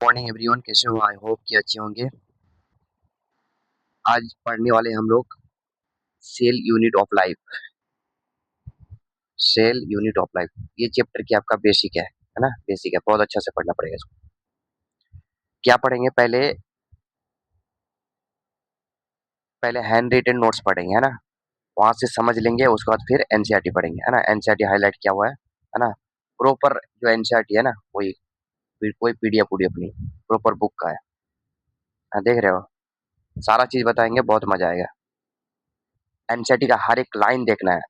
Morning everyone, कैसे हो? आई hope कि अच्छे होंगे। आज पढ़ने वाले हम लोग cell unit of life. Cell unit of life ये चैप्टर की आपका बेसिक है ना? बेसिक है, बहुत अच्छा से पढ़ना पड़ेगा इसको। क्या पढ़ेंगे? पहले पहले हैंड रिटन नोट्स पढ़ेंगे, है ना? वहां से समझ लेंगे, उसके बाद फिर एनसीईआरटी पढ़ेंगे, है ना? एनसीईआरटी हाईलाइट किया हुआ है ना? प्रॉपर जो एनसीईआरटी है ना, वही कोई पीडीएफ वूडीएफ नहीं, प्रॉपर बुक का है। हाँ, देख रहे हो? सारा चीज बताएंगे, बहुत मजा आएगा। एनसीईआरटी का हर एक लाइन देखना है।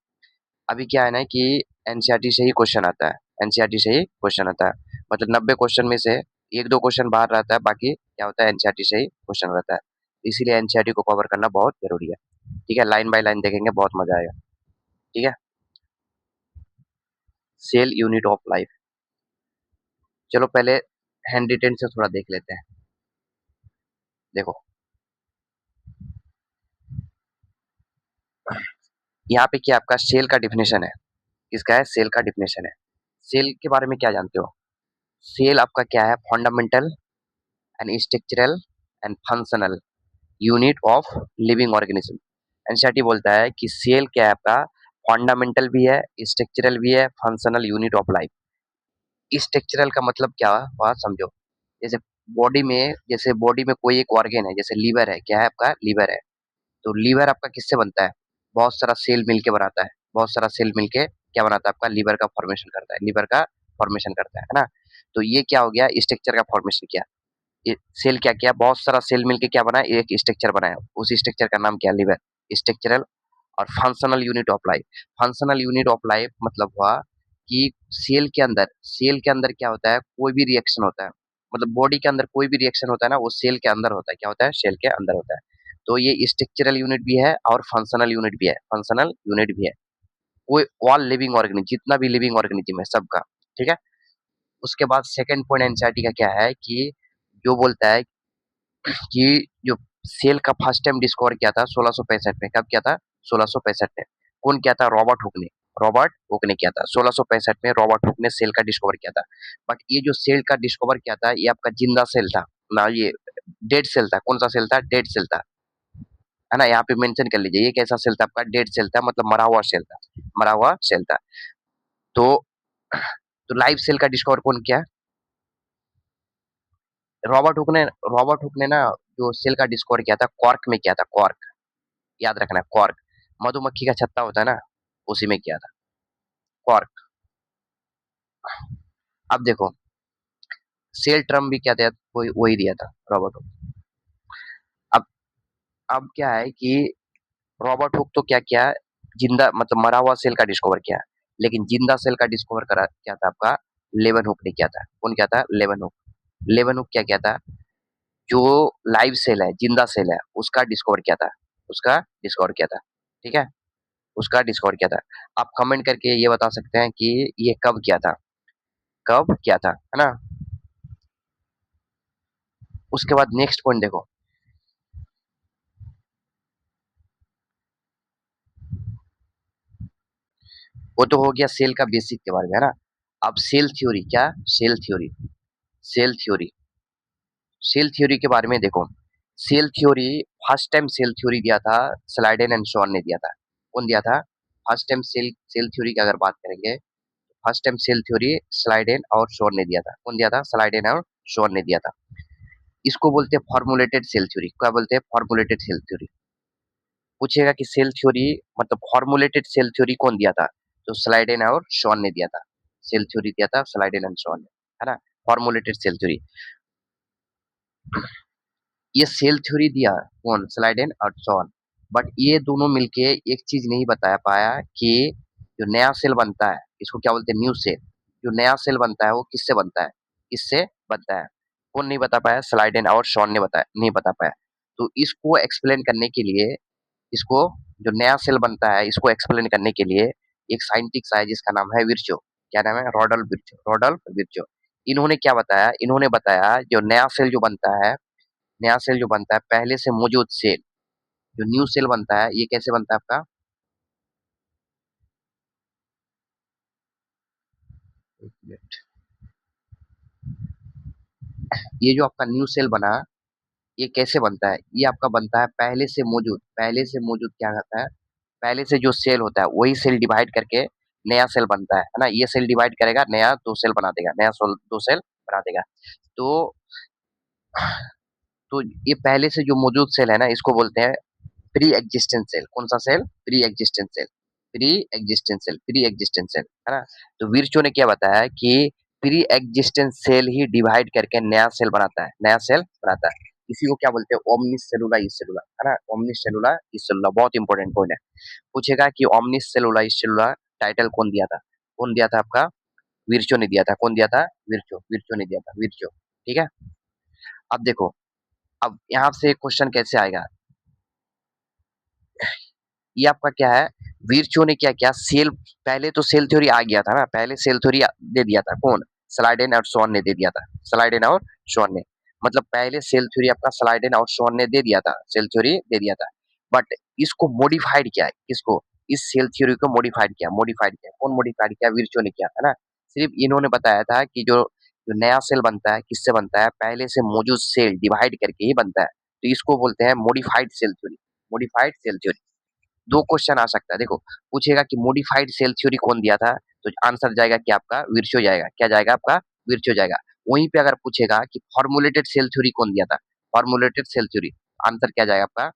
अभी क्या है ना कि एनसीईआरटी से ही क्वेश्चन आता है। एनसीईआरटी से ही क्वेश्चन आता है, मतलब 90 क्वेश्चन में से एक दो क्वेश्चन बाहर रहता है, बाकी क्या होता है, एनसीईआरटी से ही क्वेश्चन रहता है। इसीलिए एनसीईआरटी को कवर करना बहुत जरूरी है। ठीक है, लाइन बाय लाइन देखेंगे, बहुत मजा आएगा। ठीक है, सेल यूनिट ऑफ लाइफ। चलो पहले हैंड रिटेन से थोड़ा देख लेते हैं। देखो, यहाँ पे क्या आपका सेल का डिफिनेशन है। किसका है? सेल का डिफिनेशन है। सेल के बारे में क्या जानते हो? सेल आपका क्या है? Fundamental and structural and functional unit of living organism. NCERT बोलता है कि सेल क्या है आपका? फंडामेंटल भी है, स्ट्रक्चरल भी है, functional unit of life. Structural का मतलब क्या हुआ समझो। जैसे बॉडी में कोई एक ऑर्गेन है, जैसे लीवर है। क्या है आपका? लीवर है। तो लीवर आपका किससे बनता है? बहुत सारा सेल मिलके बनाता है। बहुत सारा सेल मिलके क्या बनाता है? आपका लीवर का फॉर्मेशन करता है। लीवर का फॉर्मेशन करता है ना? तो ये क्या हो गया? स्ट्रक्चर का फॉर्मेशन किया। ये सेल क्या किया? बहुत सारा सेल मिलके क्या बना? एक स्ट्रक्चर बनाया। उस स्ट्रक्चर का नाम क्या? लीवर। स्ट्रक्चरल और functional unit of life. Functional unit of life मतलब हुआ कि सेल के अंदर क्या होता है? कोई भी रिएक्शन होता है, मतलब बॉडी के अंदर कोई भी रिएक्शन होता है ना, वो सेल के अंदर होता है। क्या होता है? सेल के अंदर होता है। तो ये स्ट्रक्चरल यूनिट भी है और फंक्शनल यूनिट भी है। फंक्शनल यूनिट भी है। कोई ऑल लिविंग ऑर्गेनिज्म, जितना भी लिविंग ऑर्गेनिज्म है सबका। ठीक है। उसके बाद सेकंड पॉइंट एनसीईआरटी का क्या है कि जो बोलता है कि जो सेल का फर्स्ट टाइम डिस्कवर किया था 1665 में। कब किया था? 1665 में। कौन किया था? रॉबर्ट हुक ने। रॉबर्ट हुक ने किया था 1665 में। रॉबर्ट हुक ने सेल का डिस्कवर किया था। बट ये जो सेल का डिस्कवर किया था, ये आपका जिंदा सेल था ना, ये डेड सेल था। कौन सा सेल था? डेड सेल था, है ना? यहाँ पे मेंशन कर लीजिए, ये कैसा सेल था आपका? डेड सेल था, मतलब मरा हुआ सेल था। मरा हुआ सेल था। तो लाइव सेल का डिस्कवर कौन किया? रॉबर्ट हुक ने ना, जो सेल का डिस्कवर किया था, कॉर्क में किया था। कॉर्क, याद रखना, कॉर्क। मधुमक्खी का छत्ता होता है ना, उसी में किया था। कॉर्क। अब देखो, सेल ट्रम भी क्या दिया? वही वही दिया था, रॉबर्ट हुक। अब अब क्या है कि रॉबर्ट हुक तो क्या किया? जिंदा मतलब मरा हुआ सेल का डिस्कवर किया। लेकिन जिंदा सेल का डिस्कवर करा क्या था आपका? लेवन हुक ने किया था। कौन किया था? लेवन हुक। लेवन हुक क्या किया था? जो लाइव सेल है, जिंदा सेल है, उसका डिस्कवर किया था। उसका डिस्कवर किया था। ठीक है, उसका डिस्कवर किया था। आप कमेंट करके ये बता सकते हैं कि ये कब किया था? कब किया था, है ना? उसके बाद नेक्स्ट पॉइंट देखो। वो तो हो गया सेल का बेसिक के बारे में, है ना? अब सेल थ्योरी। क्या? Cell theory. Cell theory. Cell theory के बारे में देखो। Cell theory, first time cell theory दिया था स्लाइडेन एंड शॉन ने दिया था। कौन दिया था? First time cell cell theory की अगर बात करेंगे, first time cell theory Schleiden और शॉन ने दिया था। कौन दिया था? स्लाइडेन और शॉन ने दिया था। इसको बोलते हैं फॉर्मुलेटेड सेल थ्योरी। क्या बोलते हैं? Formulated cell theory. पूछेगा कि सेल थ्योरी मतलब फॉर्मुलेटेड सेल थ्योरी कौन दिया था? तो स्लाइडेन और शॉन ने दिया था। सेल थ्योरी दिया था स्लाइडेन एंड शॉन ने, है ना? Formulated cell theory. ये सेल थ्योरी दिया कौन? स्लाइडेन और शॉन। बट ये दोनों मिलके एक चीज नहीं बता पाया कि जो नया सेल बनता है, इसको क्या बोलते हैं? New cell. जो नया सेल बनता है वो किससे बनता है? किससे बनता है? कौन नहीं बता पाया? स्लाइडेन और शॉन ने बताया, नहीं बता पाया। तो इसको एक्सप्लेन करने के लिए, इसको जो नया सेल बनता है, इसको एक्सप्लेन करने के लिए एक साइंटिस्ट है जिसका नाम है विर्चो। क्या नाम है? रॉडल्फ विर्चो। रॉडल्फ विर्चो। इन्होंने क्या बताया? इन्होंने बताया जो नया सेल जो बनता है, नया सेल जो बनता है, पहले से मौजूद सेल, जो न्यू सेल बनता है, ये कैसे बनता है आपका? एक मिनट। ये जो आपका न्यू सेल बना, ये कैसे बनता है? ये आपका बनता है पहले से मौजूद क्या कहता है? पहले से जो सेल होता है, वही सेल डिवाइड करके नया सेल बनता है ना? ये सेल डिवाइड करेगा, नया 2 सेल बना देगा, नया सोल 2 सेल बना देगा। तो तो ये पहले से जो मौजूद सेल है ना, इसको बोलते हैं प्री एग्जिस्टेंट सेल। कौन सा सेल? Pre existent cell. Pre existent cell, है ना? तो विर्चो ने क्या बताया कि प्री एग्जिस्टेंट सेल ही डिवाइड करके नया सेल बनाता है, नया सेल बनाता है। इसी को क्या बोलते हैं? ओमनिस सेलुला इस सेलुला, है ना? ओमनिस सेलुला इस सेलुला, बहुत इंपॉर्टेंट पॉइंट है। पूछेगा कि ओमनिस सेलुला इस सेलुला टाइटल कौन दिया था? कौन दिया था आपका? विर्चो ने दिया था। कौन दिया था? विर्चो ने दिया था, विर्चो। ठीक है? अब देखो, अब यहाँ से क्वेश्चन कैसे आएगा? ये आपका क्या है? विर्चो ने क्या किया? सेल, पहले तो सेल थ्योरी आ गया था ना, पहले सेल थ्योरी दे दिया था। कौन? स्लाइडेन और स्वान ने दे दिया था। स्लाइडेन और स्वान ने, मतलब पहले सेल थ्योरी आपका स्लाइडेन और स्वान ने दे दिया था, सेल थ्योरी दे दिया था। बट इसको मॉडिफाइड किया है, किसको? इस सेल थ्योरी को मॉडिफाइड किया। कौन मॉडिफाइड किया? विर्चो ने किया, है ना? सिर्फ इन्होंने बताया था कि जो जो नया सेल बनता है, किससे बनता है? पहले से मौजूद सेल डिवाइड करके ही बनता है। तो इसको बोलते हैं modified cell theory. Modified cell theory. 2 question आ सकता है। देखो, पूछेगा कि मॉडिफाइड सेल थ्योरी कौन दिया था? तो आंसर जाएगा कि आपका विर्चो जाएगा। क्या जाएगा आपका? विर्चो जाएगा। वहीं पे अगर पूछेगा कि फॉर्मूलेटेड सेल थ्योरी कौन दिया था? फॉर्मूलेटेड सेल थ्योरी, आंसर क्या जाएगा आपका?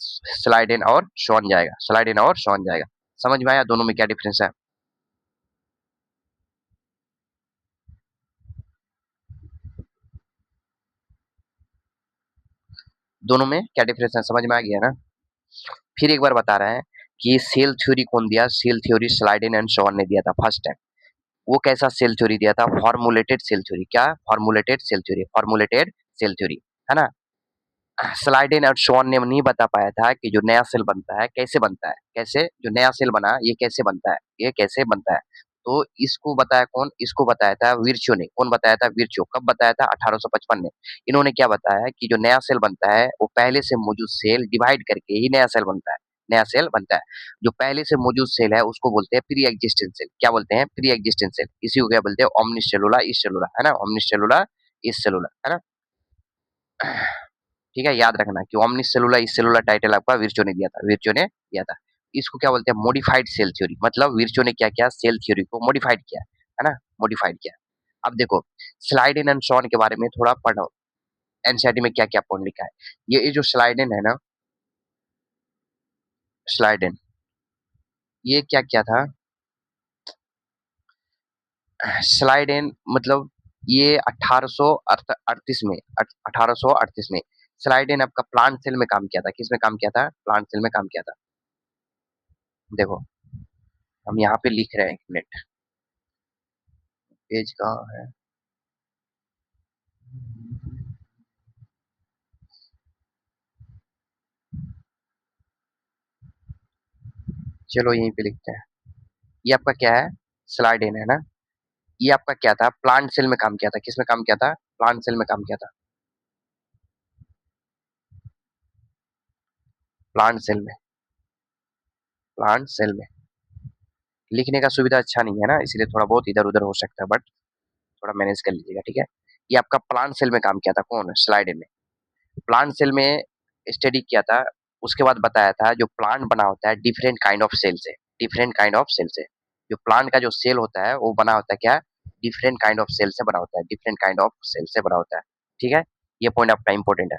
स्लाइडेन और शॉन जाएगा। स्लाइडेन और शॉन जाएगा। समझ में आया दोनों में क्या डिफरेंस है? दोनों में क्या डिफरेंस है? समझ में आ गया ना? फिर एक बार बता रहे हैं कि सेल थ्योरी कौन दिया? Cell theory Schleiden and Schwann ने दिया था फर्स्ट टाइम। वो कैसा सेल थ्योरी दिया था? फॉर्मूलेटेड सेल थ्योरी। क्या? फॉर्मूलेटेड सेल थ्योरी। फॉर्मूलेटेड सेल थ्योरी, है ना? स्लाइडेन और शॉन ने नहीं बता पाया था कि जो नया सेल बनता है कैसे बनता है, कैसे जो नया सेल बना ये कैसे बनता है, ये कैसे बनता है। तो इसको बताया कौन? इसको बताया था विर्चो ने। कौन बताया था? विर्चो। कब बताया था? 1855 में। इन्होंने क्या बताया कि जो नया सेल बनता है वो पहले से मौजूद सेल डिवाइड करके ही नया सेल बनता है, नया सेल बनता है। जो पहले से मौजूद सेल है उसको बोलते हैं प्री एग्जिस्टेंट सेल। क्या बोलते हैं? Pre existent cell. इसी को क्या बोलते हैं? ओमनिस सेलुला इस सेलुला, है ना? ओमनिस सेलुला इस सेलुला, है ना? ठीक है, याद रखना कि ओमनिस सेलुला इस सेलुला टाइटल आपका विर्चो ने दिया था, विर्चो ने दिया था। इसको क्या बोलते हैं? Modified cell theory. मतलब विर्चो ने क्या किया? सेल थ्योरी को मॉडिफाइड किया, है ना? मॉडिफाइड किया। अब देखो, स्लाइडेन एंड शॉन के बारे में थोड़ा पढ़ो। एनसीईआरटी में क्या-क्या पॉइंट लिखा है। ये जो स्लाइडेन है ना, स्लाइडेन, ये क्या किया था? स्लाइडेन मतलब ये 1838 में, 1838 में स्लाइडेन आपका प्लांट सेल में काम किया था। किसमें काम किया था? प्लांट सेल में काम किया था। देखो, हम यहाँ पे लिख रहे हैं, 1 मिनट, पेज कहाँ है? चलो यहीं पे लिखते हैं। ये आपका क्या है? स्लाइडेन, है ना? ये आपका क्या था? प्लांट सेल में काम किया था। किसमें काम किया था? प्लांट सेल में काम किया था। प्लांट सेल में, प्लांट सेल में। लिखने का सुविधा अच्छा नहीं है ना, इसलिए थोड़ा बहुत इधर-उधर हो सकता है, बट थोड़ा मैनेज कर लीजिएगा, ठीक है? ये आपका प्लांट सेल में काम किया था। कौन? स्लाइडेन ने। प्लांट सेल में स्टडी किया था। उसके बाद बताया था जो प्लांट बना होता है डिफरेंट काइंड ऑफ सेल से, डिफरेंट काइंड ऑफ सेल से। जो प्लांट का जो सेल होता है वो बना होता है क्या? डिफरेंट काइंड ऑफ सेल से बना होता है, डिफरेंट काइंड ऑफ सेल से बना होता है। ठीक है? ये पॉइंट आपका इंपॉर्टेंट है।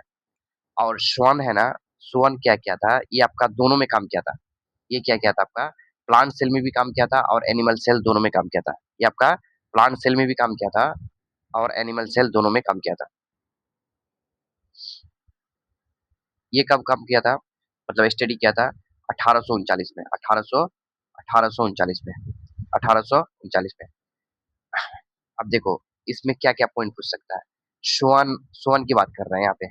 और श्वान है ना, श्वान क्या किया था? ये आपका दोनों में काम किया था। ये क्या किया था आपका? प्लांट सेल में भी काम किया था और एनिमल सेल दोनों में काम किया था। ये आपका प्लांट सेल में भी काम किया था और एनिमल सेल दोनों में काम किया था। ये कब काम किया था? मतलब स्टडी किया था 1839 में, 1839 में, 1839 में। अब देखो, इसमें क्या-क्या पॉइंट पूछ सकता है? श्वान, श्वान की बात कर रहे हैं यहाँ पे।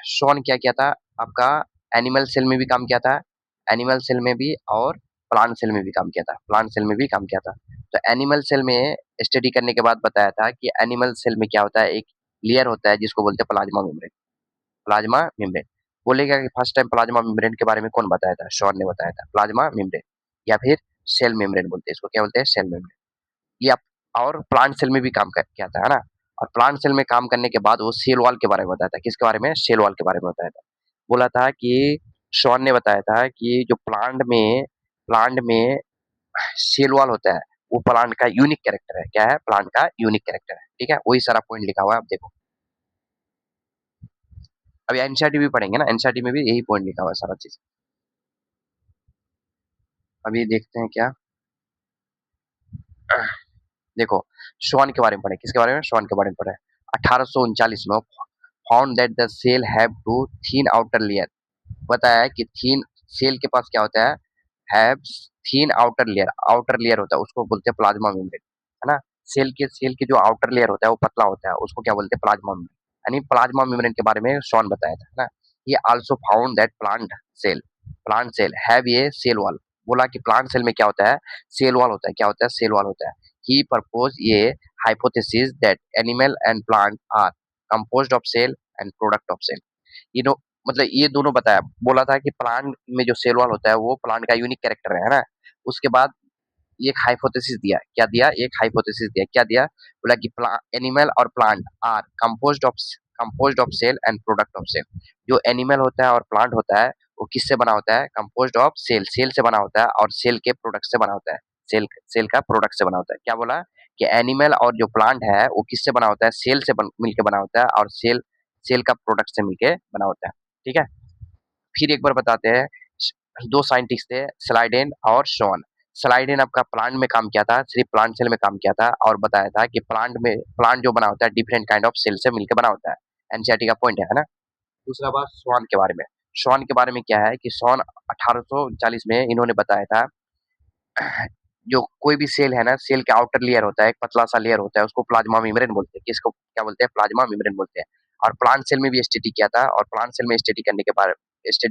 श्वान क्या किया था? आपका एनिमल सेल में भी काम किया था, एनिमल सेल में भी और प्लांट सेल में भी काम किया था, प्लांट सेल में भी काम किया था। तो एनिमल सेल में स्टडी करने के बाद बताया था कि एनिमल सेल में क्या होता है, एक लेयर होता है जिसको बोलते हैं प्लाज्मा मेम्ब्रेन। Plasma membrane. बोलेगा कि फर्स्ट टाइम प्लाज्मा मेम्ब्रेन के बारे में कौन बताया था? शॉन ने बताया था। प्लाज्मा मेम्ब्रेन या फिर सेल मेम्ब्रेन बोलते हैं इसको। क्या बोलते हैं? Cell membrane. ये आप और प्लांट सेल में भी काम कर किया था, है ना? और प्लांट सेल में काम करने के बाद वो सेल वॉल के बारे में बताया था। किसके बारे में? सेल वॉल के बारे में बताया था। बोला था कि शॉन ने बताया था कि जो प्लांट में सेल वॉल होता है, वो प्लांट का यूनिक कैरेक्टर है। क्या है? प्लांट का यूनिक कैरेक्टर है। ठीक है? वही सारा पॉइंट लिखा हुआ है, आप देखो। अभी एनसीईआरटी भी पढ़ेंगे ना, एनसीईआरटी में भी यही पॉइंट लिखा हुआ है सारा चीज़। अभी देखते हैं क्या? देखो, श्वान के बारे में पढ़े। किसके बारे में? श्वान के बारे में पढ़े। 1839 में found that the cell have two thin outer layer. बताया है कि थीन सेल के पास क्या होता है? हैव थीन आउटर लेयर होता है, उसको बोलते हैं प्लाज्मा मेम्ब्रेन, है ना? सेल के जो आउटर लेयर होता है वो पतला होता है, उसको क्या बोलते हैं? Plasma membrane. यानी प्लाज्मा मेम्ब्रेन के बारे में शॉन बताया था, है ना? ये also found that plant cell have ये सेल वॉल। बोला कि प्लांट सेल में क्या होता है? सेल वॉल होता है। क्या होता है? सेल वॉल होता है। ही प्रपोज ये hypothesis that animal and plant are composed of cell and product of cell. ये नो मतलब ये दोनों बताया। बोला था कि प्लांट में जो सेल वॉल होता है वो प्लांट का यूनिक कैरेक्टर है ना? उसके बाद ये एक हाइपोथेसिस दिया। क्या दिया? एक हाइपोथेसिस दिया। क्या दिया? बोला कि एनिमल और plant are composed of cell and product of cell. जो एनिमल होता है और प्लांट होता है वो किससे बना होता है? कंपोज्ड ऑफ सेल से बना होता है और सेल के प्रोडक्ट से बना होता है। सेल का प्रोडक्ट से बना होता है। क्या बोला? कि एनिमल और जो प्लांट है वो किससे बना होता है? सेल से मिलके बना होता है और सेल का प्रोडक्ट से मिलके बना होता है। ठीक है? फिर एक बार बताते हैं। दो साइंटिस्ट थे, स्लाइडेन और शॉन। स्लाइडेन आपका प्लांट में काम किया था, सिर्फ प्लांट सेल में काम किया था और बताया था कि प्लांट जो बना होता है डिफरेंट काइंड ऑफ सेल से मिलकर बना होता है। एनसीईआरटी का पॉइंट है ना? दूसरा बात स्वान के बारे में। स्वान के बारे में क्या है कि स्वान 1840 में इन्होंने बताया था। जो कोई भी सेल है ना, सेल के आउटर लेयर होता है, एक पतला सा लेयर होता है, उसको प्लाज्मा मेम्ब्रेन बोलते हैं। किसको क्या बोलते हैं? प्लाज्मा मेम्ब्रेन बोलते हैं। और प्लांट सेल में भी स्टडी किया था और प्लांट सेल में स्टडी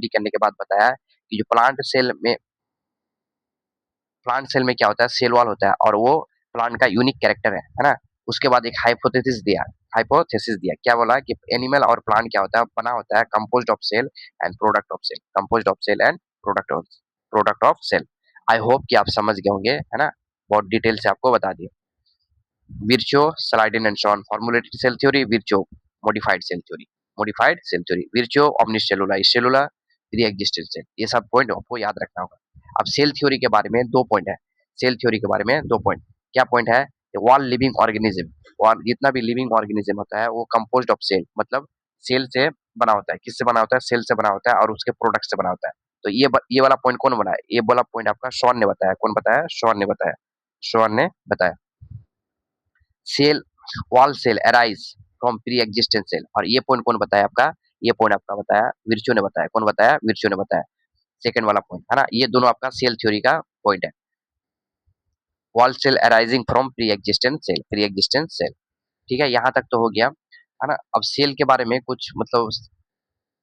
करने के बाद बताया कि जो प्लांट सेल में क्या होता है? सेल वॉल होता है और वो प्लांट का यूनिक कैरेक्टर है ना? उसके बाद एक हाइपोथेसिस दिया। क्या बोला? कि एनिमल और प्लांट क्या होता है? बना होता है composed of cell and product of cell. Composed of cell and product of cell. I hope कि आप समझ गए होंगे, है ना? बहुत डिटेल से आपको बता दिया। Virchow, Saladin and Shawn formulated cell theory, Virchow modified cell theory, Virchow omnicellular, cellular pre-existent cell। ये सब पॉइंट आपको याद रखना होगा। अब सेल थ्योरी के बारे में दो पॉइंट है। सेल थ्योरी के बारे में दो पॉइंट। क्या पॉइंट है? ऑल लिविंग ऑर्गेनिज्म और जितना भी लिविंग ऑर्गेनिज्म होता है वो कंपोज्ड ऑफ सेल, मतलब सेल से बना होता है। किससे बना होता है? सेल से बना होता है और उसके प्रोडक्ट से बना होता है। तो ये वाला पॉइंट कौन बनाया? ये वाला पॉइंट आपका शॉन ने बताया। कौन बताया? शॉन ने बताया। शॉन ने बताया। Cell wall cell arise from pre existent cell. और ये पॉइंट कौन बताया आपका? ये पॉइंट आपका बताया विर्चो ने बताया। कौन बताया? विर्चो ने बताया। सेकंड वाला पॉइंट, है ना? ये दोनों आपका सेल थ्योरी का पॉइंट है। Wall cell arising from pre existent cell. ठीक है? यहाँ तक तो हो गया, है ना? अब सेल के बारे में कुछ मतलब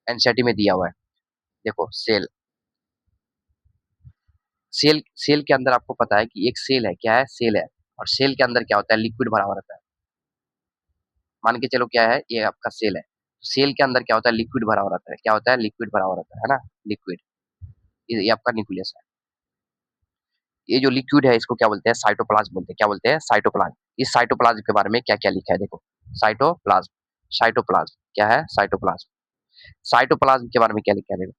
एनसीईआरटी में दिया हुआ है। देखो, सेल सेल के अंदर आपको पता है कि एक सेल है। क्या है? सेल है। और सेल के अंदर क्या होता है? लिक्विड भरा हुआ रहता है। मान के चलो क्या है? ये आपका सेल है। सेल के अंदर क्या होता है? लिक्विड भरा हुआ रहता है। क्या होता है? लिक्विड भरा हुआ रहता है ना? लिक्विड। ये आपका न्यूक्लियस है। ये जो लिक्विड है इसको क्या बोलते हैं? साइटोप्लाज्म बोलते हैं। क्या बोलते हैं? साइटोप्लाज्म। इस साइटोप्लाज्म के बारे में क्या-क्या लिखा है देखो। साइटोप्लाज्म, साइटोप्लाज्म क्या है? साइटोप्लाज्म। साइटोप्लाज्म के बारे में क्या लिखा है देखो।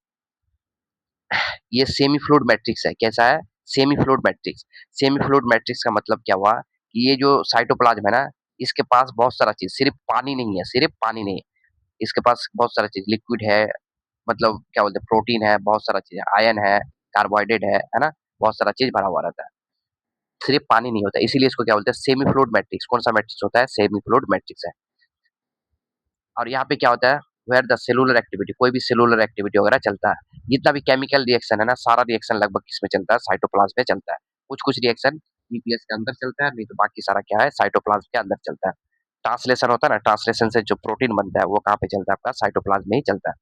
ये सेमी फ्लूइड मैट्रिक्स है। कैसा है? Semi fluid matrix. Semi fluid matrix का मतलब क्या हुआ कि ये जो साइटोप्लाज्म है ना, इसके पास बहुत सारा चीज़, सिर्फ पानी नहीं है, सिर्फ पानी नहीं है। इसके पास बहुत सारा चीज़ लिक्विड है, मतलब क्या बोलते हैं? प्रोटीन है, बहुत सारा चीज़ है, आयरन है, कार्बोहाइड्रेट है ना? बहुत सारा चीज़ भरा हुआ रहता है। सिर्फ पानी नहीं होता, इसीलिए इसको क्या बोलते हैं? Semi fluid matrix. कौन सा मैट्रिक्स होता है? सेमी फ्लूइड मैट्रिक्स है। और यहाँ पे क्या होता है? वेयर द सेलुलर एक्टिविटी, कोई भी सेलुलर एक्टिविटी वगैरह चलता है। जितना भी केमिकल रिएक्शन है ना, सारा रिएक्शन लगभग किसमें चलता है? साइटोप्लाज्म में चलता है। कुछ-कुछ रिएक्शन न्यूक्लियस के अंदर चलता है, नहीं तो बाकी सारा क्या है? साइटोप्लाज्म के अंदर चलता है। ट्रांसलेशन होता है ना, ट्रांसलेशन से जो प्रोटीन बनता है वो कहाँ पे चलता है? आपका साइटोप्लाज्म में ही चलता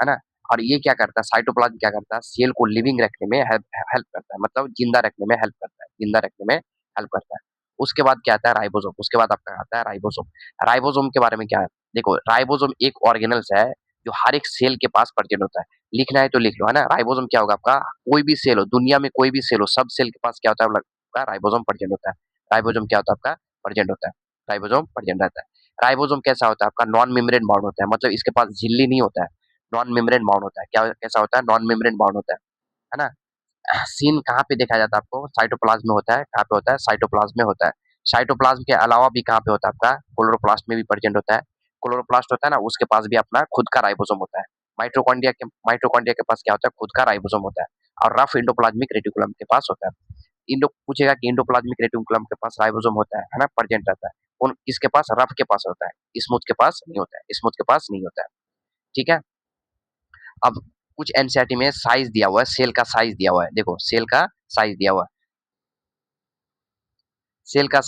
है ना? और ये क्या करता है? साइटोप्लाज्म क्या करता है? सेल को लिविंग रखने में हेल्प हेल्प करता है, मतलब जिंदा रखने में हेल्प करता है, जिंदा रखने में हेल्प करता है। उसके बाद क्या आता है? राइबोसोम। उसके बाद आपका आता है राइबोसोम। राइबोसोम के बारे में क्या है? देखो, राइबोसोम एक ऑर्गेनेल्स है जो हर एक सेल के पास प्रेजेंट होता है। लिखना है तो लिख लो, है ना? राइबोसोम क्या होगा आपका? कोई भी सेल हो, दुनिया में कोई भी सेल हो, सब सेल के पास क्या होता है? आपका राइबोसोम प्रेजेंट होता है। राइबोसोम क्या होता है आपका? प्रेजेंट होता है। राइबोसोम प्रेजेंट रहता है। राइबोसोम कैसा होता है आपका? नॉन मेम्ब्रेन बाउंड होता है, मतलब इसके पास झिल्ली नहीं होता है, नॉन मेम्ब्रेन बाउंड होता है। क्या कैसा होता है? नॉन मेम्ब्रेन बाउंड होता है ना? सीन कहाँ पे देखा जाता है आपको? साइटोप्लाज्म में होता है। कहाँ पे होता है? साइटोप्लाज्म में होता है। साइटोप्लाज्म के अलावा भी कहाँ पे होता है आपका? क्लोरोप्लास्ट में भी प्रेजेंट होता है। क्लोरोप्लास्ट होता है ना, उसके पास भी अपना खुद का राइबोसोम होता है। माइटोकॉन्ड्रिया के पास क्या होता है? खुद का राइबोसोम होता है। और रफ एंडोप्लाज्मिक रेटिकुलम के पास होता है। इंडो पूछेगा कि एंडोप्लाज्मिक रेटिकुलम के पास राइबोसोम होता है ना? प्रेजेंट रहता है। उन किसके पास? रफ के पास होता है, स्मूथ के पास नहीं होता है, स्मूथ के पास नहीं होता है। ठीक है? अब कुछ एनसीईआरटी में साइज दिया हुआ है, सेल का साइज दिया हुआ है। देखो सेल का साइज दिया हुआ है। सेल का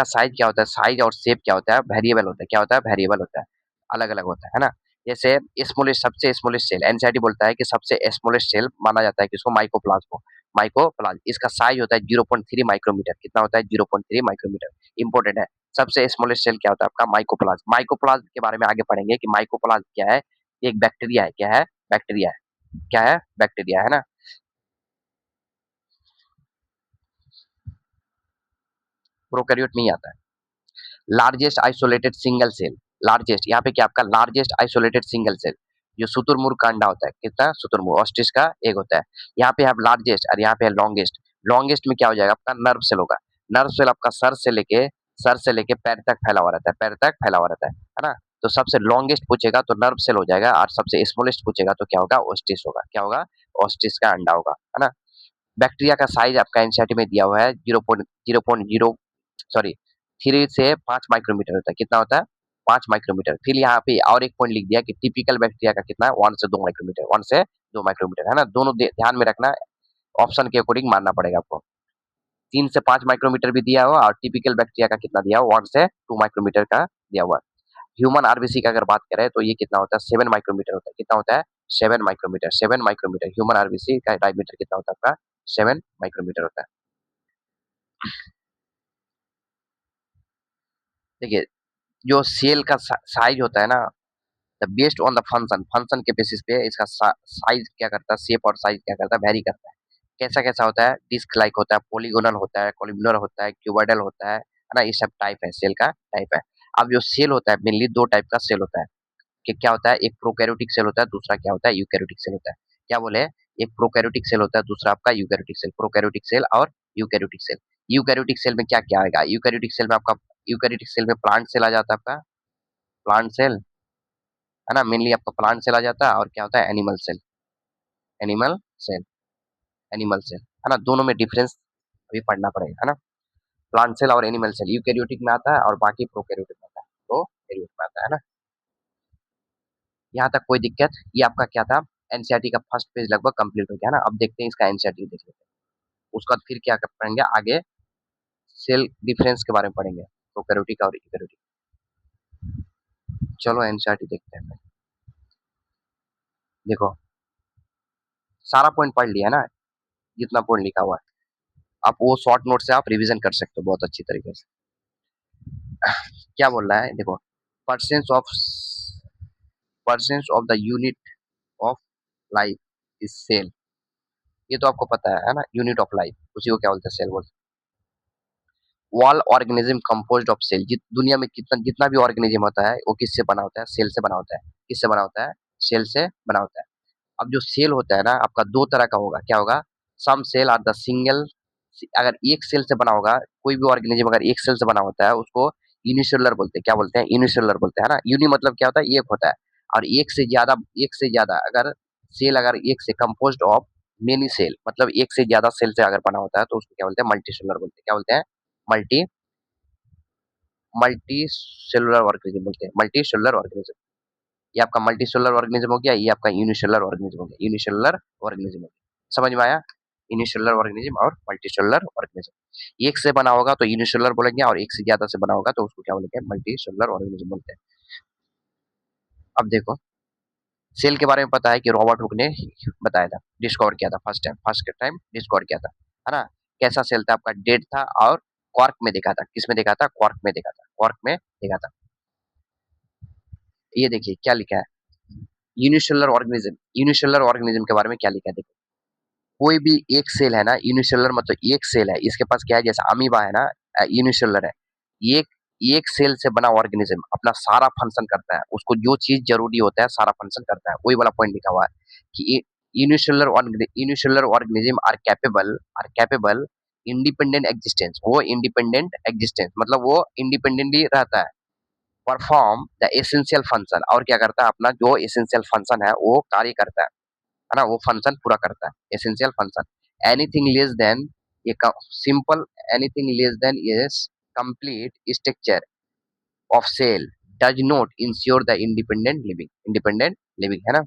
साइज क्या होता है? साइज और शेप क्या होता है? वेरिएबल होता है। क्या होता है? वेरिएबल होता है। अलग-अलग होता है ना? जैसे स्मॉलेस्ट, सबसे स्मॉलेस्ट सेल एनसीईआरटी बोलता है कि सबसे स्मॉलेस्ट सेल माना जाता है किसको? माइकोप्लाज्म को। माइकोप्लाज्म इसका साइज होता है 0.3 माइक्रोमीटर। कितना होता है? 0.3 माइक्रोमीटर। इंपॉर्टेंट है। सबसे स्मॉलेस्ट सेल क्या होता है आपका? माइकोप्लाज्म। माइकोप्लाज्म के बारे में आगे पढ़ेंगे कि माइकोप्लाज्म क्या है? ये एक बैक्टीरिया है। क्या है? बैक्टीरिया है। क्या है? बैक्टीरिया है ना? प्रोकैरियोट में ही आता है। Largest isolated single cell. Largest यहाँ पे क्या आपका? लार्जेस्ट आइसोलेटेड सिंगल सेल जो शुतुरमुर्ग का अंडा होता है। कितना? शुतुरमुर्ग ऑस्ट्रिच का एग होता है। यहाँ पे आप लार्जेस्ट और यहाँ पे है लॉन्गेस्ट। लॉन्गेस्ट में क्या हो जाएगा आपका? नर्व सेल होगा। नर्व सेल आपका सर से लेके पैर तक फैला हुआ रहता है। पैर तक फैला हुआ रहता है ना? तो सबसे लॉन्गेस्ट पूछेगा तो नर्व सेल हो जाएगा, और सबसे स्मॉलेस्ट पूछेगा तो क्या होगा? ऑस्ट्रिच होगा। क्या होगा? ऑस्ट्रिच का अंडा होगा, है ना? बैक्टीरिया का साइज आपका एनसीईआरटी में दिया हुआ है 0.0 सॉरी 3 से 5 माइक्रोमीटर होता है। कितना होता है? 5 माइक्रोमीटर। फिर यहाँ पे और एक पॉइंट लिख दिया कि टिपिकल बैक्टीरिया का कितना है? 1 से 2 माइक्रोमीटर। 1 से 2 माइक्रोमीटर, है ना? दोनों ध्यान में रखना, ऑप्शन के अकॉर्डिंग मानना पड़ेगा आपको। 3 से 5 माइक्रोमीटर भी दिया हुआ, और टिपिकल बैक्टीरिया का कितना दिया हुआ? 1 से 2 माइक्रोमीटर का दिया हुआ। ह्यूमन आरबीसी का अगर बात करें तो ये कितना होता है? 7 माइक्रोमीटर होता है। कितना होता है? 7 माइक्रोमीटर। 7 माइक्रोमीटर ह्यूमन आरबीसी का डायमीटर कितना होता है आपका? 7 माइक्रोमीटर होता है। देखिए, जो सेल का साइज होता है ना, the based on the function, function के बेसिस पे इसका साइज क्या करता है? शेप और साइज क्या करता है? वेरी करता है। कैसा कैसा होता है? डिस्क लाइक होता है, पॉलीगोनल होता है, कोलिम्युलर होता है, क्यूबॉइडल होता है ना? ये सब टाइप है, सेल का टाइप है। अब जो सेल होता है मेनली दो टाइप का सेल होता है। कि क्या होता है? एक प्रोकैरियोटिक सेल होता है, दूसरा क्या होता है? यूकैरियोटिक सेल होता है। क्या बोले? एक प्रोकैरियोटिक सेल होता है, दूसरा आपका यूकैरियोटिक सेल। प्रोकैरियोटिक सेल और यूकैरियोटिक सेल। यूकैरियोटिक सेल में क्या क्या आएगा? यूकैरियोटिक सेल में प्लांट सेल आ जाता है आपका। प्लांट सेल, है ना? मेनली आपका प्लांट सेल आ जाता है, और क्या होता है? Animal cell. Animal cell, animal cell, है ना? दोनों में डिफरेंस अभी पढ़ना पड़ेगा, है ना? प्लांट सेल और एनिमल सेल यूकैरियोटिक में आता है, और बाकी प्रोकैरियोटिक में आता है। प्रोकैरियोटिक में आता है ना? यहाँ तक कोई दिक्कत? ये आपका क्या था? एनसीईआरटी का फर्स्ट पेज लगभग कंप्लीट हो गया ना? अब देखते हैं इसका एनसीईआरटी देख लेते हैं। उसके बाद फिर क्या कर पढ़ेंगे आगे? सेल डिफरेंस के बारे में पढ़ेंगे, प्रोकैरियोटिक और यूकैरियोटिक। चलो एनसीईआरटी देखते हैं। देखो, सारा पॉइंट पढ़ लिया ना, जितना पॉइंट लिखा हुआ है। आप वो शॉर्ट नोट से आप रिवीजन कर सकते हो बहुत अच्छी तरीके से। क्या बोल रहा है? देखो, percent of the unit of life is cell. ये तो आपको पता है ना? यूनिट ऑफ लाइफ उसी को क्या बोलते हैं? सेल बोलते हैं। All organism composed of cell. दुनिया में कितना जितना भी ऑर्गेनिज्म होता है वो किससे बना होता है? सेल से बना होता है। किससे बना होता है? सेल से बना होता है। अब जो सेल होता है ना आपका दो तरह का होगा। क्या होगा? Some cell are the single. अगर एक सेल से बना होगा, कोई भी ऑर्गेनिज्म अगर एक सेल से बना होता है उसको यूनिसेलुलर बोलते हैं। क्या बोलते हैं? यूनिसेलुलर बोलते हैं, है ना? यूनि मतलब क्या होता है? एक होता है। और एक से ज्यादा अगर सेल अगर एक से कंपोज्ड ऑफ मेनी सेल, मतलब एक से ज्यादा सेल से अगर बना होता है तो उसको क्या बोलते हैं? मल्टीसेलुलर बोलते हैं। क्या बोलते हैं? मल्टी मल्टी सेलुलर ऑर्गेनिज्म बोलते हैं। Multi cellular organism. ये आपका मल्टी सेलुलर ऑर्गेनिज्म हो गया, ये आपका यूनिसेलुलर ऑर्गेनिज्म हो गया। यूनिसेलुलर ऑर्गेनिज्म हो गया। समझ में आया? यूनिसेलुलर ऑर्गेनिज्म और मल्टीसेलुलर ऑर्गेनिज्म। एक से बना होगा तो यूनिसेलुलर बोलेंगे, और एक से ज्यादा से बना होगा तो उसको क्या बोलेंगे? मल्टीसेलुलर ऑर्गेनिज्म बोलते हैं। अब देखो, सेल के बारे में पता है कि रॉबर्ट हुक ने बताया था, डिस्कवर किया था, फर्स्ट टाइम डिस्कवर किया था, है ना? कैसा सेल था आपका? डेड था, और क्वार्क में देखा था। किस में देखा था? क्वार्क में देखा था। क्वार्क में देखा था। ये देखिए क्या लिखा है? यूनिसेलुलर ऑर्गेनिज्म के बारे में क्या लिखा है? देखो, कोई भी एक सेल है ना, यूनिसेलुलर मतलब एक सेल है, इसके पास क्या है? जैसे अमीबा है ना, यूनिसेलुलर है। ये एक सेल से बना ऑर्गेनिज्म अपना सारा फंक्शन करता है, उसको जो चीज जरूरी होता है सारा फंक्शन करता है, वही वाला पॉइंट लिखा हुआ है कि unicellular organism are capable independent existence, वो इंडिपेंडेंट एग्जिस्टेंस मतलब वो इंडिपेंडेंटली रहता है, परफॉर्म द एसेंशियल फंक्शन, और क्या करता है अपना जो एसेंशियल फंक्शन है वो कार्य करता है ना, वो फंक्शन पूरा करता है, essential function. Anything less than ये simple, anything less than is complete structure of cell does not ensure the independent living है ना।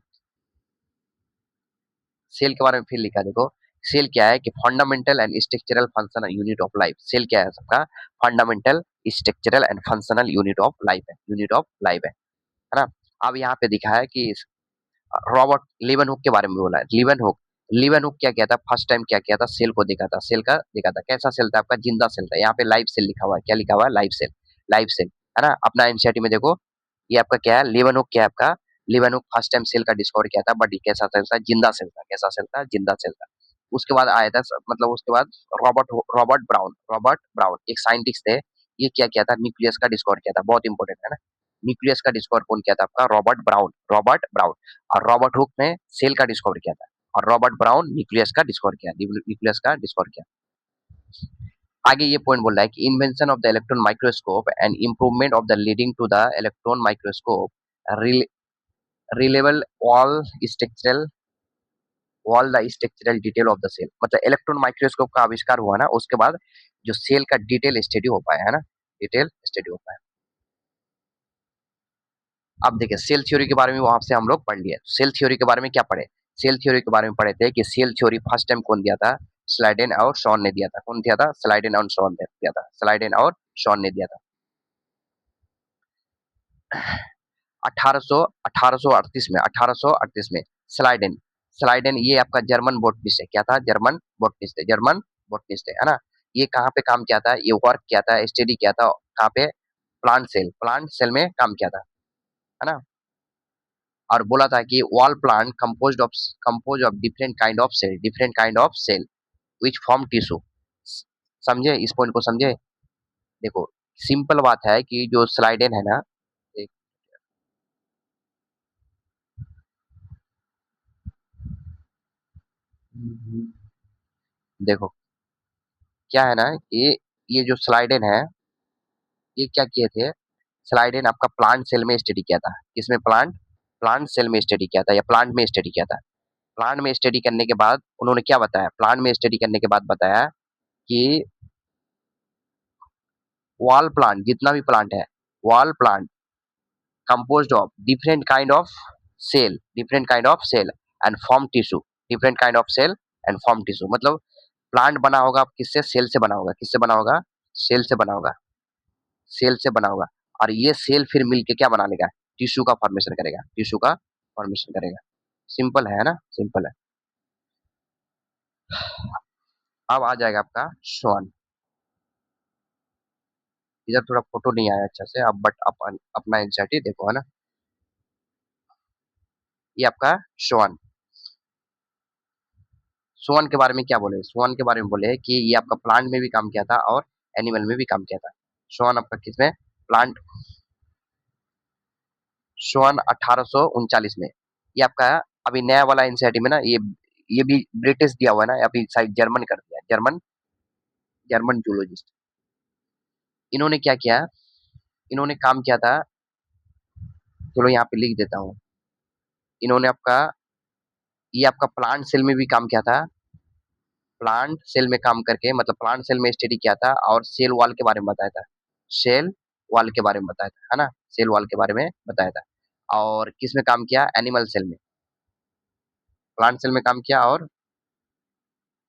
सेल के बारे में फिर लिखा देखो, सेल क्या है कि fundamental and structural functional unit of life. Cell क्या है सबका, fundamental structural and functional unit of life है, यूनिट ऑफ लाइफ है ना। अब यहाँ पे दिखा है कि रॉबर्ट लिवन हुक के बारे में बोला है। लिवन हुक क्या किया था, फर्स्ट टाइम क्या किया था, सेल को देखा था, सेल का देखा था, कैसा सेल था आपका, जिंदा सेल था। यहाँ पे लाइफ सेल लिखा हुआ है, क्या लिखा हुआ है, लाइफ सेल है ना। अपना एनसीईआरटी में देखो, ये आपका क्या है, लिवन हुक क्या है आपका, लिवन हुक फर्स्ट टाइम सेल का डिस्कवर किया था, बट ये कैसा सेल था, जिंदा सेल था, कैसा सेल था, जिंदा सेल था। उसके बाद आया था मतलब उसके बाद रॉबर्ट ब्राउन एक साइंटिस्ट थे, ये क्या किया था, न्यूक्लियस का डिस्कवर किया था, बहुत इंपॉर्टेंट है ना। न्यूक्लियस का डिस्कवर कौन किया था आपका, रॉबर्ट ब्राउन। और रॉबर्ट हुक ने सेल का डिस्कवर किया था, और रॉबर्ट ब्राउन न्यूक्लियस का डिस्कवर किया। आगे ये पॉइंट बोल रहा है कि invention of the electron microscope and improvement of the leading to the electron microscope रिलेबल all the structural detail of the cell, मतलब इलेक्ट्रॉन माइक्रोस्कोप का आविष्कार हुआ ना, उसके बाद जो सेल का डिटेल स्टडी हो पाया है ना, डिटेल स्टडी हो पाया। अब देखिए सेल थ्योरी के बारे में वहां से हम लोग पढ़ लिए। सेल थ्योरी के बारे में क्या पढ़े, सेल थ्योरी के बारे में पढ़े थे कि सेल थ्योरी फर्स्ट टाइम कौन दिया था, स्लाइडेन और शॉन ने दिया था। कौन दिया था, स्लाइडेन और शॉन ने दिया था, स्लाइडेन और शॉन ने दिया था। 1800 1838 में स्लाइडेन स्लाइडेन ये आपका जर्मन बोटनिस्ट है, क्या था, जर्मन बोटनिस्ट है ना। ये कहाँ पे काम किया था, ये वर्क किया था, स्टडी किया था, कहाँ पे, प्लांट सेल में काम किया था है ना। और बोला था कि all plant compose of different kind of cell which form tissue. समझे इस पॉइंट को, समझे। देखो सिंपल बात है कि जो स्लाइडेन है ना, एक- देखो क्या है ना, ये जो स्लाइडेन है, ये क्या किए थे, स्लाइडेन आपका प्लांट सेल में स्टडी किया था, किसमें, प्लांट सेल में स्टडी किया था या प्लांट में स्टडी किया था। प्लांट में स्टडी करने के बाद उन्होंने क्या बताया, प्लांट में स्टडी करने के बाद बताया कि वॉल प्लांट जितना भी प्लांट है, wall plant composed of different kind of cell and form tissue, different kind of cell and form tissue, मतलब प्लांट बना होगा आप किससे, सेल से बना होगा, किससे बना होगा, सेल से बना होगा, सेल से बना होगा। और ये सेल फिर मिलके क्या बना लेगा, टिश्यू का फॉर्मेशन करेगा, टिश्यू का फॉर्मेशन करेगा। सिंपल है ना, सिंपल है। अब आ जाएगा आपका श्वान। इधर थोड़ा फोटो नहीं आया अच्छा से अब, बट अपन अपना एनसीईआरटी देखो है ना। ये आपका श्वान, स्वान के बारे में क्या बोले, स्वान के बारे में बोले कि ये आपका प्लांट में भी काम किया था और एनिमल में भी काम किया था। स्वान आपका किसमें, प्लांट, स्वान 1839 में। ये आपका अभी नया वाला एनसीईआरटी में ना, ये भी ब्रिटिश दिया हुआ है ना, अभी शायद जर्मन कर दिया, जर्मन जूलॉजिस्ट। इन्होंने क्या किया, इन्होंने काम किया था, चलो यहाँ पे लिख देता हूँ। इन्होंने आपका, ये आपका प्लांट सेल में भी काम किया था, प्लांट सेल में काम करके मतलब प्लांट सेल में स्टडी किया था और सेल वॉल के बारे में बताया था, सेल वॉल के बारे में बताया था है ना, सेल वॉल के बारे में बताया था। और किस में काम किया, एनिमल सेल में, प्लांट सेल में काम किया और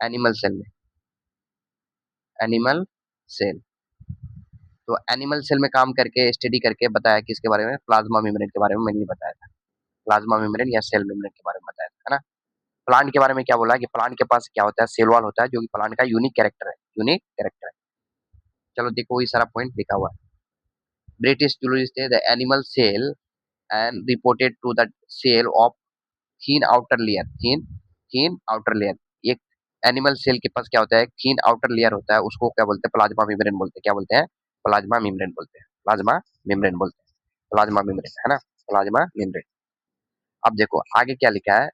एनिमल सेल में, एनिमल सेल। तो एनिमल सेल में काम करके स्टडी करके बताया किसके बारे में, प्लाज्मा मेम्ब्रेन के बारे में मैंने बताया था, प्लाज्मा मेम्ब्रेन या सेल मेम्ब्रेन के बारे में बताया था है ना। प्लांट के बारे में क्या बोला कि प्लांट के पास क्या होता है, सेल वॉल होता है, जो कि प्लांट का यूनिक कैरेक्टर है, यूनिक कैरेक्टर है। चलो देखो वही सारा पॉइंट लिखा हुआ है। ब्रिटिश जूलॉजिस्ट थे, the animal cell and reported to the cell of thin outer layer, thin outer layer, एक एनिमल सेल के पास क्या होता है, थीन आउटर लेयर होता है, उसको क्या बोलते हैं, प्लाज्मा मेम्ब्रेन बोलते हैं। क्या बोलते हैं? प्लाज्मा मेम्ब्रेन बोलते हैं। प्लाज्मा मेम्ब्रेन बोलते हैं। प्लाज्मा मेम्ब्रेन है ना, प्लाज्मा मेम्ब्रेन। अब देखो आगे क्या लिखा है,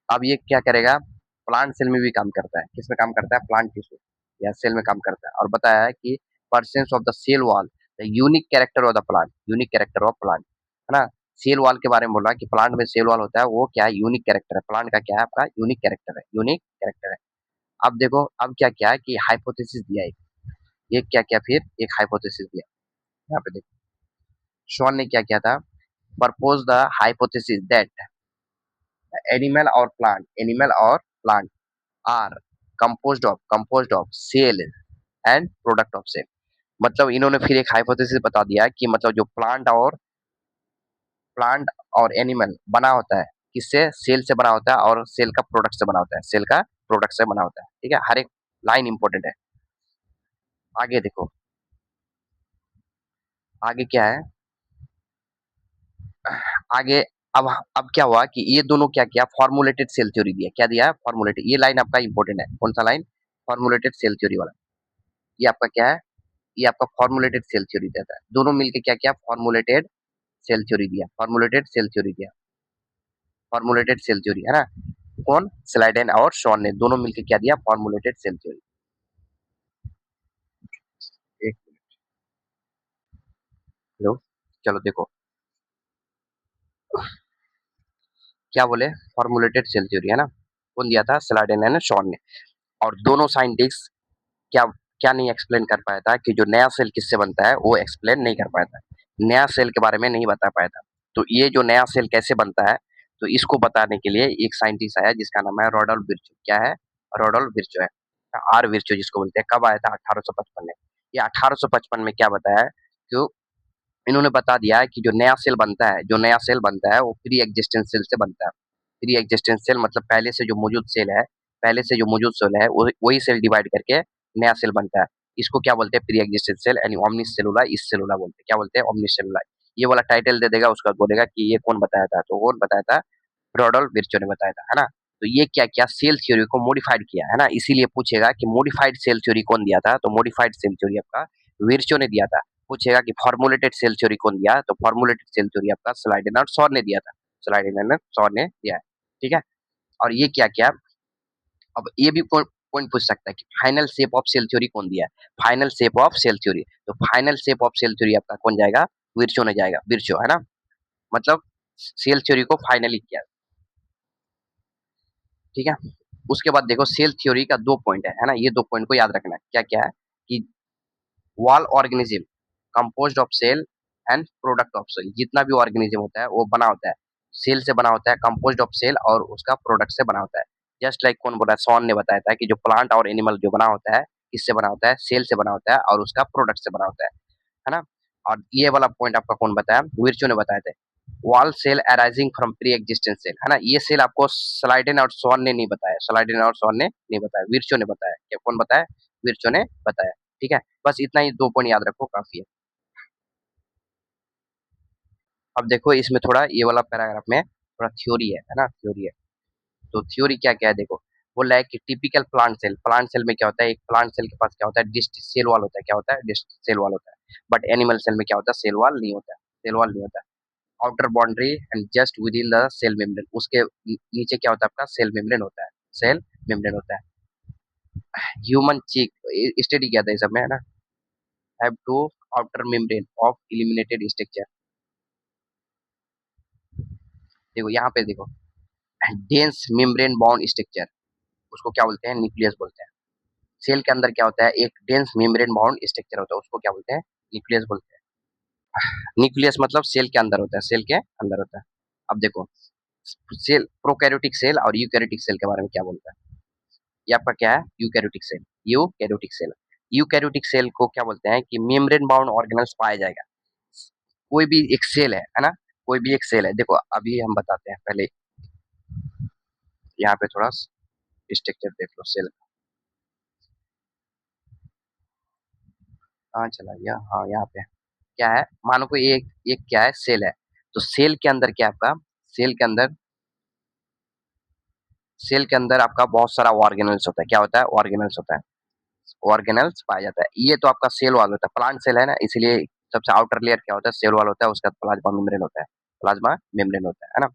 अब ये क्या करेगा, प्लांट सेल में भी काम करता है। किसमें काम करता है? प्लांट टिश्यू या सेल में काम करता है। और बताया है कि presence of the cell wall the unique character of the plant, unique character of plant, है ना। सेल वॉल के बारे में बोला कि प्लांट में सेल वॉल होता है, वो क्या है, यूनिक कैरेक्टर है। प्लांट का क्या है, आपका यूनिक कैरेक्टर है, यूनिक कैरेक्टर है। अब देखो अब क्या क्या है कि हाइपोथेसिस दिया है, ये क्या क्या फिर एक हाइपोथेसिस दिया। यहाँ पे देखो शॉन ने क्या किया था, propose the hypothesis that animal और plant are composed of cell and product of cell. मतलब इन्होंने फिर एक हाइपोथेसिस बता दिया कि मतलब जो प्लांट और एनिमल बना होता है किससे, सेल से बना होता है, और सेल का प्रोडक्ट से बना होता है, सेल का प्रोडक्ट से बना होता है। ठीक है, हर एक लाइन इंपॉर्टेंट है। आगे देखो आगे क्या है, आगे अब क्या हुआ कि ये दोनों क्या किया, फॉर्मुलेटेड सेल थ्योरी दिया। क्या दिया? फॉर्मुलेटेड। ये लाइन आपका इंपॉर्टेंट है। कौन सा लाइन? फॉर्मुलेटेड सेल थ्योरी वाला। ये आपका क्या है, ये आपका फॉर्मुलेटेड सेल थ्योरी देता है। दोनों मिलके क्या किया, फॉर्मुलेटेड सेल थ्योरी दिया, फॉर्मुलेटेड सेल थ्योरी दिया, फॉर्मुलेटेड सेल थ्योरी, है ना। कौन? स्लाइडेन और शॉन ने दोनों मिलकर क्या दिया, फॉर्मुलेटेड सेल थ्योरी। एक लो, चलो देखो क्या बोले, फॉर्मुलेटेड सेल थ्योरी, है ना। कौन दिया था? स्लाइडेन एंड शॉन ने। और दोनों साइंटिस्ट क्या क्या नहीं एक्सप्लेन कर पाया था कि जो नया सेल किससे बनता है, वो एक्सप्लेन नहीं कर पाया था, नया सेल के बारे में नहीं बता पाया था। तो ये जो नया सेल कैसे बनता है, तो इसको बताने के लिए एक साइंटिस्ट आया जिसका नाम है रोडोल्फ विर्चो। क्या है? रोडोल्फ विर्चो है, आर विर्चो जिसको बोलते हैं। कब आया था? 1855 में। ये 1855 में क्या बताया, कि इन्होंने बता दिया है कि जो नया सेल बनता है, जो नया सेल बनता है वो प्री एग्जिस्टेंस सेल से बनता है। प्री एग्जिस्टेंस सेल मतलब पहले से जो मौजूद सेल है, पहले से जो मौजूद सेल है वही सेल डिवाइड करके नया सेल बनता है। इसको क्या बोलते हैं? प्री एग्जिस्टेंस सेल, यानी ओमनिस सेलुला इस सेलुला बोलते हैं। क्या बोलते हैं? ओमनिस सेलुला। ये वाला टाइटल दे देगा, उसका बोलेगा कि ये कौन बताया था, तो कौन बताया था? रोडोल्फ विर्चो ने बताया था, है ना। तो ये क्या किया, सेल थ्योरी को मॉडिफाइड किया, है ना। इसीलिए पूछेगा कि मॉडिफाइड सेल थ्योरी कौन दिया था, तो मॉडिफाइड सेल थ्योरी आपका विर्चो ने दिया था। पूछेगा कि फॉर्मुलेटेड सेल थ्योरी कौन दिया, तो फॉर्मुलेटेड सेल थ्योरी आपका स्लाइडेन और सॉर ने दिया था, स्लाइडेन और सॉर ने दिया है। ठीक है। और ये क्या किया, अब ये भी पॉइंट पूछ सकता है कि final shape of cell theory कौन दिया है, final shape of cell theory. तो final shape of cell theory आपका कौन जाएगा, विर्चो ने जाएगा, विर्चो, है ना। मतलब सेल थ्योरी को फाइनली किया। ठीक है। उसके बाद देखो सेल थ्योरी का दो पॉइंट है ना, ये दो पॉइंट को याद रखना है। क्या क्या है कि all organism composed of cell and product of cell, जितना भी ऑर्गेनिज्म होता है वो बना होता है सेल से, बना होता है, कंपोज्ड ऑफ सेल और उसका प्रोडक्ट से बना होता है। जस्ट लाइक कौन बोला, सॉन ने बताया था कि जो प्लांट और एनिमल जो बना होता है, किससे बना होता है, सेल से बना होता है और उसका प्रोडक्ट से बना होता है ना। और ये वाला पॉइंट आपका कौन बताया, विर्चो ने बताया था। All cell arising from pre existence cell, है ना। ये सेल आपको स्लाइडेन और सॉन ने नहीं बताया, स्लाइडेन और सॉन ने नहीं बताया, विर्चो ने बताया। क्या कौन बताया? विर्चो ने बताया। ठीक है, बस इतना ही दो पॉइंट याद रखो, काफी है। अब देखो इसमें थोड़ा ये वाला पैराग्राफ में थोड़ा थ्योरी है ना, थ्योरी है। तो थ्योरी क्या क्या है देखो, बोला है कि टिपिकल प्लांट सेल में क्या होता है, एक प्लांट सेल के पास क्या होता है, डिस्ट सेल वॉल होता है। क्या होता है? डिस्ट सेल वॉल होता है। बट एनिमल सेल में क्या होता है, सेल वॉल नहीं होता है, सेल वॉल नहीं होता है। Outer boundary and just within the cell membrane, उसके नीचे क्या होता है आपका, सेल मेम्ब्रेन होता है, सेल मेम्ब्रेन होता है। ह्यूमन चीक स्टडी किया था इस सब में, है ना। Have two outer membrane of eliminated structure. देखो यहाँ पे देखो, डेंस मेम्ब्रेन बाउंड स्ट्रक्चर, उसको क्या बोलते हैं, न्यूक्लियस बोलते हैं। सेल के अंदर क्या होता है, एक डेंस मेम्ब्रेन बाउंड स्ट्रक्चर होता है, उसको क्या बोलते हैं, न्यूक्लियस बोलते हैं। न्यूक्लियस मतलब सेल के अंदर होता है, सेल के अंदर होता है। अब देखो सेल, प्रोकैरियोटिक सेल और यूकैरियोटिक सेल के बारे में क्या बोलता है। ये आपका क्या है, eukaryotic cell, eukaryotic cell. Eukaryotic cell को क्या बोलते हैं कि मेम्ब्रेन बाउंड ऑर्गेनल्स पाया जाएगा। कोई भी एक सेल है ना, कोई भी एक सेल है। देखो अभी हम बताते हैं, पहले यहाँ पे थोड़ा स्ट्रक्चर देख लो सेल। कहाँ चला गया, हाँ यहाँ पे क्या है, मानो कोई एक एक क्या है, सेल है। तो सेल के अंदर क्या है आपका, सेल के अंदर सेल के अंदर आपका बहुत सारा ऑर्गेनेल्स होता है। क्या होता है? ऑर्गेनेल्स होता है। ऑर्गेनेल्स पाया जाता है। ये तो आपका सेल वॉल होता है, प्लांट सेल है ना, इसीलिए सबसे आउटर लेयर क्या होता है? सेल वॉल होता है, उसके बाद प्लाज्मा मेम्ब्रेन होता है। प्लाज्मा मेम्ब्रेन होता है ना?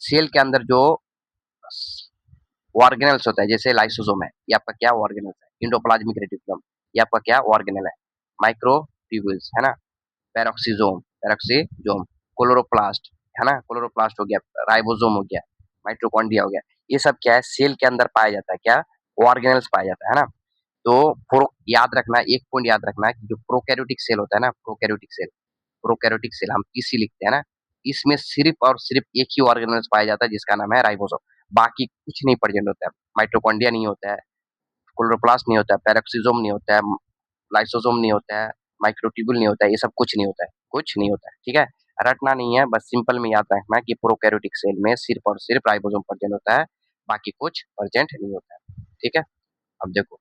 सेल के अंदर जो ऑर्गेनेल्स होता है, जैसे लाइसोसोम है, ये आपका क्या ऑर्गेनेल्स है? एंडोप्लाज्मिक रेटिकुलम, ये आपका क्या ऑर्गेनेल है? माइक्रोट्यूब्यूल्स है ना? पैरोक्सिसोम, पैरोक्सिसोम, क्लोरोप्लास्ट है ना? क्लोरोप्लास्ट हो गया, राइबोसोम हो गया, माइटोकॉन्ड्रिया हो गया। ये सब क्या है? सेल के अंदर पाया जाता है। क्या? ऑर्गेनेल्स पाया जाता है ना? तो प्रो याद रखना, एक पॉइंट याद रखना कि जो प्रोकैरियोटिक सेल होता है ना, प्रोकैरियोटिक सेल हम पीसी लिखते हैं ना, इसमें सिर्फ और सिर्फ एक ही ऑर्गेनेल्स पाया जाता है जिसका नाम है राइबोसोम। बाकी कुछ नहीं प्रेजेंट होता है। माइटोकॉन्ड्रिया नहीं होता है, क्लोरोप्लास्ट नहीं होता है, पैरोक्सिसोम नहीं होता है, लाइसोसोम नहीं होता है, माइक्रोट्यूब्यूल नहीं होता है, ये सब कुछ नहीं होता है, कुछ नहीं होता है, ठीक है? रटना नहीं है, बस सिंपल में याद रखना कि प्रोकैरियोटिक सेल में सिर्फ और सिर्फ राइबोसोम प्रेजेंट होता है, बाकी कुछ प्रेजेंट नहीं होता है, ठीक है? अब देखो,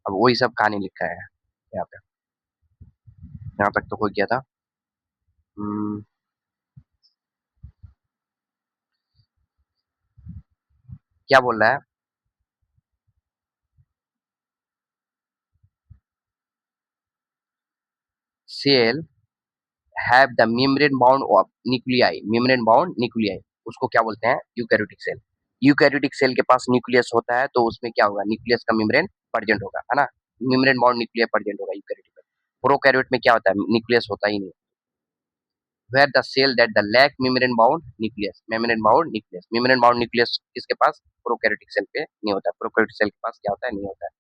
अब वही सब कहानी लिखा है यहाँ पे। यहाँ तक तो हो गया था। हम्म, क्या बोल रहा है? Cell have the membrane bound of nuclei, membrane bound nuclei, उसको क्या बोलते हैं? Eukaryotic cell. यूकैरियोटिक सेल के पास न्यूक्लियस होता है, तो उसमें क्या होगा? न्यूक्लियस का मेम्ब्रेन प्रेजेंट होगा, है ना? मेम्ब्रेन बाउंड न्यूक्लियर प्रेजेंट होगा यूकैरियोटिक में। प्रोकैरियोट में क्या होता है? न्यूक्लियस होता ही नहीं। Where the cell that the lack membrane bound nucleus, membrane bound nucleus, membrane bound nucleus किसके पास? प्रोकैरियोटिक सेल पे नहीं होता है। प्रोकैरियोटिक सेल के पास क्या होता है? नहीं होता है।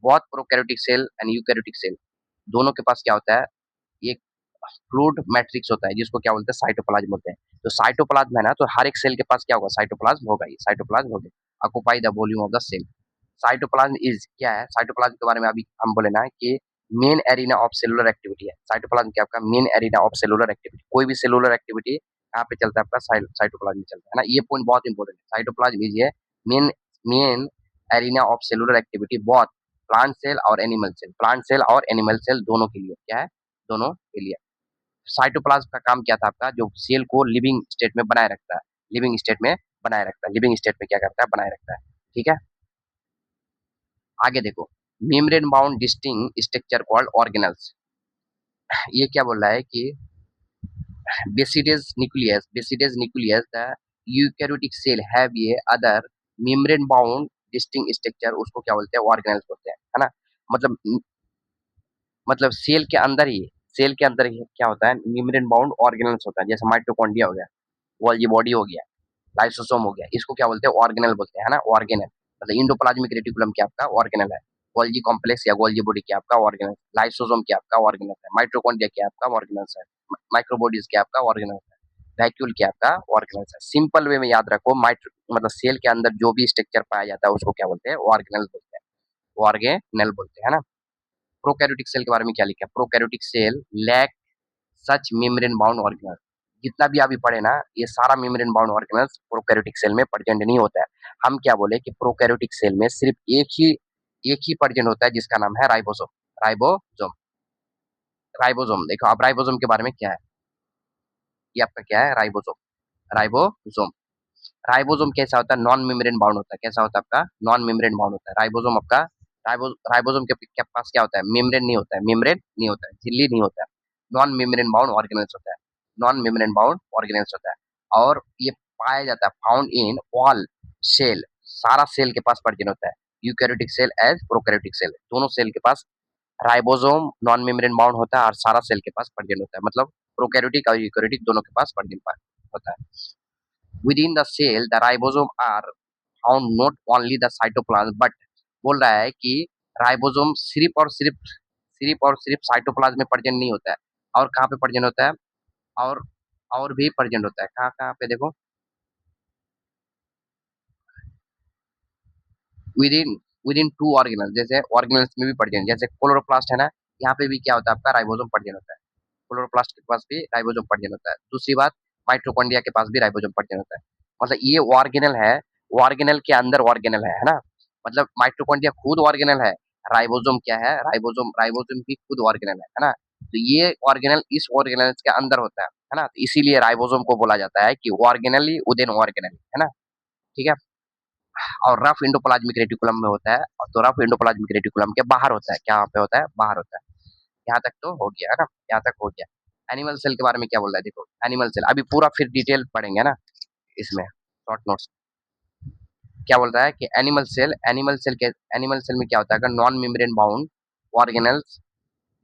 बहुत prokaryotic cell and eukaryotic cell दोनों के पास क्या होता है? एक फ्लूइड मैट्रिक्स होता है, जिसको क्या बोलते हैं? साइटोप्लाज्म बोलते हैं। तो साइटोप्लाज्म है ना, तो हर एक सेल के पास क्या होगा? साइटोप्लाज्म होगा ही, साइटोप्लाज्म होगा। Occupy the volume of the cell. Cytoplasm is क्या है? साइटोप्लाज्म के बारे में अभी हम बोले ना कि main arena of cellular activity है। साइटोप्लाज्म क्या आपका? Main arena of cellular activity. कोई भी सेलुलर एक्टिविटी कहाँ पे चलता है? आपका साइटोप्लाज्म में चलता है ना। ये पॉइंट बहुत इंपॉर्टेंट है। साइटोप्लाज्म इज ये main main arena of cellular activity, बहुत प्लांट सेल और एनिमल सेल, प्लांट सेल और एनिमल सेल दोनों के लिए क्या है? दोनों के लिए। साइटोप्लाज्म का काम क्या था आपका? जो सेल को लिविंग स्टेट में बनाए रखता है, लिविंग स्टेट में बनाए रखता है, लिविंग स्टेट में क्या करता है? बनाए रखता है, ठीक है? आगे देखो, membrane bound distinct structure called organelles. ये क्या बोल रहा है कि besides nucleus the eukaryotic cell have ये other membrane bound distinct structure, उसको क्या बोलते हैं? ऑर्गेनल्स बोलते हैं, है ना? मतलब सेल के अंदर ही क्या होता है? मेम्ब्रेन बाउंड ऑर्गेनल्स होता है, जैसे माइटोकॉन्ड्रिया हो गया, गोल्गी बॉडी हो गया, लाइसोसोम हो गया, इसको क्या बोलते हैं? ऑर्गेनल बोलते हैं, है ना? ऑर्गेनल मतलब इंडोप्लाज्मिक रेटिकुलम क्या आपका? ऑर्गेनल है। गोल्गी कॉम्प्लेक्स या गोल्गी बॉडी क्या आपका? ऑर्गेनल। लाइसोसोम क्या आपका? ऑर्गेनल है। माइटोकॉन्ड्रिया क्या आपका? ऑर्गेनल्स है। माइक्रोबॉडीज क्या आपका? ऑर्गेनल है। वैक्यूल क्या आपका? ऑर्गेनल्स है। सिंपल वे में याद रखो, माइट्रो मतलब सेल के अंदर जो भी स्ट्रक्चर पाया जाता है उसको क्या बोलते हैं? ऑर्गेनल बोलते हैं, ऑर्गेनल बोलते हैं, है ना? प्रोकैरियोटिक सेल के बारे में क्या लिखा है? Prokaryotic cell lack such membrane bound organelle. जितना भी अभी पढ़े ना, ये सारा membrane bound organelles prokaryotic cell में प्रेजेंट नहीं होता है। हम क्या बोले कि प्रोकैरियोटिक सेल में सिर्फ एक ही प्रेजेंट होता है, जिसका नाम है राइबोसोम। राइबोसोम, राइबोसोम देखो, अब राइबोसोम के बारे में क्या है? ये आपका क्या है? राइबोसोम। राइबोसोम, राइबोसोम कैसा होता है? नॉन मेम्ब्रेन बाउंड होता है। कैसा होता है आपका? नॉन मेम्ब्रेन बाउंड होता है राइबोसोम आपका। राइबोसोम के पास क्या होता है? मेम्ब्रेन नहीं होता है, मेम्ब्रेन नहीं होता है, झिल्ली नहीं होता है। नॉन मेम्ब्रेन बाउंड ऑर्गेनेल्स होता है, नॉन मेम्ब्रेन बाउंड ऑर्गेनेल्स होता है। और ये पाया जाता है फाउंड इन ऑल सेल, सारा सेल के पास प्रेजेंट होता है। Eukaryotic cell as prokaryotic cell, दोनों सेल के पास राइबोसोम नॉन मेम्ब्रेन बाउंड होता है और सारा सेल के पास प्रेजेंट होता है। मतलब प्रोकैरियोटिक और यूकैरियोटिक दोनों के पास प्रेजेंट होता है। Within the cell, the ribosome are found not only the cytoplasm but बोल रहा है कि राइबोसोम सिर्फ और सिर्फ साइटोप्लाज्म में प्रेजेंट नहीं होता है, और कहाँ पे प्रेजेंट होता है? और और भी प्रेजेंट होता है। कहाँ कहाँ पे देखो, विदिन विदिन टू ऑर्गेनल, जैसे ऑर्गेनल्स में भी प्रेजेंट, जैसे क्लोरोप्लास्ट है ना, यहाँ पे भी क्या होता है? आपका राइबोसोम प्रेजेंट होता है। क्लोरोप्लास्ट के पास भी राइबोसोम प्रेजेंट होता है। दूसरी बात, माइटोकॉन्ड्रिया के पास भी राइबोसोम प्रेजेंट होता है। मतलब ये ऑर्गेनल है, ऑर्गेनल के अंदर ऑर्गेनल है ना? मतलब माइटोकॉन्ड्रिया खुद ऑर्गेनल है, राइबोसोम क्या है? राइबोसोम राइबोसोम भी खुद ऑर्गेनल है ना? तो ये ऑर्गेनल इस ऑर्गेनल के अंदर होता है ना? तो इसीलिए राइबोसोम को बोला जाता है कि ऑर्गेनली विदिन ऑर्गेनल, है ना? ठीक है? और रफ एंडोप्लाज्मिक रेटिकुलम में होता है, और तो रफ एंडोप्लाज्मिक रेटिकुलम के बाहर होता है। क्या पे होता है? बाहर होता है। यहाँ तक तो हो गया है ना, यहाँ तक हो गया। एनिमल सेल के बारे में क्या बोल रहा है देखो, एनिमल सेल अभी पूरा फिर डिटेल पढ़ेंगे ना इसमें, शॉर्ट नोट्स। क्या बोल रहा है कि एनिमल सेल में क्या होता है, नॉन मेम्ब्रेन बाउंड ऑर्गेनल्स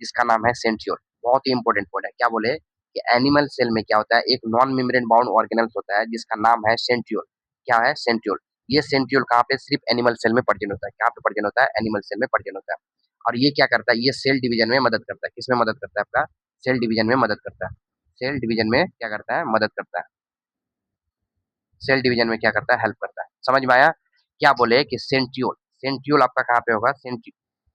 जिसका नाम है सेंट्रियोल। बहुत ही इंपॉर्टेंट पॉइंट है। क्या बोले कि एनिमल सेल में क्या होता है, एक नॉन मेम्ब्रेन बाउंड ऑर्गेनल्स होता है जिसका नाम है सेंट्रियोल। क्या है? सेंट्रियोल। ये सेंट्रियोल कहाँ पे? सिर्फ एनिमल सेल में प्रेजेंट होता है। कहाँ पे प्रेजेंट होता है? एनिमल सेल में प्रेजेंट होता है। और ये क्या करता है? ये सेल डिवीजन में मदद करता है। किसमें मदद करता है? आपका सेल डिवीजन में मदद करता है। सेल डिवीजन में क्या करता है? मदद करता है। सेल डिवीजन में क्या करता है? हेल्प करता है। समझ में आया? क्या बोले कि सेंट्रियोल, सेंट्रियोल आपका कहाँ पे होगा?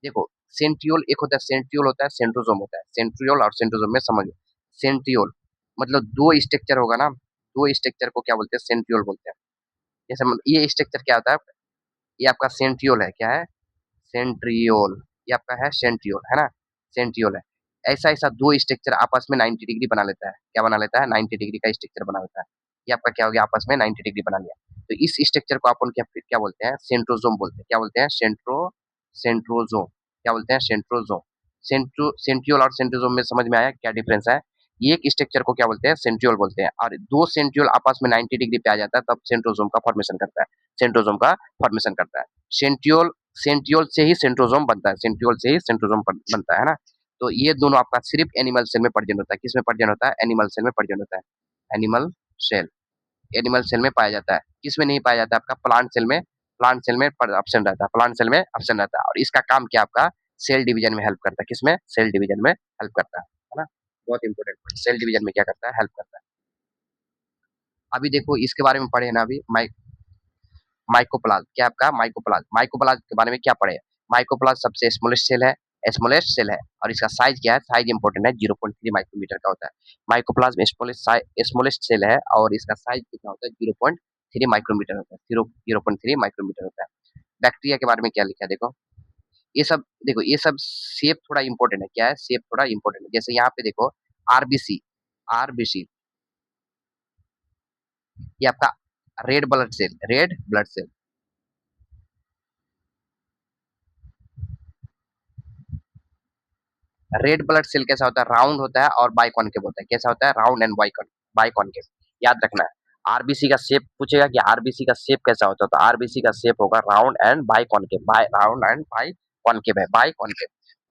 देखो, सेंट्रियोल एक होता है, सेंट्रियोल होता है, सेंट्रोसोम होता है। सेंट्रियोल और सेंट्रोसोम में समझ लो। सेंट्रियोल मतलब दो स्ट्रक्चर होगा ना, दो स्ट्रक्चर को क्या बोलते हैं? सेंट्रियोल बोलते हैं। जैसे ये स्ट्रक्चर क्या होता है? ये आपका सेंट्रियोल है। क्या है? सेंट्रियोल। ये आपका है सेंट्रियोल, है ना? सेंट्रियोल है। ऐसा ऐसा दो स्ट्रक्चर आपस में 90 डिग्री बना लेता है। क्या बना लेता है? 90 डिग्री का स्ट्रक्चर बना लेता है। ये आपका क्या हो गया? आपस में 90 डिग्री बना लिया। तो इस स्ट्रक्चर को अपन क्या क्या बोलते हैं? सेंट्रोजोम बोलते हैं। क्या बोलते हैं? सेंट्रोजोम। क्या बोलते हैं? सेंट्रोजोम। सेंट्रियोल और सेंट्रोजोम में समझ में आया क्या डिफरेंस है? एक स्ट्रक्चर को क्या बोलते हैं? सेंट्रियोल बोलते हैं, और दो सेंट्रियोल आपस में 90 डिग्री पे आ जाता है तब सेंट्रोजोम का फॉर्मेशन करता है। सेंट्रोजोम का फॉर्मेशन करता है। सेंट्रियोल सेंट्रियोल से ही सेंट्रोजोम बनता है। सेंट्रियोल से ही सेंट्रोजोम बनता है ना। तो ये दोनों आपका सिर्फ एनिमल सेल में प्रेजेंट होता है। किसमें प्रेजेंट होता है? एनिमल सेल में प्रेजेंट होता है। एनिमल सेल, एनिमल सेल में पाया जाता है। किसमें नहीं पाया जाता है? आपका प्लांट सेल में। प्लांट सेल में ऑप्शन रहता है। प्लांट सेल में ऑप्शन रहता है। और इसका काम क्या? आपका सेल डिवीजन में हेल्प करता है। किसमें? सेल डिवीजन में हेल्प करता है ना। बहुत इंपॉर्टेंट पॉइंट, सेल डिवीजन में क्या करता है? हेल्प करता है। अभी देखो इसके बारे में पढ़े ना अभी, माइकोप्लाज्म। क्या आपका? माइकोप्लाज्म। माइकोप्लाज्म के बारे में क्या पढ़े? माइकोप्लाज्म सबसे स्मॉलेस्ट सेल है, स्मॉलेस्ट सेल है, और इसका साइज क्या है? साइज इंपॉर्टेंट है, 0.3 माइक्रोमीटर का होता है। माइकोप्लाज्म स्मॉलेस्ट सेल है और इसका साइज कितना होता है? 0.3 माइक्रोमीटर होता है। 0.3 माइक्रोमीटर होता है। बैक्टीरिया के बारे में क्या लिखा है देखो। ये सब देखो, ये सब शेप थोड़ा इंपॉर्टेंट है। क्या है? शेप थोड़ा इंपॉर्टेंट है। जैसे यहाँ पे देखो, आरबीसी। आरबीसी ये आपका red blood cell, red blood cell. Red blood cell कैसा होता है? राउंड होता है और बाइकॉनकेव होता है। कैसा होता है? Round and biconcave. याद रखना है। आरबीसी का शेप पूछेगा कि आरबीसी का शेप कैसा होता है, तो आरबीसी का शेप होगा round and biconcave. Round and biconcave है, बाइकॉनकेव।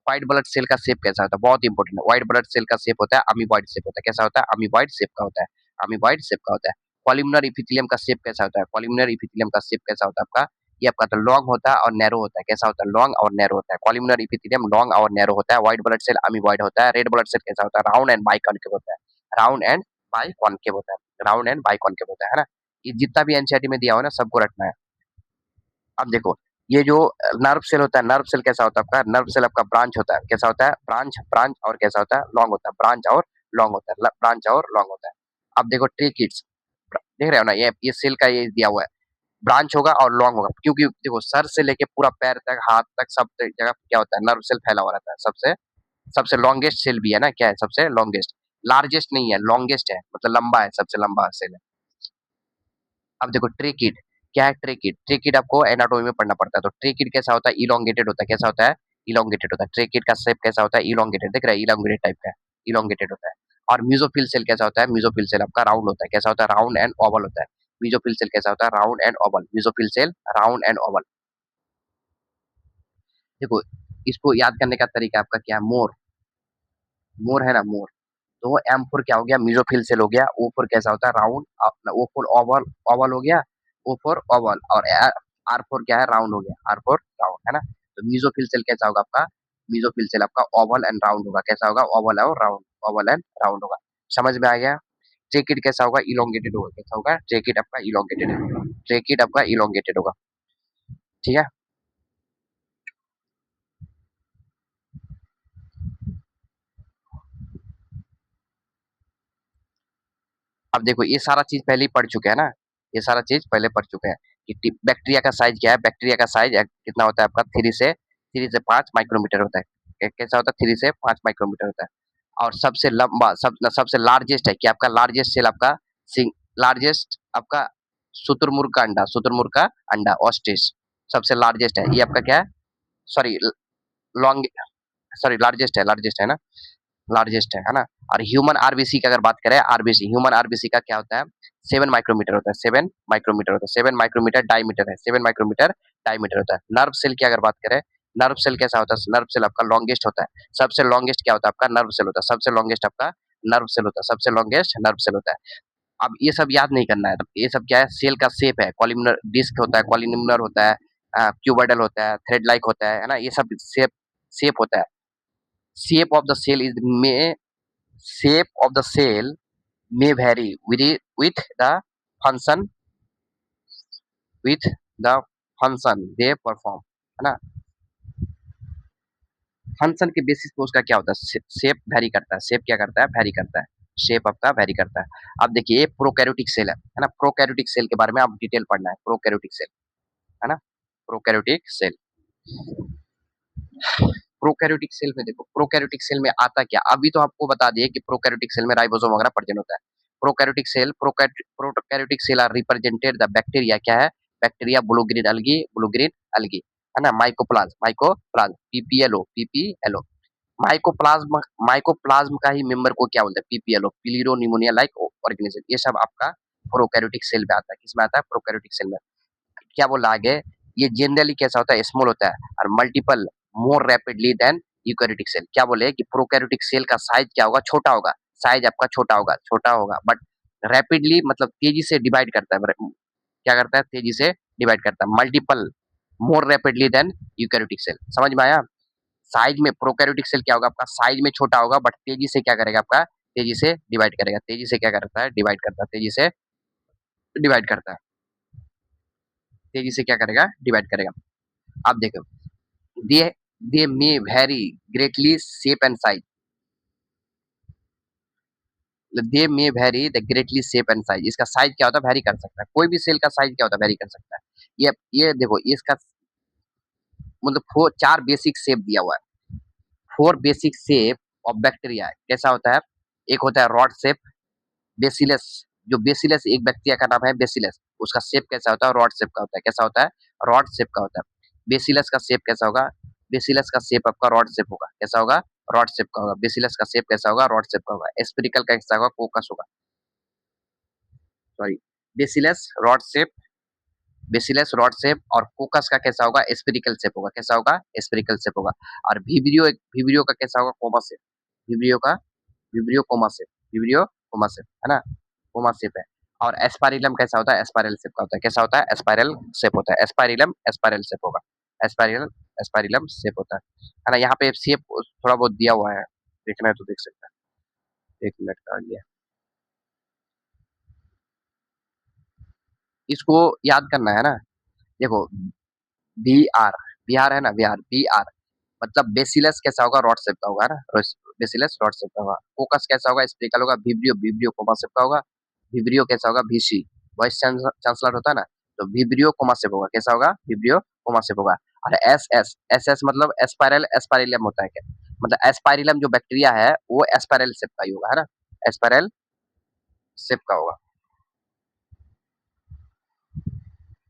व्हाइट ब्लड सेल का शेप कैसा होता है? बहुत इंपॉर्टेंट है। व्हाइट ब्लड सेल का शेप होता है अमीबॉइड शेप होता है। कैसा होता है? अमीबॉइड शेप का होता है। अमीबॉइड शेप का होता है। कॉलमनर इपिथेलियम का शेप कैसा होता है? कॉलमनर इपिथेलियम का शेप कैसा होता है आपका? ये आपका तो लॉन्ग होता है और नैरो होता है। कैसा होता है? लॉन्ग और नैरो होता है। कॉलमनर इपिथेलियम लॉन्ग और नैरो होता है। व्हाइट ब्लड सेल अमीबॉइड होता है। रेड ब्लड सेल कैसा होता है? राउंड एंड बाइकॉनकेव होता है। राउंड एंड बाइकॉनकेव होता है। राउंड एंड बाइकॉनकेव होता है ना। ये जितना भी एनसीईआरटी में दिया हो ना, सबको रखना है। अब देखो, ये जो नर्व सेल होता है, नर्व सेल कैसा होता है आपका? नर्व सेल आपका ब्रांच होता है। कैसा होता है? ब्रांच, ब्रांच, और कैसा होता है? लॉन्ग होता है। ब्रांच और लॉन्ग होता है। ब्रांच और लॉन्ग होता है। अब देखो ट्रीकिड्स, देख रहे हो ना, ये सेल का ये दिया हुआ है। ब्रांच होगा और लॉन्ग होगा, क्योंकि देखो सर से लेके पूरा पैर तक, हाथ तक, सब जगह क्या होता है? नर्व सेल फैला हुआ रहता है। सबसे सबसे लॉन्गेस्ट सेल भी है ना। क्या है? सबसे लॉन्गेस्ट। लार्जेस्ट नहीं है, लॉन्गेस्ट है, मतलब लंबा है, सबसे लंबा सेल है। अब देखो ट्रेकिड। क्या है ट्रेकिड? ट्रेकिड आपको एनाटोमी में पढ़ना पड़ता है। तो ट्रेकिड कैसा होता है? इलोंगेटेड होता है। कैसा होता है? इलोंगेटेड होता है। ट्रेकिड का शेप कैसा होता है? इलोंगेटेड। देख रहा है? इलोंगेटेड टाइप का है, इलोंगेटेड होता है। और म्यूजोफिल सेल कैसा होता है? म्यूजोफिल सेल आपका राउंड होता है। कैसा होता है? राउंड एंड ओवल होता है। म्यूजोफिल सेल कैसा होता है? Round and oval. म्यूजोफिल सेल राउंड एंड ओवल। देखो, इसको याद करने का तरीका आपका क्या है? मोर। मोर है ना, मोर। तो एम फोर क्या हो गया? म्यूजोफिल सेल हो गया। ओ फोर कैसा होता है? Round. O for oval, oval हो गया। O for oval. और आर फोर क्या है? राउंड हो गया। आर फोर राउंड, है ना। तो म्यूजोफिल सेल कैसा होगा आपका? म्यूजोफिल सेल आपका ओवल एंड राउंड होगा। कैसा होगा? ओवल और राउंड, ओवल एंड राउंड होगा। समझ में आ गया? ट्रेकिड कैसा होगा? इलोंगेटेड होगा। कैसा होगा? ट्रेकिड आपका इलोंगेटेड है। ट्रेकिड आपका इलोंगेटेड होगा। ठीक है। अब देखो, ये सारा चीज पहले ही पढ़ चुके हैं ना। ये सारा चीज पहले पढ़ चुके हैं कि बैक्टीरिया का साइज क्या है। बैक्टीरिया का साइज कितना होता है आपका? 3 से 5 माइक्रोमीटर होता है। कैसा होता है? 3 से 5 माइक्रोमीटर होता है। और सबसे लंबा, सबसे लार्जेस्ट है कि आपका लार्जेस्ट सेल आपका लार्जेस्ट आपका शुतुरमुर्ग का अंडा, शुतुरमुर्ग का अंडा, ऑस्ट्रिच सबसे लार्जेस्ट है। ये आपका क्या है? सॉरी, लॉन्ग, सॉरी लार्जेस्ट है ना, लार्जेस्ट है ना। और ह्यूमन आरबीसी की अगर बात करें, आरबीसी, ह्यूमन आरबीसी का क्या होता है? 7 माइक्रोमीटर होता है, 7 माइक्रोमीटर होता है, 7 माइक्रोमीटर डायमीटर है, 7 माइक्रोमीटर डायमीटर होता है। नर्व सेल की अगर बात करें, नर्व सेल कैसा होता है? नर्व सेल आपका लॉन्गेस्ट होता है। सबसे लॉन्गेस्ट क्या होता है आपका? नर्व सेल होता है। सबसे लॉन्गेस्ट आपका नर्व सेल होता है, सबसे लॉन्गेस्ट नर्व सेल होता है। अब ये सब याद नहीं करना है, तो ये सब क्या है? सेल का शेप है, कॉलमनर डिस्क होता है, कॉलमनर होता है, क्यूबोइडल होता है, थ्रेड लाइक होता है ना, ये सब शेप शेप होता है। Shape of the cell is में shape of the cell may vary with the function with the function they perform, है ना। फंक्शन के बेसिस पे उसका क्या होता है? शेप वेरी करता है, शेप क्या करता है? वेरी करता है, शेप आपका वेरी करता है। अब देखिए, ये प्रोकैरियोटिक सेल है ना। प्रोकैरियोटिक सेल के बारे में आप डिटेल पढ़ना है, प्रोकैरियोटिक सेल, है ना। प्रोकैरियोटिक सेल, प्रोकैरियोटिक सेल में देखो, प्रोकैरियोटिक सेल में आता क्या? अभी तो आपको बता दिए कि प्रोकैरियोटिक सेल में राइबोसोम वगैरह प्रेजेंट होता है। Prokaryotic cell, prokaryotic cell are represented the bacteria, क्या है? Bacteria, blue green algae, blue green algae, है ना। Mycoplasma, mycoplasma, PPLO, PPLO, mycoplasma, mycoplasma का ही मेंबर को क्या बोलते हैं? PPLO, pleuro pneumonia like organism. ये सब आपका प्रोकैरियोटिक सेल में आता है। किसमें आता है? प्रोकैरियोटिक सेल में। क्या बोला आगे? ये जनरली कैसा होता है? स्मॉल होता है और multiple more rapidly than eukaryotic cell. क्या बोले कि प्रोकैरियोटिक सेल का साइज क्या होगा? छोटा होगा, साइज आपका छोटा होगा, बट रैपिडली मतलब तेजी से डिवाइड करता है। क्या करता है? तेजी से डिवाइड करता है, multiple more rapidly than eukaryotic cell. समझ में आया? साइज में प्रोकैरियोटिक सेल क्या होगा आपका? साइज में छोटा होगा, बट तेजी से क्या करेगा आपका? तेजी से डिवाइड करेगा, तेजी से क्या करता है? डिवाइड करता है, तेजी से डिवाइड करता है, तेजी से क्या करेगा? डिवाइड करेगा। अब देखो, they they may vary greatly shape and size, they may vary the greatly shape and size। इसका साइज क्या होता है? वेरी कर सकता है। कोई भी सेल का साइज क्या होता है? वेरी कर सकता है। ये देखो, ये इसका मतलब फोर, चार बेसिक शेप दिया हुआ है। Four basic shape of bacteria कैसा होता है? एक होता है रॉड शेप, बेसिलस, जो बेसिलस एक बैक्टीरिया का नाम है बेसिलस, उसका शेप कैसा होता है? रॉड शेप का होता है। कैसा होता है? रॉड शेप का होता है। बेसिलस का शेप कैसा होगा? बेसिलस का शेप आपका रॉड शेप होगा। कैसा होगा? रॉड शेप का होगा। बेसिलस का शेप कैसा होगा? रॉड शेप का होगा। स्पिरिकल का कैसा होगा? कोकस होगा, sorry, bacillus rod shape, bacillus rod shape, और कोकस का कैसा होगा? स्पिरिकल शेप होगा। कैसा होगा? स्पिरिकल शेप होगा। और विब्रियो का कैसा होगा? कोमा शेप, विब्रियो का, vibrio coma shape, vibrio coma shape, है ना, कोमा शेप है। और एस्पारिलम कैसा होता है? स्पाइरल शेप का होता है। कैसा होता है? स्पाइरल शेप होता है। एस्पारिलम स्पाइरल शेप होगा, एस्पाइरल एस्पारिलम शेप होता है ना। यहाँ पे शेप थोड़ा बहुत दिया हुआ है, देखना है तो देख सकता है। 1 मिनट का आ गया, इसको याद करना है ना। देखो, बी आर, बिहार है ना, बिहार, बी आर मतलब बेसिलस कैसा होगा? रॉड शेप का होगा, है ना। बेसिलस रॉड शेप का होगा। फोकस कैसा होगा? स्पेरिकल होगा। विब्रियो, विब्रियो कोमा शेप का होगा। विब्रियो कैसा होगा? वीसी, वाइस चांसलर होता है ना, तो विब्रियो कोमा शेप होगा। कैसा होगा? विब्रियो कोमा शेप होगा। और एस एस मतलब एस्पाइरल एस्पाइरिलम होता है क्या? मतलब एस्पाइरिलम जो बैक्टीरिया है वो एस्पाइरल शेप का ही होगा, है ना, एस्पाइरल शेप का होगा।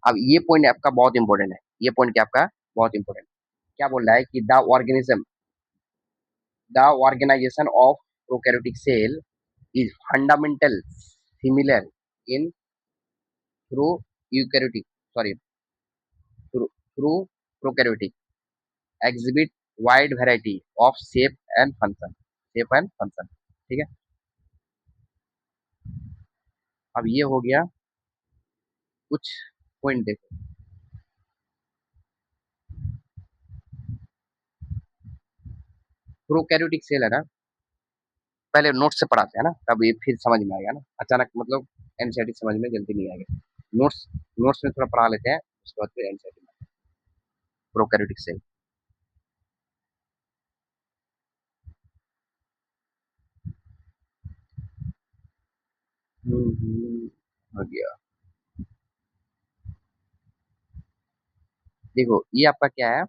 अब ये पॉइंट आपका बहुत इंपॉर्टेंट है, ये पॉइंट क्या आपका बहुत इंपॉर्टेंट। क्या बोल रहा है कि the organisation of prokaryotic cell is fundamental similar in through eukaryotic, sorry, through prokaryotic exhibit wide variety of shape and function। ठीक है। अब ये हो गया कुछ पॉइंट, देखो, प्रोकैरियोटिक सेल है ना, पहले नोट से पढ़ाते हैं ना, तब ये फिर समझ में आएगा ना, अचानक मतलब एनसीईआरटी समझ में जल्दी नहीं आएगा। नोट्स नोट्स में थोड़ा पढ़ा लेते हैं, उसके बाद फिर एनसीईआरटी में। प्रोकैरियोटिक सेल, हो गया। देखो, ये आपका क्या है?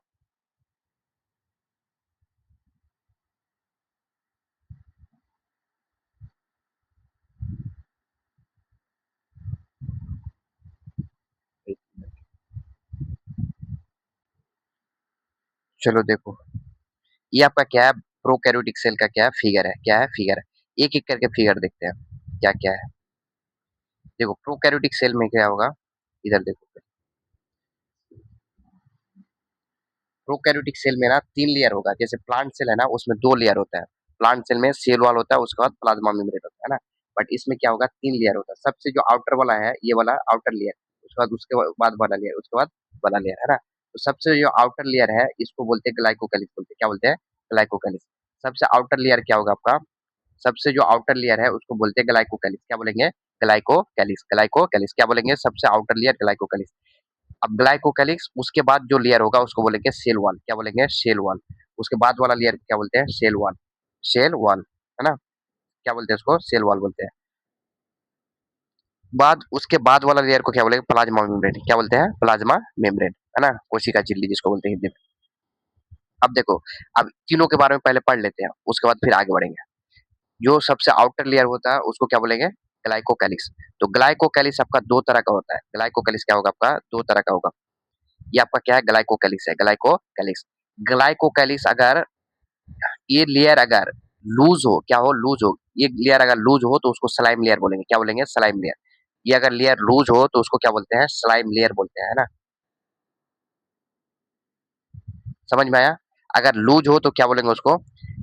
चलो देखो, ये आपका क्या है, प्रोकैरियोटिक सेल का क्या है फिगर है, क्या है फिगर है। एक एक करके फिगर देखते हैं क्या क्या है। देखो प्रोकैरियोटिक सेल में क्या होगा, इधर देखो, प्रोकैरियोटिक सेल में ना 3 लेयर होगा। जैसे प्लांट सेल है ना, उसमें 2 लेयर होता है। प्लांट सेल में सेल वॉल होता है, उसके बाद प्लाज्मा मेम्ब्रेन होता है ना। बट इसमें क्या होगा, 3 लेयर होता है। सबसे जो आउटर वाला है, ये वाला आउटर लेयर, उसके बाद उसके बाद वाला लेयर, उसके बाद वाला लेयर, है ना। तो सबसे जो आउटर लेयर है, इसको बोलते हैं ग्लाइकोकैलिक्स, बोलते हैं क्या बोलते हैं, ग्लाइकोकैलिक्स। सबसे आउटर लेयर क्या होगा आपका, सबसे जो आउटर लेयर है उसको बोलते हैं ग्लाइकोकैलिक्स। क्या बोलेंगे, ग्लाइकोकैलिक्स, ग्लाइकोकैलिक्स क्या बोलेंगे, सबसे आउटर लेयर ग्लाइकोकैलिक्स। अब ग्लाइकोकैलिक्स उसके बाद जो लेयर होगा उसको बोलेंगे सेल वॉल। क्या बोलेंगे, सेल वॉल। उसके बाद वाला लेयर क्या बोलते हैं, सेल वॉल, सेल वॉल, है ना। क्या बोलते हैं उसको, सेल वॉल बोलते हैं। बाद उसके बाद वाला लेयर को क्या बोलेंगे, प्लाज्मा मेम्ब्रेन। क्या बोलते हैं, प्लाज्मा मेम्ब्रेन, है ना, कोशिका झिल्ली जिसको बोलते हैं हिंदी में। अब देखो, अब तीनों के बारे में पहले पढ़ लेते हैं, उसके बाद फिर आगे बढ़ेंगे। जो सबसे आउटर लेयर होता है उसको क्या बोलेंगे, ग्लाइकोकैलिक्स। तो ग्लाइकोकैलिक्स आपका दो तरह का होता है। ग्लाइकोकैलिक्स क्या होगा आपका, दो तरह का होगा। ये आपका क्या है, ग्लाइकोकैलिक्स है, ग्लाइकोकैलिक्स। ग्लाइकोकैलिक्स अगर ये लेयर अगर लूज हो, क्या हो, लूज हो, ये लेयर अगर लूज हो तो उसको स्लाइम लेयर बोलेंगे। क्या बोलेंगे, स्लाइम लेयर। ये अगर लेयर लूज हो तो उसको क्या बोलते हैं, स्लाइम लेयर बोलते हैं, है ना। समझ में आया। अगर लूज हो तो क्या बोलेंगे उसको,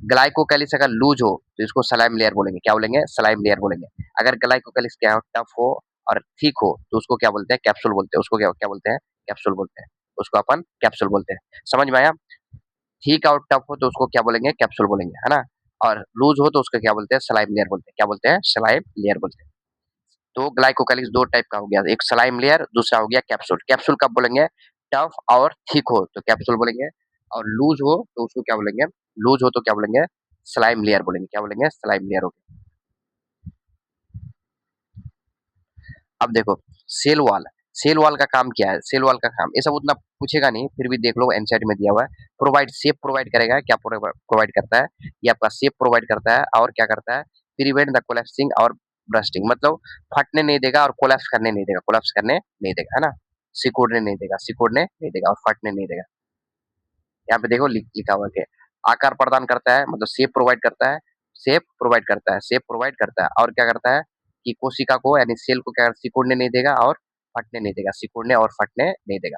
ग्लाइकोकैलिक्स अगर लूज हो तो इसको स्लाइम लेयर बोलेंगे। क्या बोलेंगे, स्लाइम लेयर बोलेंगे। अगर ग्लाइकोकैलिक्स क्या हो, टफ हो और थिक हो तो उसको क्या बोलते हैं, कैप्सूल बोलते हैं। उसको क्या क्या बोलते हैं, कैप्सूल बोलते हैं। उसको अपन कैप्सूल बोलते हैं। समझ में आया। ठीक और टफ हो तो उसको क्या बोलेंगे, कैप्सूल बोलेंगे, है ना। और लूज हो तो उसको क्या बोलते हैं, स्लाइम लेयर बोलते हैं। क्या बोलते हैं, स्लाइम लेयर बोलते हैं। तो ग्लाइकोकैलिक्स दो टाइप का हो गया, एक स्लाइम लेयर, दूसरा हो गया कैप्सूल। कैप्सूल कब बोलेंगे, टफ और थिक हो तो कैप्सूल बोलेंगे, और लूज हो तो उसको क्या बोलेंगे, लूज हो तो क्या बोलेंगे, स्लाइम लेयर बोलेंगे। क्या बोलेंगे, स्लाइम लेयर हो गया। अब देखो, सेल वॉल, सेल वॉल का काम क्या है, सेल वॉल का काम ये सब उतना पूछेगा नहीं, फिर भी देख लो एनसीईआरटी में दिया हुआ है। प्रोवाइड शेप प्रोवाइड करेगा, क्या प्रोवाइड करता है, ये आपका शेप प्रोवाइड करता है, और क्या करता है, प्रिवेंट द कोलैप्सिंग और ब्रस्टिंग, मतलब फटने नहीं देगा और कोलैप्स करने नहीं देगा, कोलैप्स करने नहीं देगा, है ना। सिकुड़ने नहीं देगा, सिकुड़ने नहीं देगा और फटने नहीं देगा। यहाँ पे देखो लिखा हुआ है, आकार प्रदान करता है, मतलब शेप प्रोवाइड करता है, शेप प्रोवाइड करता है, शेप प्रोवाइड करता है, और क्या करता है कि कोशिका को यानी सेल को क्या सिकुड़ने नहीं देगा और फटने नहीं देगा, सिकुड़ने और फटने नहीं देगा।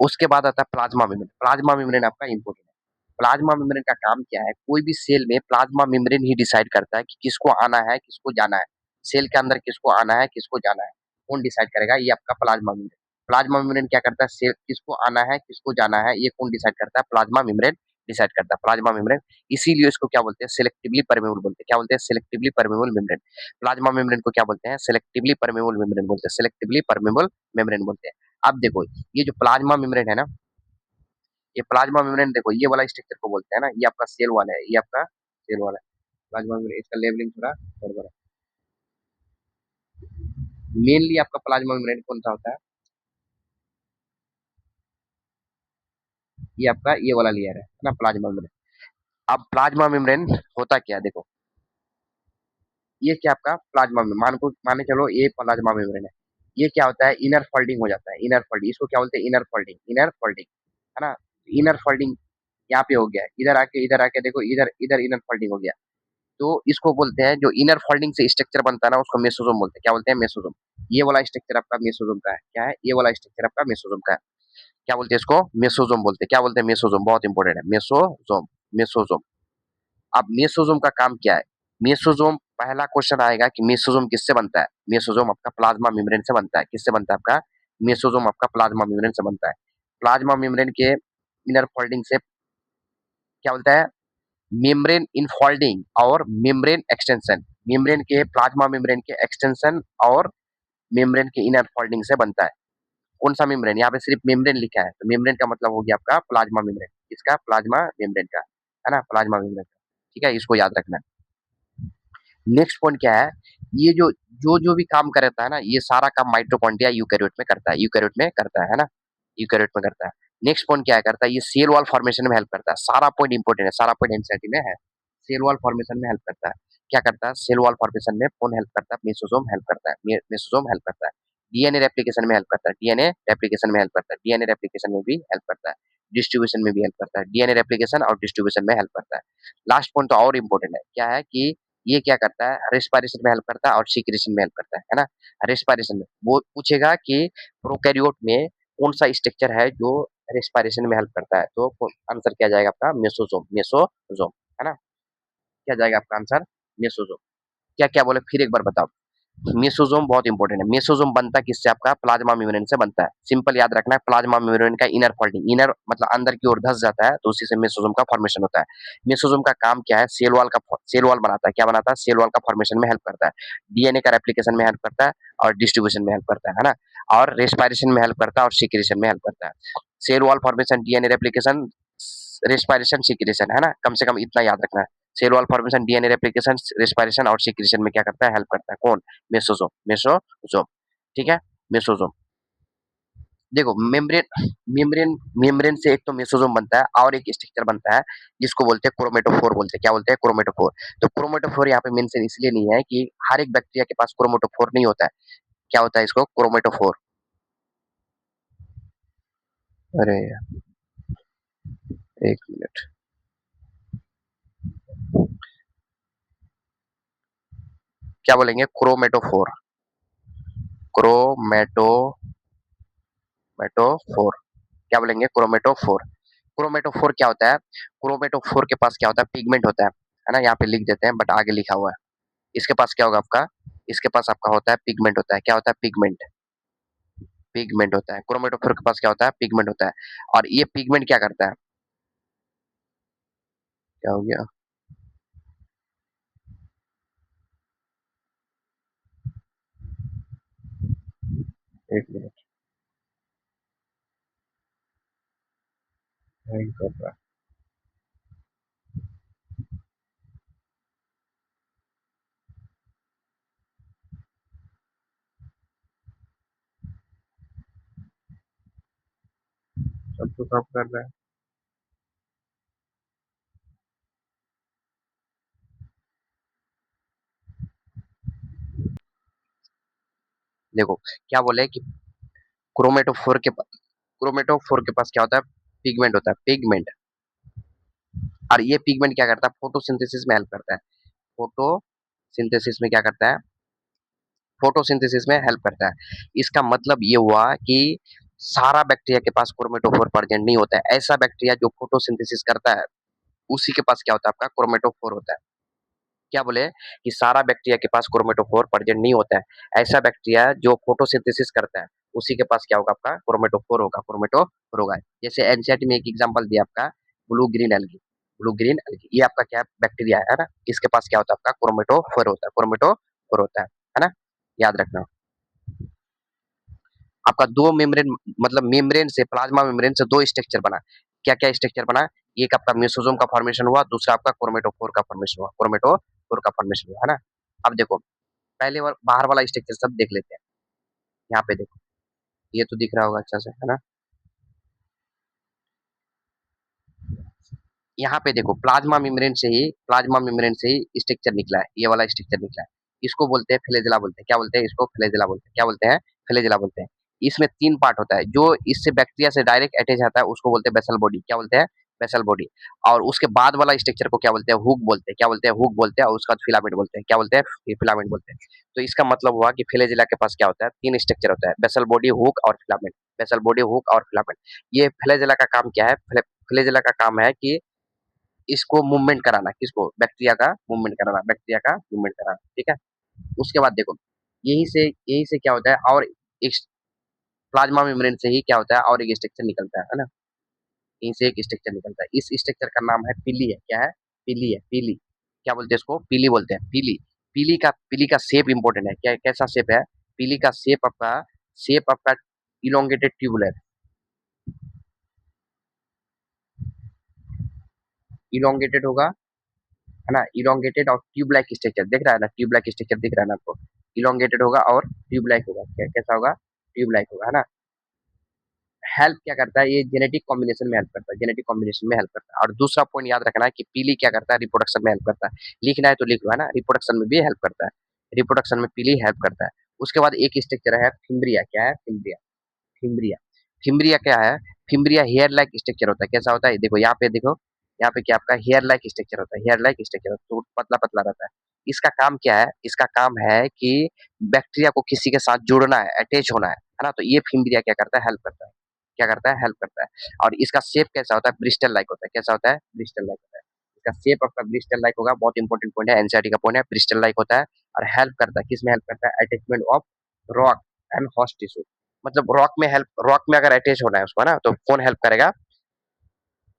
उसके बाद आता है प्लाज्मा मेम्ब्रेन। प्लाज्मा मेम्ब्रेन आपका इंपॉर्टेंट है। प्लाज्मा मेम्ब्रेन का काम क्या है, कोई भी सेल में प्लाज्मा मेम्ब्रेन ही डिसाइड करता है कि किसको आना है, किसको जाना है। सेल के अंदर किसको आना है, किसको जाना है, कौन डिसाइड करेगा, ये आपका प्लाज्मा मेम्ब्रेन। प्लाज्मा मेम्ब्रेन क्या करता है, सेल किसको आना है, किसको जाना है, ये कौन डिसाइड करता है, प्लाज्मा मेम्ब्रेन डिसाइड करता है, प्लाज्मा मेम्ब्रेन। इसीलिए इसको क्या बोलते हैं, सिलेक्टिवली परमेबल बोलते हैं। क्या बोलते हैं, selectively permeable membrane. Plasma membrane को क्या बोलते हैं, सिलेक्टिवली परमेबल मेम्ब्रेन बोलते हैं, सिलेक्टिवली परमेबल मेम्ब्रेन बोलते हैं। अब देखो, ये जो प्लाज्मा मेम्ब्रेन है ना, ये प्लाज्मा मेम्ब्रेन देखो, ये वाला स्ट्रक्चर को बोलते हैं ना, ये आपका सेल वाला है, ये आपका सेल वाला है। प्लाज्मा मेम्ब्रेन, इसका लेवलिंग थोड़ा गड़बड़ है। मेनली आपका प्लाज्मा मेम्ब्रेन कौन सा होता है, ये आपका ये वाला लेयर है ना, प्लाज्मा मेम्ब्रेन। अब प्लाज्मा मेम्ब्रेन होता क्या है, देखो, ये क्या आपका प्लाज्मा मेम्ब्रेन, माने चलो ये प्लाज्मा मेम्ब्रेन है। ये क्या होता है, इनर फोल्डिंग हो जाता है, इनर फोल्डिंग, इसको क्या बोलते हैं, इनर फोल्डिंग, इनर फोल्डिंग, है ना। इनर फोल्डिंग यहाँ पे हो गया है, इधर आके देखो, इधर इधर इनर फोल्डिंग हो गया। तो इसको बोलते हैं, जो इनर फोल्डिंग से स्ट्रक्चर बनता है ना, उसको मेसोसोम बोलते हैं। क्या बोलते हैं, मेसोसोम। ये वाला स्ट्रक्चर आपका मेसोसोम का है, क्या है, ये वाला स्ट्रक्चर आपका मेसोसोम का है। क्या बोलते हैं इसको, मेसोसोम बोलते हैं। क्या बोलते हैं, मेसोसोम, बहुत इंपॉर्टेंट है, मेसोसोम, मेसोसोम। अब मेसोसोम का काम क्या है, मेसोसोम, पहला क्वेश्चन आएगा कि मेसोसोम किससे बनता है। मेसोसोम आपका प्लाज्मा मेम्ब्रेन से बनता है। किससे बनता है आपका, मेसोसोम आपका प्लाज्मा मेम्ब्रेन से बनता है। प्लाज्मा मेम्ब्रेन के इनर फोल्डिंग से क्या बोलता है, मेम्ब्रेन इनफोल्डिंग और मेम्ब्रेन एक्सटेंशन। मेम्ब्रेन के, प्लाज्मा मेम्ब्रेन के एक्सटेंशन और मेम्ब्रेन के इनर फोल्डिंग से बनता है। कौन सा मेम्ब्रेन, यहाँ पे सिर्फ मेम्ब्रेन लिखा है, तो मेम्ब्रेन का मतलब हो गया आपका प्लाज्मा मेम्ब्रेन। इसका प्लाज्मा मेम्ब्रेन का, है ना, प्लाज्मा मेम्ब्रेन का। ठीक है, इसको याद रखना। नेक्स्ट पॉइंट क्या है, ये जो जो जो भी काम करता है ना, ये सारा काम माइटोकॉन्ड्रिया यूकेरियोट में करता है, यूकेरियोट में करता है ना, यूकेरियोट में करता है। नेक्स्ट पॉइंट क्या करता है, ये सेल वॉल फॉर्मेशन में हेल्प करता है। सारा पॉइंट इंपॉर्टेंट है, सारा पॉइंट एनसीईआरटी में है। सेल वॉल फॉर्मेशन में हेल्प करता है। क्या करता है, सेल वॉल फॉर्मेशन में कौन हेल्प करता है, मेसोसोम हेल्प करता है, मेसोसोम हेल्प करता है। डीएनए रेप्लिकेशन में हेल्प करता है, डीएनए रेप्लिकेशन में हेल्प करता है, डीएनए रेप्लिकेशन में भी हेल्प करता है, डिस्ट्रीब्यूशन में भी हेल्प करता है, डीएनए रेप्लिकेशन और डिस्ट्रीब्यूशन में हेल्प करता है। लास्ट पॉइंट तो और इंपॉर्टेंट है, क्या है कि ये क्या करता है, रेस्पिरेशन में हेल्प करता है और सीक्रेशन में हेल्प करता है ना। रेस्पिरेशन में वो पूछेगा कि प्रोकैरियोट में कौन सा स्ट्रक्चर है जो रेस्पिरेशन में हेल्प करता है, तो आंसर क्या जाएगा आपका, मेसोजोम, मेसोजोम, है ना। क्या जाएगा आपका आंसर, मेसोजोम। क्या क्या बोले फिर एक बार बताओ। मेसोजोम बहुत इंपॉर्टेंट है। मेसोजोम बनता किससे, आपका प्लाज्मा मेम्ब्रेन से बनता है। सिंपल याद रखना है, प्लाज्मा मेम्ब्रेन का इनर फोल्डिंग, इनर मतलब अंदर की ओर धस जाता है, तो उसी से मेसोजोम का फॉर्मेशन होता है। मेसोजोम का काम क्या है, सेल वॉल बनाता है। क्या बनाता है, सेल वॉल का फॉर्मेशन में हेल्प करता है, डीएनए का रेप्लिकेशन में हेल्प करता है और डिस्ट्रीब्यूशन में हेल्प करता है ना। और रेस्पिरेशन में हेल्प करता है और सिक्रेशन में हेल्प करता है। Cell wall formation, DNA replication, respiration, secretion, है ना। कम से कम इतना याद रखना है। Cell wall formation, DNA replication, respiration और सिक्रेशन में क्या करता है, हेल्प करता है। कौन, मेसोजोम, मेसोजोम, ठीक है, मेसोजोम। देखो मेम्ब्रेन, मेम्ब्रेन से एक तो मेसोजोम बनता है और एक स्ट्रक्चर बनता है जिसको बोलते हैं क्रोमेटोफोर बोलते हैं। क्या बोलते हैं, क्रोमेटोफोर। तो क्रोमेटोफोर यहाँ पे मेंशन इसलिए नहीं है कि हर एक बैक्टीरिया के पास क्रोमेटोफोर नहीं होता है। क्या होता है इसको, क्रोमेटोफोर। अरे एक मिनट, क्या बोलेंगे, क्रोमेटोफोर, क्रोमेटोमेटोफोर, क्या बोलेंगे, क्रोमेटोफोर। क्रोमेटोफोर क्या होता है, क्रोमेटोफोर के पास क्या होता है, पिगमेंट होता है ना। यहाँ पे लिख देते हैं बट आगे लिखा हुआ है। इसके पास क्या होगा आपका, इसके पास आपका होता है पिगमेंट होता है। क्या होता है, पिगमेंट, पिगमेंट होता है। क्रोमेटोफोर के पास क्या होता है, पिगमेंट होता है। और ये पिगमेंट क्या करता है, क्या हो गया, एक मिनट, हैंग कर रहा है। सब तो काम कर रहा है। देखो क्या बोले कि क्रोमेटोफोर के पास, क्रोमेटोफोर के पास क्या होता है, पिगमेंट होता है, पिगमेंट। और ये पिगमेंट क्या करता है, फोटोसिंथेसिस में हेल्प करता है। फोटोसिंथेसिस में क्या करता है, फोटोसिंथेसिस में हेल्प करता है। इसका मतलब ये हुआ कि सारा बैक्टीरिया के पास क्रोमेटोफोर प्रेजेंट नहीं होता है। ऐसा बैक्टीरिया जो फोटोसिंथेसिस करता है उसी के पास क्या होता है, आपका क्रोमेटोफोर होता है। क्या बोले कि सारा बैक्टीरिया के पास क्रोमेटोफोर प्रेजेंट नहीं होता है। ऐसा बैक्टीरिया जो फोटोसिंथेसिस करता है उसी के पास क्या होगा, आपका क्रोमेटोफोर होगा, क्रोमेटोफोर होगा। जैसे एनसीईआरटी में एक एग्जांपल दिया आपका, blue green algae, blue green algae, ये आपका क्या बैक्टीरिया है ना। इसके पास क्या होता है, आपका क्रोमेटोफोर होता है, क्रोमेटोफोर होता है ना। याद रखना। आपका दो मेम्ब्रेन, मतलब मेम्ब्रेन से, प्लाज्मा मेम्ब्रेन से दो स्ट्रक्चर बना। क्या क्या स्ट्रक्चर बना, एक आपका मेसोजोम का फॉर्मेशन हुआ, दूसरा आपका क्रोमेटोफोर का फॉर्मेशन हुआ, क्रोमेटोफोर का फॉर्मेशन हुआ, है ना। अब देखो पहले बाहर वाला स्ट्रक्चर सब देख लेते हैं। यहाँ पे देखो, ये तो दिख रहा होगा अच्छा से, है ना। यहाँ पे देखो प्लाज्मा मेम्ब्रेन से ही स्ट्रक्चर निकला है, ये वाला स्ट्रक्चर निकला है। इसको बोलते हैं फ्लैजेला बोलते हैं। क्या बोलते हैं इसको, फ्लैजेला बोलते हैं। क्या बोलते हैं, फ्लैजेला बोलते हैं। इसमें तीन पार्ट होता है, जो इससे बैक्टीरिया से डायरेक्ट अटैच आता है उसको बोलते हैं बेसल बॉडी। क्या बोलते हैं, बेसल बॉडी। और उसके बाद वाला स्ट्रक्चर को क्या बोलते हैं, हुक बोलते हैं। क्या बोलते हैं, हुक बोलते हैं। और उसका फिलामेंट बोलते हैं। क्या बोलते हैं, फिलामेंट बोलते हैं। तो इसका मतलब हुआ कि फ्लैजेला के पास क्या होता है, तीन स्ट्रक्चर होता है, बेसल बॉडी, हुक और फिलामेंट। बेसल बॉडी, हुक और फिलामेंट। ये फ्लैजेला का काम क्या है, फ्लैजेला का काम है कि इसको मूवमेंट कराना, किसको, बैक्टीरिया का मूवमेंट कराना, बैक्टीरिया का मूवमेंट कराना, ठीक है। उसके बाद देखो यही से क्या होता है, और एक प्लाज्मा मेम्ब्रेन से ही क्या होता है, और एक स्ट्रक्चर निकलता है ना। यहीं से एक स्ट्रक्चर निकलता है, इस स्ट्रक्चर का नाम है पीली, है क्या है, पीली है, पीली। क्या बोलते हैं इसको, पीली बोलते हैं, पीली। पीली का शेप इंपॉर्टेंट है, क्या कैसा शेप है, पीली का शेप आपका इलोंगेटेड ट्यूबुलर, इलोंगेटेड होगा, है ना। इलोंगेटेड और ट्यूब लाइक स्ट्रक्चर दिख रहा है ना, ट्यूब लाइक स्ट्रक्चर दिख रहा है ना आपको। इलोंगेटेड होगा और ट्यूब लाइक होगा, कैसा होगा, ट्यूब लाइक होगा, है ना। हेल्प क्या करता है, ये जेनेटिक कॉम्बिनेशन में हेल्प करता है, जेनेटिक कॉम्बिनेशन में हेल्प करता है। और दूसरा पॉइंट याद रखना है कि पीली क्या करता है, रिप्रोडक्शन में हेल्प करता है। लिखना है तो लिख लो, है ना, रिप्रोडक्शन में भी हेल्प करता है, रिप्रोडक्शन में पीली हेल्प करता है। उसके बाद एक स्ट्रक्चर है फिम्ब्रिया। क्या है? फिम्ब्रिया। फिम्ब्रिया। फिम्ब्रिया क्या है? फिम्ब्रिया हेयर लाइक स्ट्रक्चर होता है। कैसा होता है? देखो यहाँ पे देखो, यहाँ पे क्या आपका हेयर लाइक स्ट्रक्चर होता है। हेयर लाइक स्ट्रक्चर तो पतला पतला रहता है। इसका काम क्या है? इसका काम है कि बैक्टीरिया को किसी के साथ जुड़ना है, अटैच होना है ना? तो ये फिम्ब्रिया क्या करता है? हेल्प करता है। क्या करता है? हेल्प करता है। और इसका शेप कैसा होता है? ब्रिस्टल लाइक होता है। कैसा होता है? ब्रिस्टल लाइक होता है। इसका शेप आपका ब्रिस्टल लाइक होगा। बहुत इंपॉर्टेंट पॉइंट है, एनसीईआरटी का पॉइंट है, ब्रिस्टल लाइक होता है। और हेल्प करता है, किसमें हेल्प करता है? Attachment of rock and host tissue. मतलब रॉक में अगर अटैच होना है उसको ना, तो कौन हेल्प करेगा?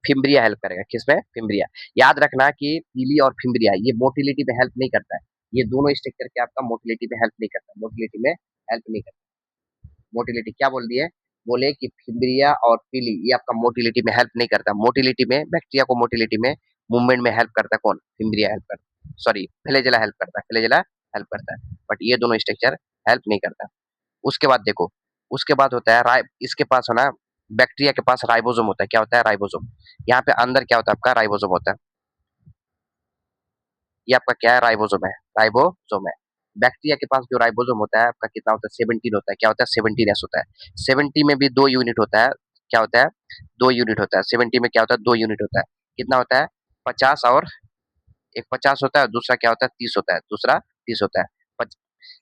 फिम्ब्रिया हेल्प करेगा। किसमें? फिम्ब्रिया। याद रखना कि पीली और फिम्ब्रिया ये मोटिलिटी में हेल्प नहीं करता है। ये दोनों स्ट्रक्चर क्या आपका मोटिलिटी में हेल्प नहीं करता, मोटिलिटी में हेल्प नहीं करता। मोटिलिटी क्या बोल दिए? बोले कि फिब्रिया और पीली ये आपका मोटिलिटी में हेल्प नहीं करता। मोटिलिटी में बैक्टीरिया को मोटिलिटी में मूवमेंट में हेल्प करता है कौन? फिब्रिया हेल्प करता है, सॉरी फ्लैजेला हेल्प करता है। फ्लैजेला हेल्प करता है, बट ये दोनों स्ट्रक्चर हेल्प नहीं करता। उसके बाद देखो, उसके बाद होता है इसके पास है ना, बैक्टीरिया के पास राइबोसोम होता है। क्या होता है? राइबोसोम। यहाँ पे अंदर क्या होता है आपका? राइबोसोम होता है। ये आपका क्या है? राइबोसोम है। राइबोसोम है। बैक्टीरिया के पास जो राइबोसोम होता है आपका कितना होता है? 17 होता है। क्या होता है? 17s होता है। 70 में भी दो यूनिट होता है। क्या होता है? दो यूनिट होता है। 70 में क्या होता है? दो यूनिट होता है। कितना होता है? 50 और एक 50 होता है, दूसरा क्या होता है? 30 होता है। दूसरा 30 होता है।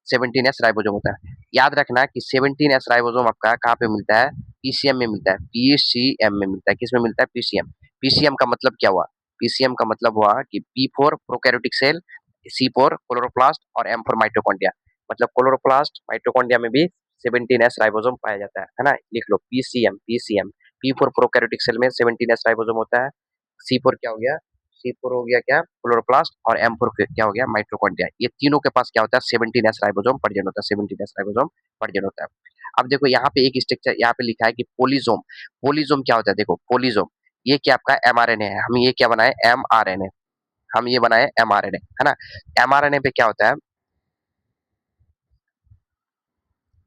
17s राइबोसोम होता है। याद रखना कि 17s राइबोसोम आपका कहाँ पे मिलता है? पीसीएम में मिलता है। पीसीएम में मिलता है। किसमें मिलता है? पीसीएम। पीसीएम का मतलब क्या हुआ? पीसीएम का मतलब हुआ कि P for prokaryotic cell, C for chloroplast और एम फॉर माइटोकॉन्ड्रिया। मतलब क्लोरोप्लास्ट माइटोकॉन्ड्रिया में भी 17s राइबोसोम पाया जाता है ना? लिख लो PCM. PCM. P for prokaryotic cell में 17s राइबोसोम होता है। सी फॉर क्या हो गया? सी फोर हो गया क्या? क्लोरोप्लास्ट। और एम फोर क्या हो गया? माइटोकॉन्ड्रिया। ये तीनों के पास क्या होता है? 17s राइबोसोम प्रेजेंट होता है। 17s राइबोसोम प्रेजेंट होता है। अब देखो यहाँ पे एक स्ट्रक्चर यहाँ पे लिखा है कि पोलिसोम। पोलिसोम क्या होता है? देखो पोलिसोम ये क्या आपका? एमआरएनए है। हम ये क्या बनाए? एमआरएनए। हम ये बनाए एमआरएनए, है ना? एमआरएनए पे क्या होता है?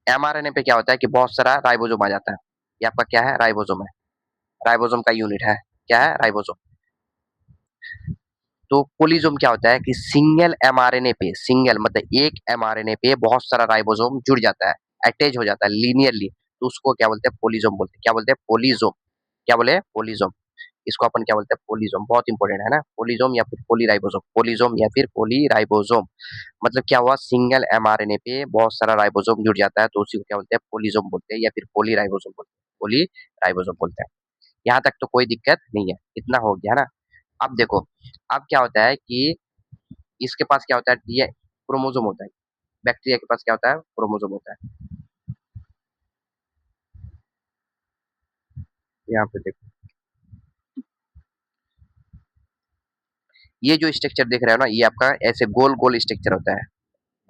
एमआरएनए पे क्या होता है कि बहुत सारा राइबोसोम आ जाता है। ये आपका क्या है? राइबोसोम है। राइबोसोम का यूनिट है। क्या है? राइबोसोम। तो कोलिजोम क्या होता है कि सिंगल एमआरएनए पे, सिंगल मतलब एक एमआरएनए पे बहुत सारा राइबोसोम जुड़ जाता है, अटैच हो जाता है लीनियरली, तो उसको क्या बोलते हैं? पोलिजोम बोलते हैं। क्या बोलते हैं? पोलिजोम। क्या बोले? पोलिजोम। इसको अपन क्या बोलते हैं? पोलिजोम। बहुत इंपॉर्टेंट है ना? पोलिजोम या फिर पोलीराइबोसोम। पोलिजोम या फिर पोलीराइबोसोम। मतलब क्या हुआ? सिंगल एमआरएनए पे बहुत सारा राइबोसोम जुड़ जाता है, तो उसी को क्या बोलते हैं? पोलिजोम बोलते हैं या फिर पोलीराइबोसोम बोलते हैं। पोलीराइबोसोम बोलते हैं। यहाँ तक तो कोई दिक्कत नहीं है, इतना हो गया ना? अब देखो, अब क्या होता है कि इसके पास क्या होता है? ये क्रोमोसोम होता है। बैक्टीरिया के पास क्या होता है? क्रोमोसोम होता है। यहाँ पे देखो, ये जो स्ट्रक्चर देख रहे हो ना, ये आपका ऐसे गोल गोल स्ट्रक्चर होता है।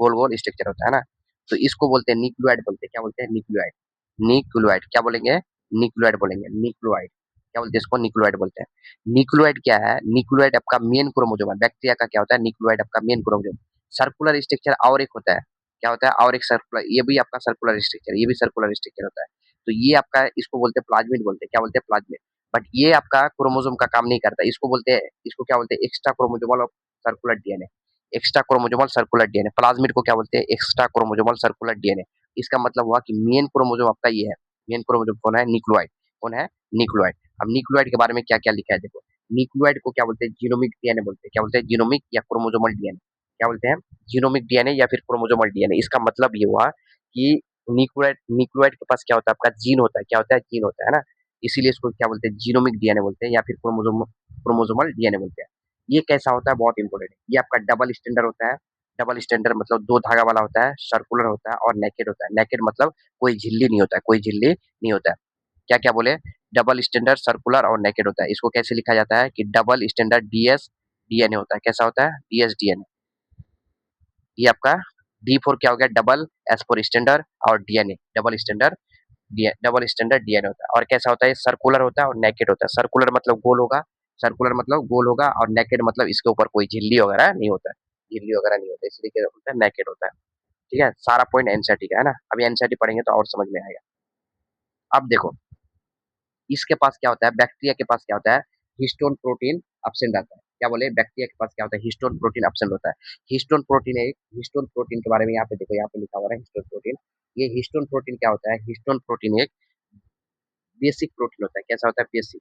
गोल गोल स्ट्रक्चर होता है ना? तो इसको बोलते हैं न्यूक्लियोइड बोलते हैं। क्या बोलते हैं? न्यूक्लियोइड। न्यूक्लियोइड क्या बोलेंगे? न्यूक्लियोइड बोलेंगे। न्यूक्लियोइड क्या बोलते हैं? इसको न्यूक्लियोइड बोलते हैं। न्यूक्लियोइड क्या है? न्यूक्लियोइड आपका मेन क्रोमोसोम है। बैक्टीरिया का क्या होता है? न्यूक्लियोइड आपका मेन क्रोमोसोम। सर्कुलर स्ट्रक्चर और एक होता है। क्या होता है? और एक सर्कुलर, ये भी आपका सर्कुलर स्ट्रक्चर, ये भी सर्कुलर स्ट्रक्चर होता है। तो ये आपका, इसको बोलते हैं प्लाज्मिड बोलते हैं। क्या बोलते हैं? प्लाज्मिड। बट ये आपका क्रोमोसोम का काम नहीं करता। इसको बोलते हैं, इसको क्या बोलते हैं? एक्स्ट्रा क्रोमोसोमल और circular DNA. Extra chromosomal circular DNA. Plasmid को क्या बोलते हैं? Extra chromosomal circular DNA. इसका मतलब हुआ कि मेन क्रोमोसोम आपका ये है। मेन क्रोमोसोम कौन है? न्यूक्लियोइड। कौन है? न्यूक्लियोइड। अब न्यूक्लियोइड के बारे में क्या क्या लिखा है देखो। न्यूक्लियोइड को क्या बोलते हैं? जीनोमिक डीएनए बोलते हैं। क्या बोलते हैं? जीनोमिक या क्रोमोसोमल डीएनए। क्या बोलते हैं? जीनोमिक डीएनए या फिर क्रोमोसोमल डीएनए। इसका मतलब ये हुआ कि न्यूक्लियोइड न्यूक्लियोइड के पास क्या होता है? आपका जीन होता है। क्या होता है? जीन होता है ना? इसीलिए इसको क्या बोलते हैं? जीनोमिक डीएनए बोलते हैं या फिर क्रोमोसोमल डीएनए बोलते हैं। ये कैसा होता है? बहुत इंपॉर्टेंट है। ये आपका डबल स्टैंडर्ड होता है। डबल स्टैंडर्ड मतलब दो धागा वाला होता है, सर्कुलर होता है और नेकेड होता है। नेकेड मतलब कोई झिल्ली नहीं होता है, कोई झिल्ली नहीं होता है। क्या क्या बोले? डबल स्टैंडर्ड, सर्कुलर और नेकेड होता है। इसको कैसे लिखा जाता है कि डबल स्टैंडर्ड डीएस डीएनए होता है। कैसा होता है? DS DNA. ये आपका डी फोर क्या हो गया? डबल, एस फोर स्टैंडर्ड और DNA double standard, double standard DNA होता है। और कैसा होता है? सर्कुलर होता है और नेकेड होता है। सर्कुलर मतलब गोल होगा, सर्कुलर मतलब गोल होगा, और नेकेड मतलब इसके ऊपर कोई झिल्ली वगैरह नहीं होता है। झिल्ली वगैरह नहीं होता है, इसलिए क्या होता है? नेकेड होता है। ठीक है, सारा पॉइंट एनसीईआरटी का है ना? अभी एनसीईआरटी पढ़ेंगे तो और समझ में आएगा। अब देखो, इसके पास क्या होता है? बैक्टीरिया के पास क्या होता है? हिस्टोन प्रोटीन एब्सेंट रहता है। क्या बोले, बैक्टीरिया के पास क्या होता है, हिस्टोन प्रोटीन एब्सेंट होता है। हिस्टोन प्रोटीन के बारे में यहाँ पे देखो, यहाँ पे लिखा हुआ है हिस्टोन प्रोटीन। ये हिस्टोन प्रोटीन क्या होता है, हिस्टोन प्रोटीन एक बेसिक प्रोटीन होता है। कैसा होता है, बेसिक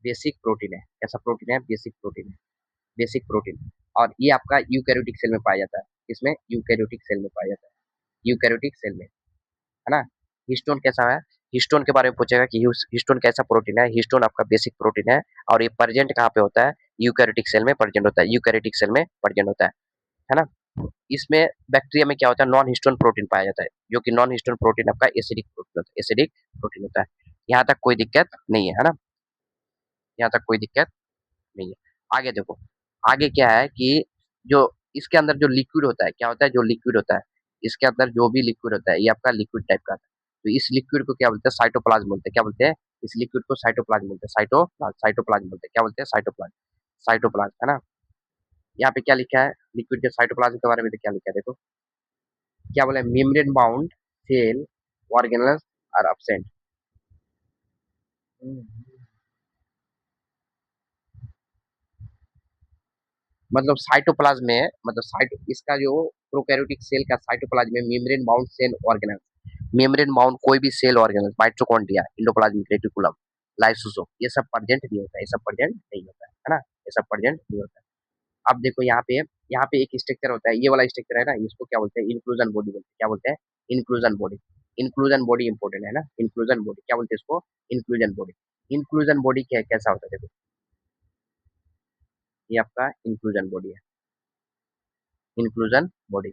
बेसिक प्रोटीन है। कैसा प्रोटीन है, बेसिक प्रोटीन है, बेसिक प्रोटीन। और ये आपका यूकैरियोटिक सेल में पाया जाता है। इसमें यूकैरियोटिक सेल में पाया जाता है, यूकैरियोटिक सेल में, है ना। हिस्टोन कैसा है, हिस्टोन के बारे में पूछेगा कि हिस्टोन कैसा प्रोटीन है। हिस्टोन आपका बेसिक प्रोटीन है और ये प्रेजेंट कहाँ पे होता है, यूकैरियोटिक सेल में प्रेजेंट होता है, यूकैरियोटिक सेल में प्रेजेंट होता है ना। इसमें बैक्टीरिया में क्या होता है, नॉन हिस्टोन प्रोटीन पाया जाता है, जो कि नॉन हिस्टोन प्रोटीन आपका एसिडिक प्रोटीन होता है, एसिडिक प्रोटीन होता है। यहाँ तक कोई दिक्कत नहीं है ना, यहाँ तक कोई दिक्कत नहीं है। आगे देखो, आगे क्या है कि जो इसके अंदर जो लिक्विड होता है, क्या होता है, जो लिक्विड होता है, इसके अंदर जो भी लिक्विड होता है ये आपका लिक्विड टाइप का आता है। तो इस लिक्विड को क्या बोलते हैं, साइटोप्लाज्म बोलते हैं। क्या बोलते हैं, इस लिक्विड को साइटोप्लाज्म बोलते हैं, साइटोप्लाज्म बोलते हैं। क्या बोलते हैं, साइटोप्लाज्म, साइटोप्लाज्म, है ना। यहाँ पे क्या लिखा है, लिक्विड के साइटोप्लाज्म के बारे में तो क्या लिखा है देखो, क्या बोला, membrane bound cell organelles are absent. मतलब साइटोप्लाज्म में, मतलब साइटो इसका जो प्रोकैरियोटिक सेल का साइटोप्लाज्म में membrane bound cell organelles, membrane bound कोई भी cell organelles, mitochondria, endoplasmic reticulum, lysosome, ये सब प्रेजेंट नहीं होता है, ये सब प्रेजेंट नहीं होता है ना, ये सब प्रेजेंट नहीं होता है। अब देखो यहाँ पे एक स्ट्रक्चर होता है, ये वाला स्ट्रक्चर है ना, इसको क्या बोलते हैं, इंक्लूजन बॉडी बोलते हैं। क्या बोलते हैं, inclusion body. Inclusion body important है ना, इंक्लूजन बॉडी क्या बोलते हैं इसको, इंक्लूजन बॉडी। इंक्लूजन बॉडी क्या कैसा होता है देखो, ये आपका इंक्लूजन बॉडी है, इंक्लूजन बॉडी।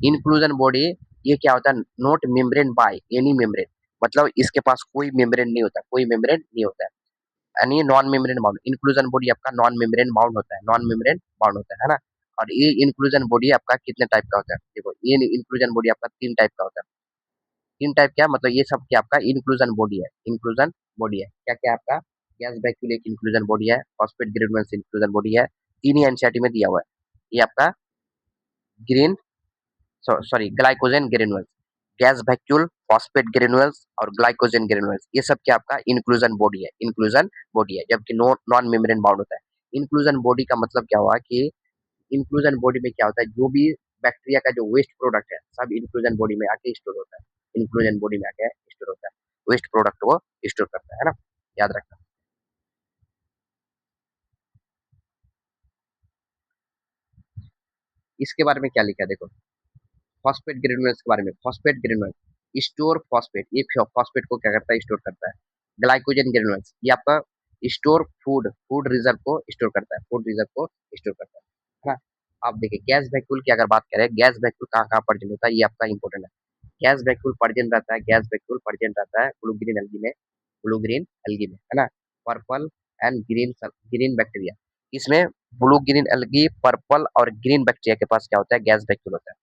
इंक्लूजन बॉडी ये क्या होता है, not membrane by any membrane, मतलब इसके पास कोई मेम्ब्रेन नहीं होता, कोई मेम्ब्रेन नहीं होता है, यानी non membrane bound. Inclusion body आपका नॉन मेम्ब्रेन बाउंड होता है, नॉन मेम्ब्रेन बाउंड होता है ना। और ये इंक्लूजन बॉडी आपका कितने टाइप का होता है, देखो ये इंक्लूजन बॉडी आपका तीन टाइप का होता है। तीन टाइप क्या, मतलब ये सब क्या आपका इंक्लूजन बॉडी है, इंक्लूजन बॉडी है। क्या क्या आपका, गैस वैक्यूल एक इंक्लूजन बॉडी है, फॉस्फेट ग्रेनुल्स इंक्लूजन बॉडी है, तीन ही एनसीईआरटी में दिया हुआ है। ये आपका green, sorry glycogen granules, gas vacuole, phosphate granules और ग्लाइकोजन ग्रेनुअल्स, ये सब क्या आपका इंक्लूजन बॉडी है, इंक्लूजन बॉडी है, जबकि नॉन मेम्ब्रेन बाउंड होता है। इंक्लूजन बॉडी का मतलब क्या हुआ कि इंक्लूजन बॉडी में क्या होता है, जो भी बैक्टीरिया का जो वेस्ट प्रोडक्ट है सब इंक्लूजन बॉडी में आके स्टोर होता है, इंक्लूजन बॉडी में आके स्टोर होता है, वेस्ट प्रोडक्ट को स्टोर करता है ना, याद रखना। इसके बारे में क्या लिखा है देखो, फॉस्फेट ग्रेनुल्स के बारे में, फॉस्फेट ग्रेनुल्स स्टोर फॉस्फेट, ये फॉस्फेट को क्या करता है, स्टोर करता है। ग्लाइकोजन ग्रेनुल्स ये आपका स्टोर फूड, फूड रिजर्व को स्टोर करता है, फूड रिजर्व को स्टोर करता है ना। आप देखिए गैस वैक्यूल की अगर बात करें, गैस वैक्यूल कहाँ कहाँ प्रेजेंट होता है, ये आपका इंपॉर्टेंट है। गैस वैक्यूल प्रेजेंट रहता है, गैस वैक्यूल प्रेजेंट रहता है ब्लू ग्रीन एल्गी में, ब्लू ग्रीन एल्गी में, है ना। Purple and green, green bacteria, इसमें ब्लू ग्रीन एल्गी, पर्पल और ग्रीन बैक्टीरिया के पास क्या होता है, गैस वैक्यूल होता है,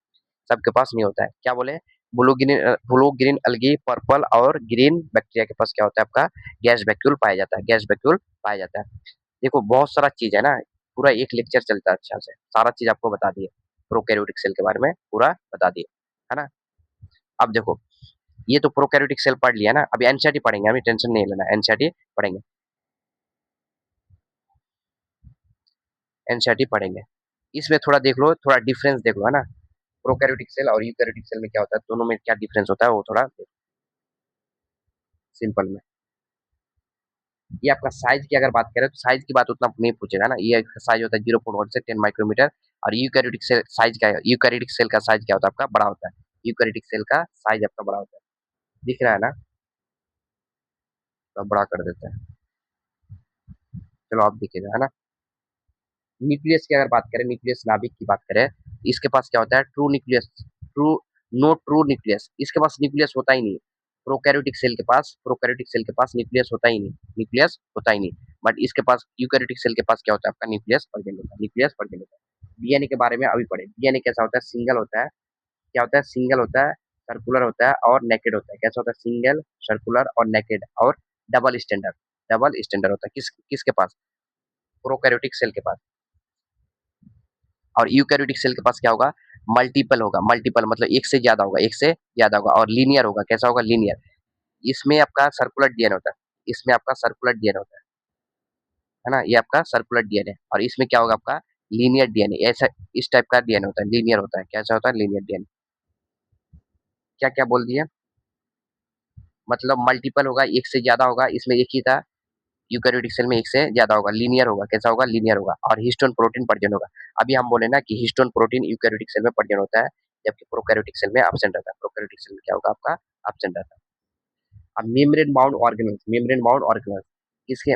सबके पास नहीं होता है। क्या बोले, ब्लू ग्रीन एल्गी, पर्पल और ग्रीन बैक्टीरिया के पास क्या होता है आपका, गैस वैक्यूल पाया जाता है, गैस वैक्यूल पाया जाता है। देखो बहुत सारा चीज है ना, पूरा एक लेक्चर चलता है, अच्छा से सारा चीज आपको बता दिए, प्रोकैरियोटिक सेल के बारे में पूरा बता दिए, है ना। अब देखो, ये तो प्रोकैरियोटिक सेल पढ़ लिया ना, अभी एनसीईआरटी पढ़ेंगे, हमें टेंशन नहीं लेना, एनसीईआरटी पढ़ेंगे, एनसीईआरटी पढ़ेंगे। इसमें थोड़ा देख लो, थोड़ा डिफरेंस देख लो, है ना। प्रोकैरियोटिक सेल और यूकैरियोटिक सेल में क्या होता है, दोनों में क्या डिफरेंस होता है वो थोड़ा सिंपल में। ये आपका साइज की अगर बात करें तो साइज की बात उतना नहीं पूछेगा ना, ये साइज होता है 0.1 से 10 माइक्रोमीटर। और यूकैरियोटिक सेल साइज क्या है, यूकैरियोटिक सेल का साइज क्या होता है आपका, बड़ा होता है। यूकैरियोटिक सेल का साइज आपका बड़ा होता है, दिख रहा है ना, तो बड़ा कर देते हैं, चलो आप दिखेगा, है ना। न्यूक्लियस की अगर बात करें, न्यूक्लियस नाभिक की बात करें, इसके पास क्या होता है, true nucleus, true, no true nucleus, इसके पास न्यूक्लियस होता ही नहीं। प्रोकैरियोटिक सेल के पास न्यूक्लियस होता ही नहीं, न्यूक्लियस होता ही नहीं। बट इसके पास यूकैरियोटिक सेल के पास क्या होता है आपका, न्यूक्लियस प्रेजेंट होता है, न्यूक्लियस प्रेजेंट होता है। डीएनए के बारे में अभी पढ़े, डीएनए कैसा होता है, सिंगल होता है, क्या होता है, सिंगल होता है, सर्कुलर होता है और नेकेड होता है। कैसा होता है, सिंगल, सर्कुलर और नेकेड और डबल स्टैंडर्ड, डबल स्टैंडर्ड होता है, किसके पास, प्रोकैरियोटिक सेल के पास। और यूकैरियोटिक सेल के पास क्या होगा, मल्टीपल होगा, मल्टीपल मतलब एक से ज्यादा होगा, एक से ज्यादा होगा और लीनियर होगा, कैसा होगा, लीनियर। इसमें आपका सर्कुलर डीएनए होता है, इसमें आपका सर्कुलर डीएनए होता है ना, ये आपका सर्कुलर डीएनए, और इसमें क्या होगा आपका लीनियर डीएनए, ऐसा इस टाइप का डीएनए होता है, लीनियर होता है, कैसा होता है लीनियर डीएनए। क्या क्या बोल दिए, मतलब मल्टीपल होगा, एक से ज्यादा होगा, इसमें एक ही था, यूकैरियोटिक सेल में एक से ज्यादा होगा, लीनियर होगा, कैसा होगा लीनियर होगा, और हिस्टोन प्रोटीन पर्जन होगा। अभी हम बोले ना कि हिस्टोन प्रोटीन यूकैरियोटिक सेल में पर्जन होता है, जबकि प्रोकैरियोटिक सेल में एब्सेंट रहता है, प्रोकैरियोटिक सेल में क्या होगा आपका एब्सेंट रहता है। अब membrane bound organelles, membrane bound organelles किसके,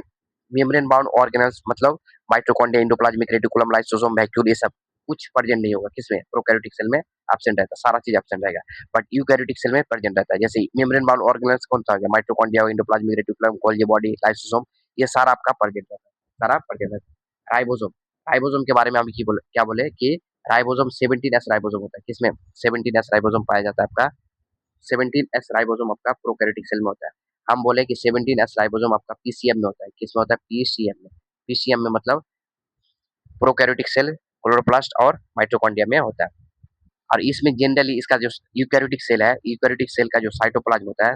मेम्ब्रेन बाउंड ऑर्गेनल्स मतलब mitochondria, endoplasmic reticulum, lysosome, vacuole, ये सब कुछ प्रेजेंट नहीं होगा किसमें, प्रोकैरियोटिक सेल में एब्सेंट रहता है, सारा चीज एब्सेंट रहेगा, बट यूकैरियोटिक सेल में प्रेजेंट रहता है। जैसे मेम्ब्रेन बाउंड ऑर्गेनल्स कौन सा हो गया, mitochondria, endoplasmic reticulum, Golgi body, lysosome, ये सारा आपका प्रेजेंट रहता है, सारा प्रेजेंट रहता है। राइबोसोम, राइबोसोम के बारे में अभी क्या बोले कि राइबोसोम 17S राइबोसोम होता है, किसमें 17S राइबोसोम पाया जाता है आपका, 17S राइबोसोम आपका प्रोकैरियोटिक सेल में होता है। हम बोले कि 17S राइबोसोम आपका पीसीएम में होता है, किसमें होता है पीसीएम में, पीसीएम में मतलब प्रोकैरियोटिक सेल, क्लोरोप्लास्ट और माइटोकॉन्ड्रिया में होता है। और इसमें जनरली इसका जो यूकैरियोटिक सेल है, यूकैरियोटिक सेल का जो साइटोप्लाज्म होता है,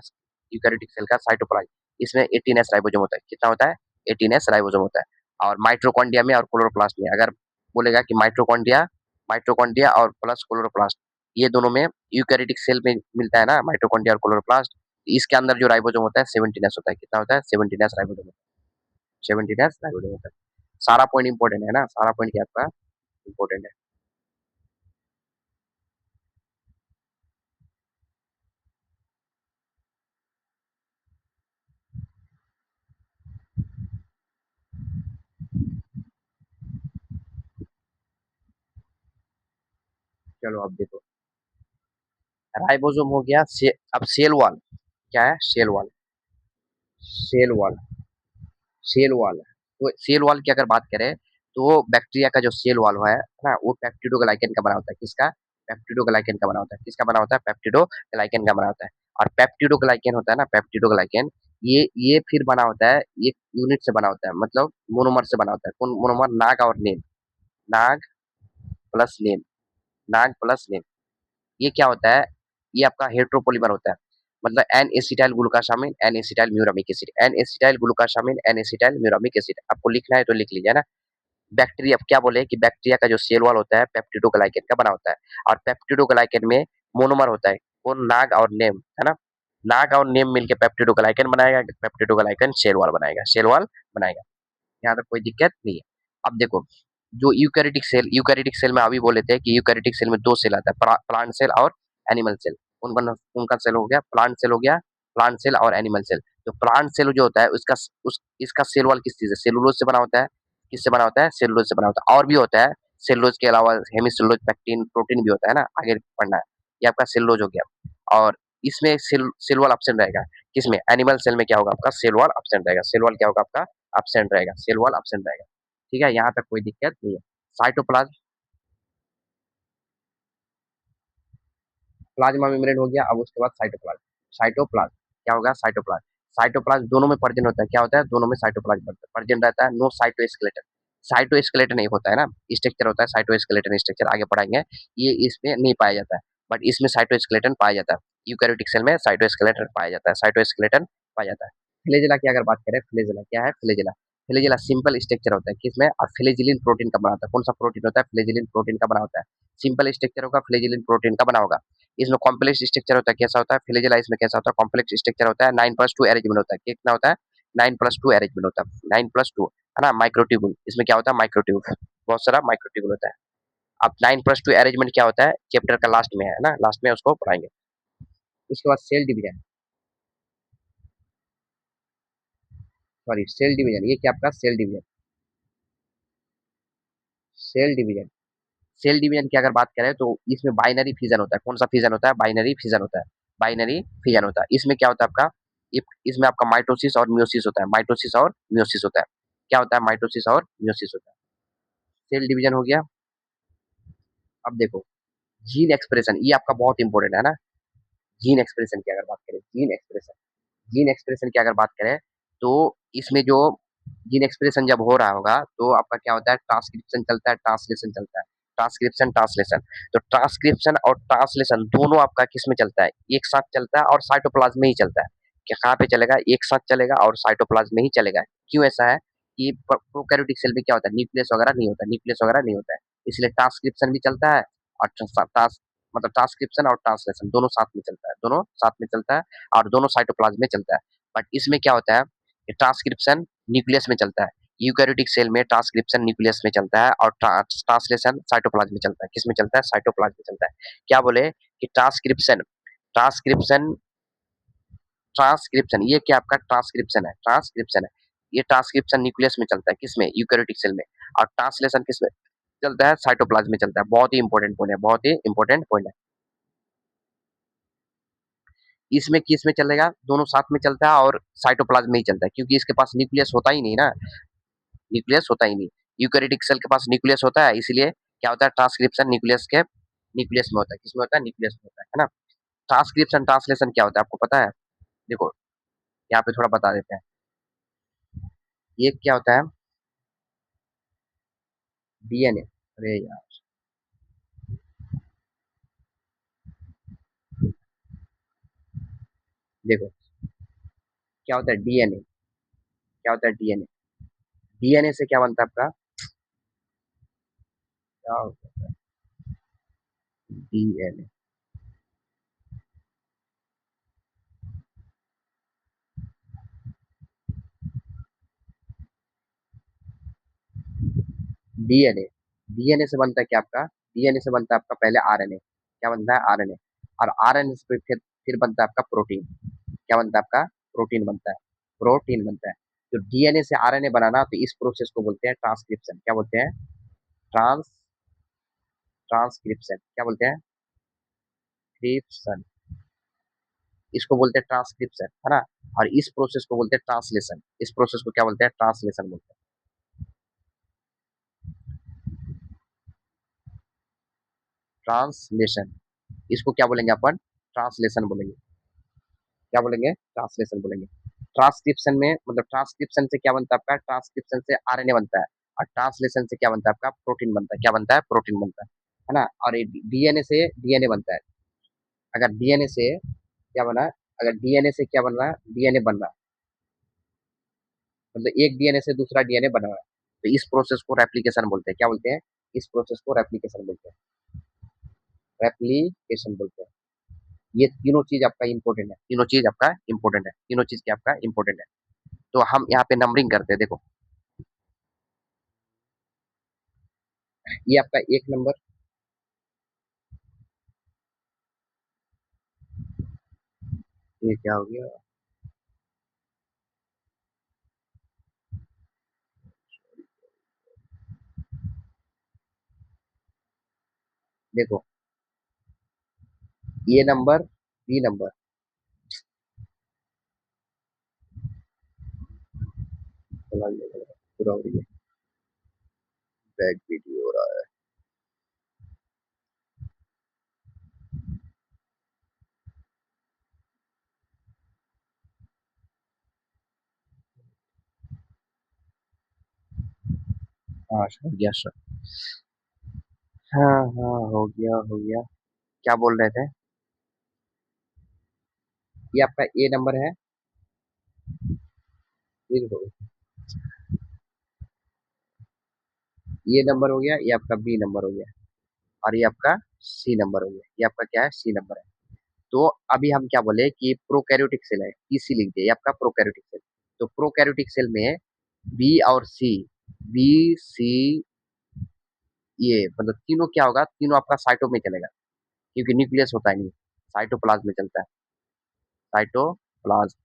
यूकैरियोटिक सेल का साइटोप्लाज्म, इसमें 18S राइबोसोम होता है, कितना होता है 18S राइबोसोम होता है। और माइटोकॉन्ड्रिया में और क्लोरोप्लास्ट में अगर बोलेगा कि माइटोकॉन्ड्रिया, माइटोकॉन्ड्रिया और प्लस क्लोरोप्लास्ट, ये दोनों में यूकैरियोटिक सेल में मिलता है ना माइटोकॉन्ड्रिया और क्लोरोप्लास्ट, इसके अंदर जो राइबोसोम होता है 17S होता है, कितना होता है 17S राइबोसोम, 17S राइबोसोम होता है। सारा पॉइंट इंपॉर्टेंट है ना, सारा पॉइंट क्या आपका इंपॉर्टेंट है। चलो अब देखो, राइबोसोम हो गया अब सेल वॉल क्या है, cell wall, cell wall, cell wall, तो सेल वॉल की अगर बात करें तो बैक्टीरिया का जो सेल वॉल है ना, वो पेप्टिडोग्लाइकन का बना होता है, किसका पेप्टिडोग्लाइकन का बना होता है, किसका बना होता है पेप्टिडोग्लाइकन का बना होता है। और पेप्टिडोग्लाइकन होता है ना, पेप्टिडोग्लाइकन, ये फिर बना होता है, ये यूनिट से बना होता है, मतलब मोनोमर से बना होता है, कौन मोनोमर, नाग और नेम, नाग प्लस नेम, नाग प्लस नेम, ये क्या होता है, ये आपका हेट्रोपोलीमर होता है, मतलब N acetyl glucosamine, N acetyl muramic acid, N acetyl glucosamine, N acetyl muramic acid, आपको लिखना है तो लिख लीजिए ना। बैक्टीरिया, क्या बोले कि बैक्टीरिया का जो सेल वॉल होता है पेप्टिडोग्लाइकन का बना होता है, और पेप्टिडोग्लाइकन में मोनोमर होता है, कौन नाग और नेम, है ना, नाग और नेम मिलकर पेप्टिडोग्लाइकन बनाएगा, पेप्टिडोग्लाइकन सेल वॉल बनाएगा, सेल वॉल बनाएगा, यहाँ तक कोई दिक्कत नहीं है। अब देखो, जो यूकैरियोटिक सेल में अभी बोले थे कि यूकैरियोटिक सेल में दो सेल आता है, प्लांट सेल और एनिमल सेल, उनका उनका सेल हो गया प्लांट सेल, हो गया प्लांट सेल और एनिमल सेल। तो प्लांट सेल जो होता है उसका इसका सेल वॉल किस चीज से, सेलुलोज से बना होता है, किससे बना होता है सेलुलोज से बना होता है, और भी होता है सेलुलोज के अलावा हेमिसेलुलोज, पैक्टिन, प्रोटीन भी होता है ना, आगे पढ़ना है, ये आपका सेलुलोज हो गया। और इसमें सेल वॉल ऑप्शन रहेगा, किसमें एनिमल सेल में क्या होगा आपका सेल वॉल ऑप्शन रहेगा, सेल वॉल क्या होगा आपका एब्सेंट रहेगा, सेल वॉल एब्सेंट रहेगा, ठीक है, यहाँ तक कोई दिक्कत नहीं है। साइटोप्लाज्म, प्लाज्मा मेम्ब्रेन हो गया, अब उसके बाद साइटोप्लाज्म, साइटोप्लाज्म क्या होगा साइटोप्लाज्म, साइटोप्लाज्म दोनों में पर्जन होता है, क्या होता है दोनों में साइटोप्लाज्म पर्जन रहता है, नो साइटोस्केलेटन, साइटोस्केलेटन एक होता है ना, स्ट्रक्चर होता है साइटोस्केलेटन स्ट्रक्चर, आगे पढ़ाएंगे, ये इसमें नहीं पाया जाता है, बट इसमें साइटोस्केलेटन पाया जाता है, यूकैरियोटिक सेल में साइटोस्केलेटन पाया जाता है, साइटोस्केलेटन पाया जाता है। फ्लैजेला की अगर बात करें, फ्लैजेला क्या है, फ्लैजेला, फ्लैजेला सिंपल स्ट्रक्चर होता है, किसमें और फ्लैजिलिन प्रोटीन का बना होता है, कौन सा प्रोटीन होता है फ्लैजिलिन प्रोटीन का बना होता है, सिंपल स्ट्रक्चर होगा फ्लैजिलिन प्रोटीन का बना होगा। इसमें कॉम्प्लेक्स स्ट्रक्चर होता है, कैसा होता है फ्लैजेला, इसमें कैसा होता है कॉम्प्लेक्स स्ट्रक्चर होता है, 9+2 अरेंजमेंट होता है, कितना होता है 9+2 अरेंजमेंट होता है, 9+2 है ना, माइक्रोट्यूबुल, इसमें क्या होता है माइक्रोट्यूब, बहुत सारा माइक्रोट्यूबुल होता है। अब 9+2 अरेंजमेंट क्या होता है चैप्टर का लास्ट में है ना, लास्ट में उसको पढ़ाएंगे। उसके बाद cell division, sorry cell division, ये क्या आपका cell division, cell division, cell division की अगर बात करें तो इसमें बाइनरी फिजन होता है, कौन सा फिजन होता है बाइनरी फिजन होता है, बाइनरी फिजन होता है, इसमें क्या होता है आपका, इसमें आपका माइटोसिस और म्योसिस होता है, माइटोसिस और म्योसिस होता है, क्या होता है माइटोसिस और म्योसिस होता है, सेल डिवीजन हो गया। अब देखो जीन एक्सप्रेशन, ये आपका बहुत इंपॉर्टेंट है ना, जीन एक्सप्रेशन की अगर बात करें, जीन एक्सप्रेशन, जीन एक्सप्रेशन की अगर बात करें तो इसमें जो जीन एक्सप्रेशन जब हो रहा होगा तो आपका क्या होता है ट्रांसक्रिप्शन चलता है, ट्रांसलेशन चलता है, ट्रांसक्रिप्शन ट्रांसलेशन, तो ट्रांसक्रिप्शन और ट्रांसलेशन दोनों आपका किस में चलता है एक साथ चलता है और साइटोप्लाज्म में ही चलता है, क्या कहाँ पे चलेगा, एक साथ चलेगा और साइटोप्लाज्म में ही चलेगा। क्यों ऐसा है कि प्रोकैरियोटिक सेल में क्या होता है, न्यूक्लियस वगैरह नहीं होता, न्यूक्लियस वगैरह नहीं होता है, इसलिए ट्रांसक्रिप्शन भी चलता है और मतलब ट्रांसक्रिप्शन और ट्रांसलेशन दोनों साथ में चलता है, दोनों साथ में चलता है और दोनों साइटोप्लाज्म में चलता है। बट इसमें क्या होता है कि ट्रांसक्रिप्शन न्यूक्लियस में चलता है, यूकैरियोटिक सेल में ट्रांसक्रिप्शन न्यूक्लियस में चलता है और ट्रांसलेशन साइटोप्लाज्म में चलता है। किस में चलता है, साइटोप्लाज्म में चलता है। क्या बोले कि ट्रांसक्रिप्शन ट्रांसक्रिप्शन ट्रांसक्रिप्शन ये क्या आपका ट्रांसक्रिप्शन है, ये ट्रांसक्रिप्शन न्यूक्लियस में चलता है, किसमें, यूकैरियोटिक सेल में, और ट्रांसलेशन किसमें चलता है, साइटोप्लाज्म में चलता है। बहुत ही इंपॉर्टेंट पॉइंट है, बहुत ही इंपॉर्टेंट पॉइंट है। इसमें किस में चलेगा, दोनों साथ में चलता है और साइटोप्लाज्म में ही चलता है, क्योंकि इसके पास न्यूक्लियस होता ही नहीं ना, न्यूक्लियस होता ही नहीं। यूकैरियोटिक सेल के पास न्यूक्लियस होता है, इसलिए क्या होता है, ट्रांसक्रिप्शन न्यूक्लियस में होता है, किसमें होता है, न्यूक्लियस में होता है ना। ट्रांसक्रिप्शन ट्रांसलेशन क्या होता है आपको पता है, देखो यहाँ पे थोड़ा बता देते हैं। ये क्या होता है, डीएनए, अरे यार देखो क्या होता है डीएनए, क्या होता है डीएनए, डीएनए से क्या बनता है आपका, क्या होता है डीएनए, डीएनए डीएनए से बनता है क्या आपका, डीएनए से बनता है आपका पहले आरएनए, क्या बनता है आरएनए, और आरएनए से फिर बनता है आपका प्रोटीन, क्या बनता है आपका, प्रोटीन बनता है, प्रोटीन बनता है। तो डीएनए से आरएनए बनाना, तो इस प्रोसेस को बोलते हैं ट्रांसक्रिप्शन, क्या बोलते हैं, ट्रांस ट्रांसक्रिप्शन, क्या बोलते हैं, क्रिप्शन, इसको बोलते हैं ट्रांसक्रिप्शन, है ना। और इस प्रोसेस को बोलते हैं ट्रांसलेशन, इस प्रोसेस को क्या बोलते हैं, ट्रांसलेशन बोलते हैं, ट्रांसलेशन, इसको क्या बोलेंगे अपन, ट्रांसलेशन बोलेंगे, क्या बोलेंगे, ट्रांसलेशन बोलेंगे। ट्रांसक्रिप्शन में मतलब ट्रांसक्रिप्शन से क्या बनता है आपका, ट्रांसक्रिप्शन से आरएनए बनता है, और ट्रांसलेशन से क्या बनता है आपका, प्रोटीन बनता है, क्या बनता है, प्रोटीन बनता है ना। और डीएनए से डीएनए बनता है, अगर डीएनए से क्या बना, अगर डीएनए से क्या बन रहा है, डीएनए बन रहा है, मतलब एक डीएनए से दूसरा डीएनए बना रहा है, तो इस प्रोसेस को रेप्लिकेशन बोलते हैं, क्या बोलते हैं, इस प्रोसेस को रेप्लिकेशन बोलते हैं, रेप्लिकेशन बोलते हैं। ये तीनों चीज आपका इंपॉर्टेंट है, तीनों चीज आपका इंपॉर्टेंट है, तीनों चीज क्या आपका इंपॉर्टेंट है। तो हम यहाँ पे नंबरिंग करते हैं, देखो ये आपका एक नंबर, ये क्या हो गया, देखो ये नंबर, बी नंबर, चला गया, पूरा हो गया, बैक वीडियो हो रहा है, हाँ हो गया सर, हाँ हाँ हो गया हो गया। क्या बोल रहे थे, ये आपका ए नंबर है, ये देखो, ये नंबर हो गया, ये आपका बी नंबर हो गया, और ये आपका सी नंबर हो गया, ये आपका क्या है, सी नंबर है। तो अभी हम क्या बोले कि प्रोकैरियोटिक सेल है, इसी लिख दिया, ये आपका प्रोकैरियोटिक सेल। तो प्रोकैरियोटिक सेल में बी और सी, बी सी ये मतलब तीनों क्या होगा, तीनों आपका साइटो में चलेगा, क्योंकि न्यूक्लियस होता है नहीं, साइटोप्लाज्म में चलता है, साइटोप्लाज्म,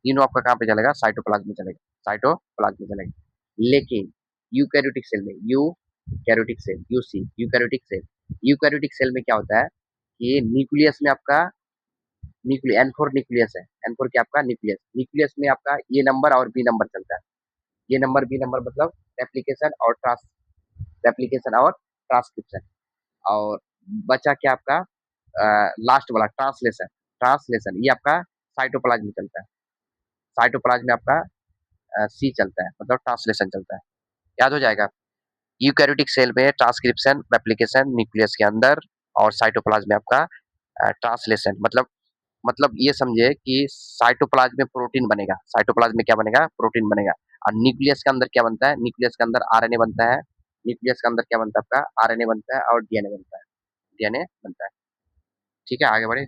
तीनों आपका कहाँ पे चलेगा, साइटोप्लाज्म में चलेगा, साइटोप्लाज्म में चलेगा। लेकिन यूकैरियोटिक सेल में, eukaryotic cell, you see eukaryotic cell, eukaryotic cell में क्या होता है कि न्यूक्लियस में आपका न्यूक्लियस एन फोर न्यूक्लियस है, एन फोर क्या आपका न्यूक्लियस, न्यूक्लियस में आपका ए नंबर और बी नंबर चलता है, ये नंबर बी नंबर मतलब रेप्लिकेशन और रेप्लिकेशन और ट्रांसक्रिप्शन, और बचा क्या आपका लास्ट वाला ट्रांसलेशन, ट्रांसलेशन ये आपका साइटोप्लाज्म में चलता है, साइटोप्लाज्म में आपका सी चलता है, मतलब ट्रांसलेशन चलता है, याद हो जाएगा। यूकैरियोटिक सेल में ट्रांसक्रिप्शन रेप्लिकेशन न्यूक्लियस के अंदर, और साइटोप्लाज्म में आपका ट्रांसलेशन मतलब ये समझे कि साइटोप्लाज्म में प्रोटीन बनेगा, साइटोप्लाज्म में क्या बनेगा, प्रोटीन बनेगा। और न्यूक्लियस के अंदर क्या बनता है, न्यूक्लियस के अंदर आरएनए बनता है, न्यूक्लियस के अंदर क्या बनता है आपका, आरएनए बनता है और डीएनए बनता है, डीएनए बनता है। ठीक है, आगे बढ़े।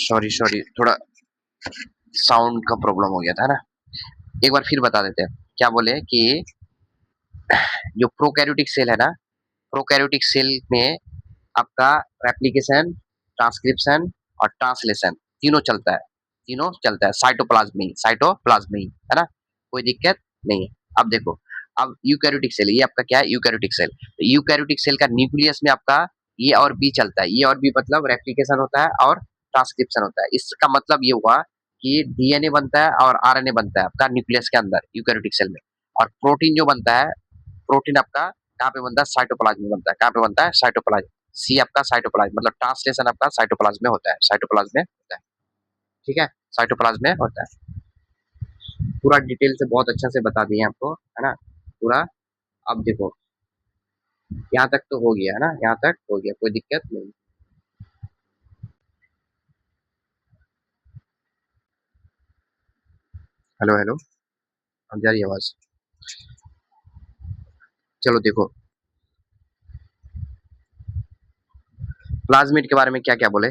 सॉरी सॉरी, थोड़ा साउंड का प्रॉब्लम हो गया था ना। एक बार फिर बता देते हैं, क्या बोले कि जो प्रोकैरियोटिक सेल है ना, प्रोकैरियोटिक सेल में आपका रेप्लिकेशन, ट्रांसक्रिप्शन और ट्रांसलेशन तीनों चलता है, तीनों चलता है साइटोप्लाज्म में ही, साइटोप्लाज्म में ही, है ना, कोई दिक्कत नहीं है। अब देखो, अब यूकैरियोटिक सेल, ये आपका क्या है, यूकैरियोटिक सेल। तो यूकैरियोटिक सेल का न्यूक्लियस में आपका ए और बी चलता है, ए और बी मतलब रेप्लिकेशन होता है और ट्रांसक्रिप्शन होता है। इसका मतलब ये हुआ कि डीएनए बनता है और आरएनए बनता है आपका न्यूक्लियस के अंदर यूकैरियोटिक सेल में। और प्रोटीन जो बनता है, प्रोटीन आपका कहाँ पे बनता है, साइटोप्लाज्म में बनता है। कहाँ पे बनता है, साइटोप्लाज्म। सी आपका साइटोप्लाज्म मतलब ट्रांसलेशन आपका साइटोप्लाज्म में होता है, साइटोप्लाज्म में होता है। ठीक है, साइटोप्लाज्म में होता है। पूरा डिटेल से बहुत अच्छा से बता दिए आपको, है ना, पूरा। अब देखो, यहाँ तक तो हो गया है ना, यहाँ तक हो गया, कोई दिक्कत नहीं। हेलो हेलो, अब जा रही है आवाज? चलो देखो, प्लाज्मिड के बारे में क्या क्या बोले।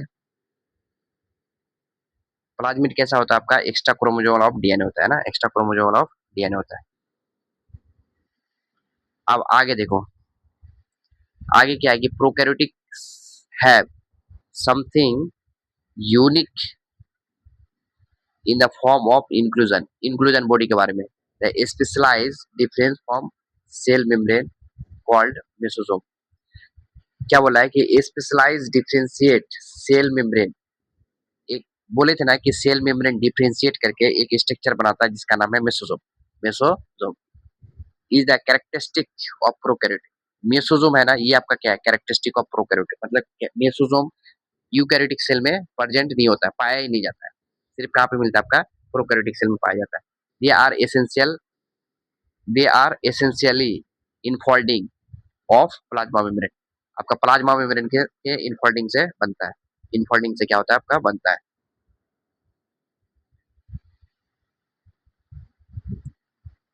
प्लाज्मिड कैसा होता है आपका, एक्स्ट्रा क्रोमोसोम ऑफ डीएनए होता है ना, एक्स्ट्रा क्रोमोसोम ऑफ डीएनए होता है। अब आगे देखो, आगे क्या है कि prokaryotic have something unique in the form of inclusion, inclusion body के बारे में, specialise difference from cell membrane called mesosome. क्या बोला है कि स्पेशलाइज डिफरेंशिएट सेल मेम्ब्रेन, एक बोले थे ना कि सेल मेम्ब्रेन डिफरेंशिएट करके एक स्ट्रक्चर बनाता है जिसका नाम है mesosome. Mesosome is the characteristic of prokaryotic. Mesosome है ना, ये आपका क्या है, कैरेक्टरिस्टिक ऑफ प्रोकैरियोटिक। मतलब मेसोसोम यूकैरियोटिक सेल में प्रेजेंट नहीं होता है, पाया ही नहीं जाता है, सिर्फ कहाँ पे मिलता है आपका, प्रोकैरियोटिक सेल में पाया जाता है। They are essential, they are essentially infolding of plasma membrane. आपका प्लाज्मा मेम्ब्रेन के इनफोल्डिंग से बनता है, इनफोल्डिंग से क्या होता है आपका, बनता है।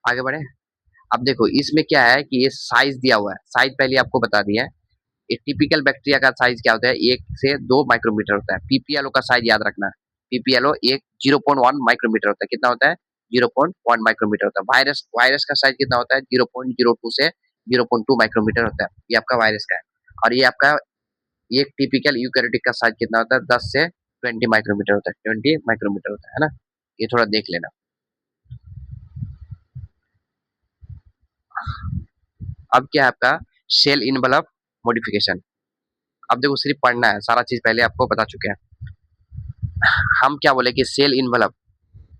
आगे बढ़े। अब देखो इसमें क्या है कि ये साइज दिया हुआ है, साइज पहले आपको बता दिया है। एक टिपिकल बैक्टीरिया का साइज क्या होता है, 1 से 2 माइक्रोमीटर होता है। पीपीएलओ का साइज याद रखना, पीपीएलओ एक 0.1 माइक्रोमीटर होता है। कितना होता है, 0.1 माइक्रोमीटर होता है। वायरस, वायरस का साइज कितना होता है, 0.02 से 0.2 माइक्रोमीटर होता है। ये आपका वायरस का है। और ये आपका एक टिपिकल यूकैरियोटिक का साइज कितना होता है, 10 से 20 माइक्रोमीटर होता है, 20 माइक्रोमीटर होता है ना। ये थोड़ा देख लेना। अब क्या है आपका, सेल इनवलप मॉडिफिकेशन। अब देखो सिर्फ पढ़ना है, सारा चीज पहले आपको बता चुके हैं। हम क्या बोले कि सेल इनवलप,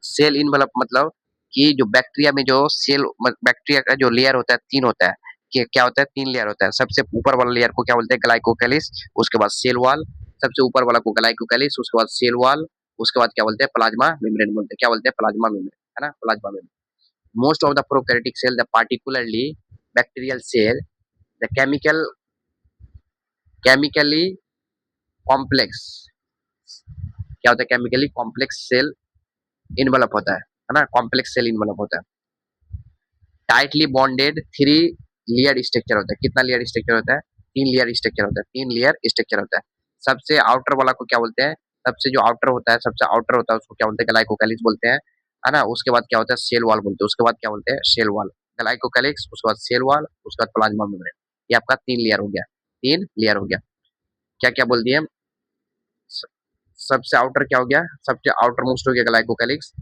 सेल इनवलप मतलब कि जो बैक्टीरिया में जो सेल, बैक्टीरिया का जो लेयर होता है 3 होता है। कि क्या होता है, 3 लेयर होता है। सबसे ऊपर वाला लेयर को क्या बोलते हैं, ग्लाइकोकैलिस। उसके बाद सेल वॉल, सबसे ऊपर वाला को ग्लाइकोकैलिस, उसके बाद सेल वॉल, उसके बाद क्या बोलते हैं, प्लाज्मा मेम्ब्रेन बोलते हैं। क्या बोलते हैं, प्लाज्मा मेम्ब्रेन, है ना, plasma membrane. Most of the prokaryotic cell, the particularly bacterial cell, the chemically complex, क्या होता है, केमिकली कॉम्प्लेक्स सेल इनवलप होता है ना, कॉम्प्लेक्स सेल इनवलप होता है। टाइटली बॉन्डेड 3 लेयर स्ट्रक्चर होता है। कितना लेयर स्ट्रक्चर होता है, 3 लेयर स्ट्रक्चर होता है, 3 लेयर स्ट्रक्चर होता है। सबसे आउटर वाला को क्या बोलते हैं, सबसे जो आउटर होता है, सबसे आउटर होता है उसको क्या बोलते हैं, ग्लाइकोकैलिक्स बोलते हैं, है ना। उसके बाद क्या होता है, सेल वॉल बोलते हैं। उसके बाद क्या बोलते हैं, सेल वॉल, ग्लाइकोकैलिक्स, उसके बाद सेल वॉल, उसके बाद प्लाज्मा मेम्ब्रेन। ये आपका 3 लेयर हो गया, 3 लेयर हो गया। क्या क्या बोल दिए, सबसे आउटर क्या हो गया, सबसे आउटर मोस्ट हो गया ग्लाइकोकैलिक्स,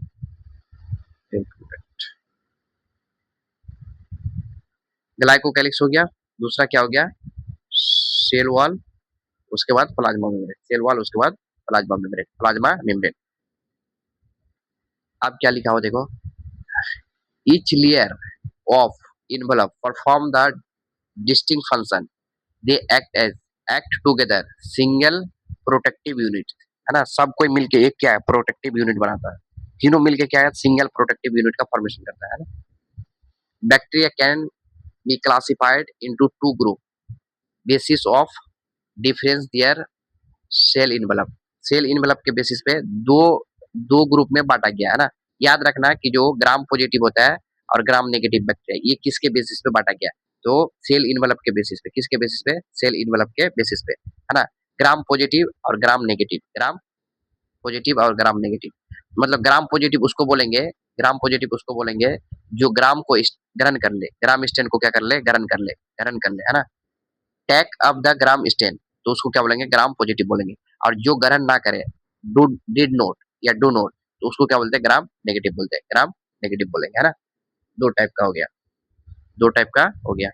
ग्लाइकोकैलिक्स हो गया। दूसरा क्या हो गया, सेल वॉल, उसके बाद प्लाज्मा मेम्ब्रेन, सेल वॉल उसके बाद प्लाज्मा मेम्ब्रेन, प्लाज्मा मेम्ब्रेन। अब क्या लिखा हो देखो, each layer of envelope perform the distinct function, they act together single protective unit. है ना, सब कोई मिलके एक क्या है, प्रोटेक्टिव यूनिट बनाता है। तीनों मिलके क्या है, सिंगल प्रोटेक्टिव यूनिट का फॉर्मेशन करता है ना। Bacteria can be classified into two group basis of difference their cell envelope. Cell envelope के बेसिस पे दो दो ग्रुप में बांटा गया है ना। याद रखना कि जो ग्राम पॉजिटिव होता है और ग्राम नेगेटिव बैक्टीरिया, ये किसके बेसिस पे बांटा गया है? तो सेल इनवेलप के बेसिस पे। किसके बेसिस पे? सेल इनवेलप के बेसिस पे, है ना। ग्राम पॉजिटिव और ग्राम नेगेटिव, ग्राम पॉजिटिव और ग्राम नेगेटिव। मतलब ग्राम पॉजिटिव उसको बोलेंगे, ग्राम पॉजिटिव उसको बोलेंगे जो ग्राम को ग्रहण कर ले, ग्राम स्टेन को क्या कर ले, ग्रहण कर ले, ग्रहण कर ले, है ना। टैक ऑफ द ग्राम स्टेन, तो उसको क्या बोलेंगे, ग्राम पॉजिटिव बोलेंगे। और जो ग्रहण ना करे, डू डिड नोट या डू नोट, तो उसको क्या बोलते हैं, ग्राम नेगेटिव बोलते हैं, ग्राम नेगेटिव बोलेंगे, है ना। दो टाइप का हो गया, दो टाइप का हो गया।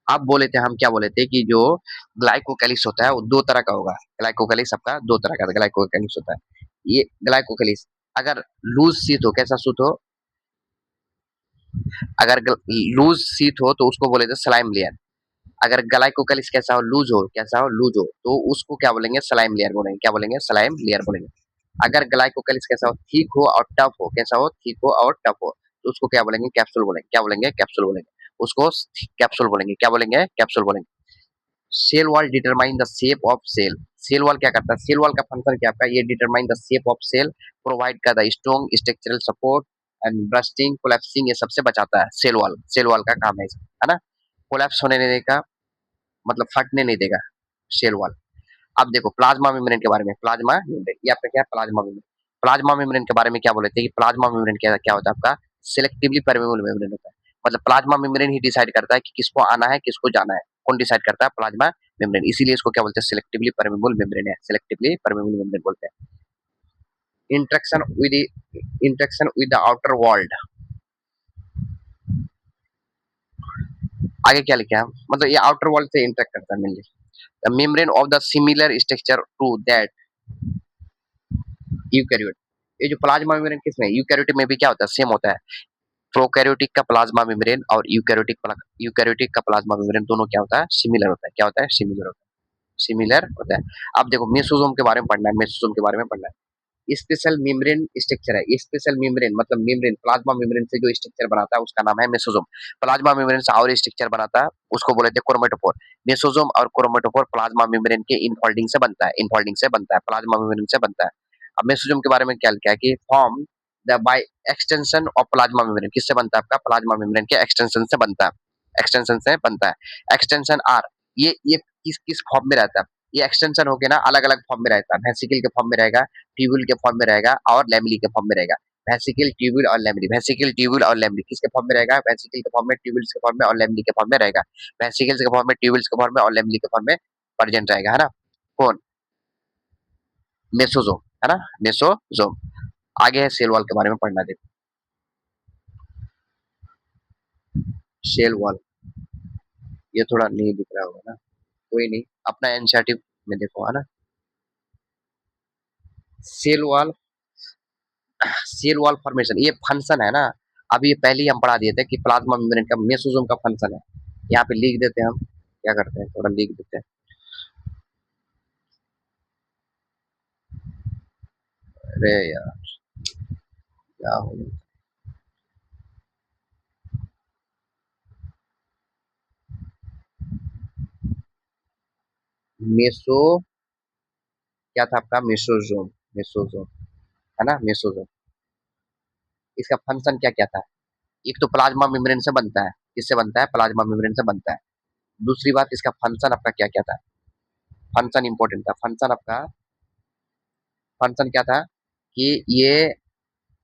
आप बोले थे, हम क्या बोले थे कि जो ग्लाइकोकैलिस होता है वो दो तरह का होगा। ग्लाइकोकैलिस आपका दो तरह का ग्लाइकोकैलिस होता है। ये ग्लाइकोकैलिस अगर लूज शीट हो, कैसा सूत हो, अगर लूज शीट हो तो उसको बोले थे स्लाइम लेयर। अगर ग्लाइकोकैलिस कैसा हो, लूज हो, कैसा हो, लूज हो, तो उसको क्या बोलेंगे, स्लाइम लेयर बोलेंगे। क्या बोलेंगे, स्लाइम लेयर बोलेंगे। अगर ग्लाइकोकैलिस कैसा हो, थिक हो और टफ हो, कैसा हो, थिक हो और टफ हो, तो उसको क्या बोलेंगे, कैप्सूल बोलेंगे। क्या बोलेंगे, कैप्सूल बोलेंगे। उसको कैप्सूल बोलेंगे। क्या बोलेंगे, कैप्सूल बोलेंगे। Cell wall determine the shape of cell. Cell wall क्या करता है, सेल वॉल का फंक्शन क्या है, ये determine the shape of cell, provide का the strong structural support and bursting collapsing, ये सबसे बचाता है सेल वॉल। सेल वॉल का काम है ना। कोलैप्स होने नहीं देगा, मतलब फटने नहीं देगा सेल वॉल। अब देखो प्लाज्मा मेम्ब्रेन के बारे में, प्लाज्मा मेम्ब्रेन, ये आपका क्या है, प्लाज्मा मेम्ब्रेन। प्लाज्मा मेम्ब्रेन के बारे में क्या बोले थे कि प्लाज्मा मेम्ब्रेन क्या क्या होता है आपका, सिलेक्टिवली परमेबल मेम्ब्रेन होता है। मतलब प्लाज्मा मेम्ब्रेन ही डिसाइड करता है कि किसको आना है, किसको जाना है। कौन डिसाइड करता है, प्लाज्मा मेम्ब्रेन। इसीलिए इसको क्या बोलते हैं, सिलेक्टिवली परमेबल मेम्ब्रेन है, सिलेक्टिवली परमेबल मेम्ब्रेन बोलते हैं। Interaction with the outer world, आगे क्या लिखा है, मतलब ये आउटर वर्ल्ड से इंटरेक्ट करता है mainly. The membrane of the similar structure to that eukaryote. ये जो प्लाज्मा मेम्ब्रेन किसमें, यूकैरियोटिक में भी क्या होता है, सेम होता है। प्रोकैरियोटिक का प्लाज्मा मेम्ब्रेन और यूकैरियोटिक का प्लाज्मा मेम्ब्रेन दोनों क्या होता है, सिमिलर होता है। क्या होता है, सिमिलर होता है, सिमिलर होता है। अब देखो मेसोसोम के बारे में पढ़ना है, मेसोसोम के बारे में पढ़ना है। स्पेशल मेम्ब्रेन स्ट्रक्चर है। स्पेशल मेम्ब्रेन मतलब मेम्ब्रेन, प्लाज्मा मेम्ब्रेन से जो स्ट्रक्चर बनाता है उसका नाम है मेसोसोम। प्लाज्मा मेम्ब्रेन से और स्ट्रक्चर बनाता है, उसको बोले थे क्रोमेटोफोर। मेसोसोम और क्रोमेटोफोर प्लाज्मा मेम्ब्रेन के इनफोल्डिंग से बनता है, इनफोल्डिंग से बनता है, प्लाज्मा मेम्ब्रेन से बनता है। अब मेसोसोम के बारे में क्या लिखा है कि form the by extension of plasma membrane, किससे बनता है आपका, प्लाज्मा मेम्ब्रेन के एक्सटेंशन से बनता है, एक्सटेंशन से बनता है। एक्सटेंशन आर, ये किस किस फॉर्म में रहता है, ये एक्सटेंशन होके ना अलग अलग फॉर्म में रहता है। वेसिकल के फॉर्म में रहेगा, ट्यूब्यूल के फॉर्म में रहेगा और लैमेली के फॉर्म में रहेगा। वेसिकल, ट्यूब्यूल और लैमेली, वेसिकल, ट्यूब्यूल और लैमेली किसके फॉर्म में रहेगा, वेसिकल के फॉर्म में, ट्यूब्यूल्स के फॉर्म में और लैमेली के फॉर्म में रहेगा। वेसिकल्स के फॉर्म में, ट्यूब्यूल्स के फॉर्म में और लैमेली के फॉर्म में प्रेजेंट रहेगा, है ना। कौन, मेसोजोम, है ना, मेसोजोम। आगे है सेल वॉल के बारे में पढ़ना। देखो सेल वॉल, ये थोड़ा नहीं दिख रहा होगा ना, कोई नहीं, अपना एनसीईआरटी में देखो, है ना। Cell wall, cell wall formation, ये फंक्शन है ना। अभी ये पहले ही हम पढ़ा दिए थे कि प्लाज्मा मेम्ब्रेन का मेसोसोम का फंक्शन है। यहाँ पे लिख देते हैं हम, क्या करते हैं, थोड़ा लिख देते हैं। अरे यार क्या हो गया, मेसो, क्या था आपका, मेसोसोम, मेसोसोम, है ना, मेसोसोम। इसका फंक्शन क्या क्या था, एक तो प्लाज्मा मेम्ब्रेन से बनता है, किससे बनता है, प्लाज्मा मेम्ब्रेन से बनता है। दूसरी बात, इसका फंक्शन आपका क्या क्या था, फंक्शन इंपॉर्टेंट था। फंक्शन आपका, फंक्शन क्या था कि ये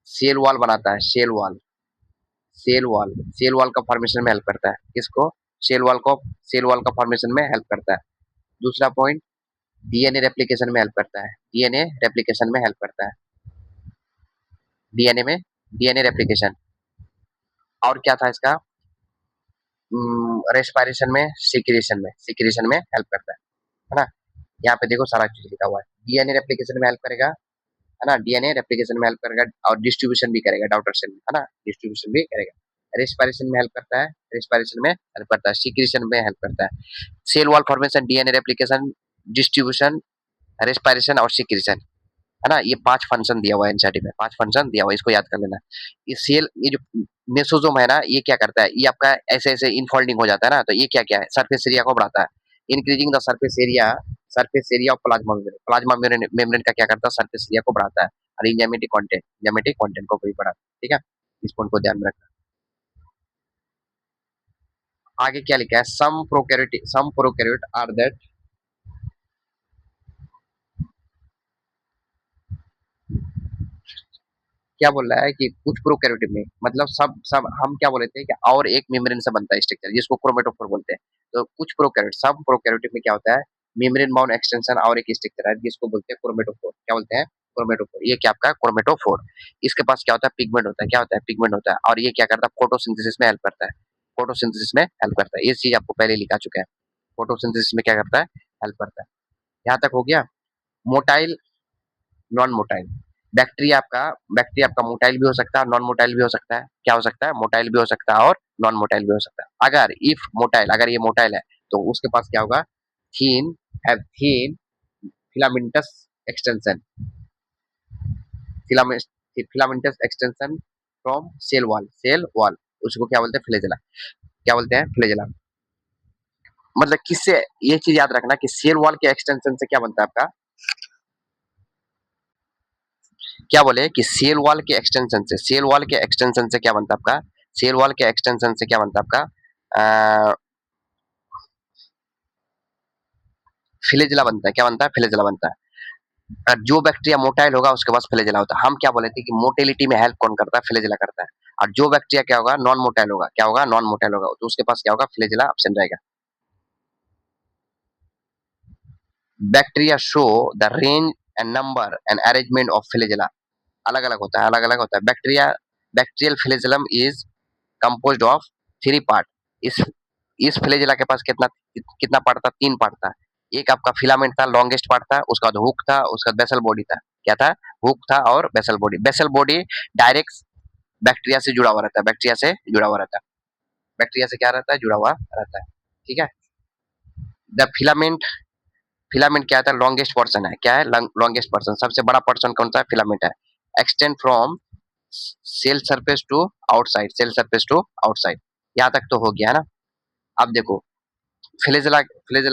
सेल वॉल बनाता है, cell wall, cell wall, cell wall का फॉर्मेशन में हेल्प करता है। किसको, सेल वॉल को, सेल वॉल का फॉर्मेशन में हेल्प करता है। दूसरा पॉइंट, डीएनए रेप्लिकेशन में हेल्प करता है, डीएनए रेप्लिकेशन में हेल्प करता है, डीएनए में, डीएनए रेप्लिकेशन। और क्या था इसका, रेस्पिरेशन में, सिक्रेशन में, सिक्रेशन में हेल्प करता है ना। यहाँ पे देखो सारा चीज लिखा हुआ है। डीएनए रेप्लिकेशन में हेल्प करेगा, है ना, डीएनए रेप्लिकेशन में हेल्प करेगा और डिस्ट्रीब्यूशन भी करेगा, डॉटर सेल में, है ना, डिस्ट्रीब्यूशन भी करेगा। रेस्पिरेशन में हेल्प करता है, रेस्पिरेशन में हेल्प करता है, सिक्रेशन में हेल्प करता है। Cell wall formation, DNA replication, distribution, respiration और सिक्रीशन, है ना? ये 5 फंक्शन दिया हुआ है एनसीईआरटी में, 5 फंक्शन दिया हुआ है, इसको याद कर लेना। ये जो मेसोसोम है ना, ये क्या करता है? ये आपका ऐसे-ऐसे इनफोल्डिंग हो जाता है ना, तो ये क्या-क्या है? सरफेस एरिया को बढ़ाता है। Increasing the surface area of plasma membrane. Plasma membrane का क्या करता है? सरफेस एरिया को बढ़ाता है और एंजाइमेटिक कंटेंट को भी बढ़ाता है, ठीक है? इस पॉइंट को ध्यान में रखना। आगे क्या लिखा है? सम प्रोकैरियोट आर दैट, क्या बोल रहा है कि कुछ प्रोकैरियोट में, मतलब सब सब हम क्या बोले थे कि और एक मेम्ब्रेन से बनता है स्ट्रक्चर, जिसको क्रोमेटोफोर बोलते हैं। तो कुछ प्रोकैरियोट, सब प्रोकैरियोट में क्या होता है? मेम्ब्रेन बाउंड एक्सटेंशन और एक स्ट्रक्चर है जिसको बोलते हैं क्रोमेटोफोर। क्या बोलते हैं? क्रोमेटोफोर। ये क्या आपका क्रोमेटोफोर। इसके पास क्या होता है? पिगमेंट होता है। क्या होता है? पिगमेंट होता है। और ये क्या करता है? फोटोसिंथेसिस में हेल्प करता है। फोटोसिंथेसिस में हेल्प करता है। ये चीज आपको पहले लिखा चुका है। फोटोसिंथेसिस में क्या करता है? हेल्प करता है। यहाँ तक हो गया। Motile, non motile. बैक्टीरिया आपका मोटाइल भी हो सकता है, नॉन मोटाइल भी हो सकता है। क्या हो सकता है? मोटाइल भी हो सकता है और नॉन मोटाइल भी हो सकता है। अगर इफ मोटाइल, अगर ये मोटाइल है तो उसके पास क्या होगा? Thin, have thin filamentous extension, filamentous extension from cell wall. उसको क्या बोलते हैं? फ्लैजेला। क्या बोलते हैं? फ्लैजेला। मतलब किससे, ये चीज याद रखना कि सेल वॉल के एक्सटेंशन से क्या बनता है आपका? क्या बोले कि सेल वॉल के एक्सटेंशन से क्या बनता है आपका? सेल वॉल के एक्सटेंशन से क्या बनता है आपका? फ्लैजेला बनता है। क्या बनता है? फ्लैजेला बनता है। और जो बैक्टीरिया मोटाइल होगा उसके पास फ्लैजेला होता है। हम क्या बोले थे कि मोटिलिटी में हेल्प कौन करता है? फ्लैजेला करता है। और जो बैक्टीरिया क्या होगा? नॉन मोटाइल होगा। क्या होगा? नॉन मोटाइल होगा, तो उसके पास क्या होगा? फ्लैजेला ऑप्शन रहेगा। Bacteria show the range and number and arrangement of flagella. अलग अलग होता है, अलग अलग होता है। Bacterial flagellum is composed of 3 part. इस इस फ्लैजेला के पास कितना कितना पार्ट था? 3 पार्ट था। एक आपका फिलामेंट था, लॉन्गेस्ट पार्ट था, उसका बाद हुक था, उसका बेसल बॉडी था। क्या था? हुक था और basal body. Basal body direct bacteria से जुड़ा हुआ रहता है, बैक्टीरिया से जुड़ा हुआ रहता है। बैक्टीरिया से क्या रहता है? जुड़ा हुआ रहता है, ठीक है? द फिलामेंट, फिलामेंट क्या था? लॉन्गेस्ट पोर्शन है। क्या है? लॉन्गेस्ट पोर्शन, सबसे बड़ा पोर्शन कौन सा? फिलामेंट है। Extend from cell surface to outside, cell surface to outside. यहाँ तक तो हो गया है ना? अब देखो, फ्लैजेला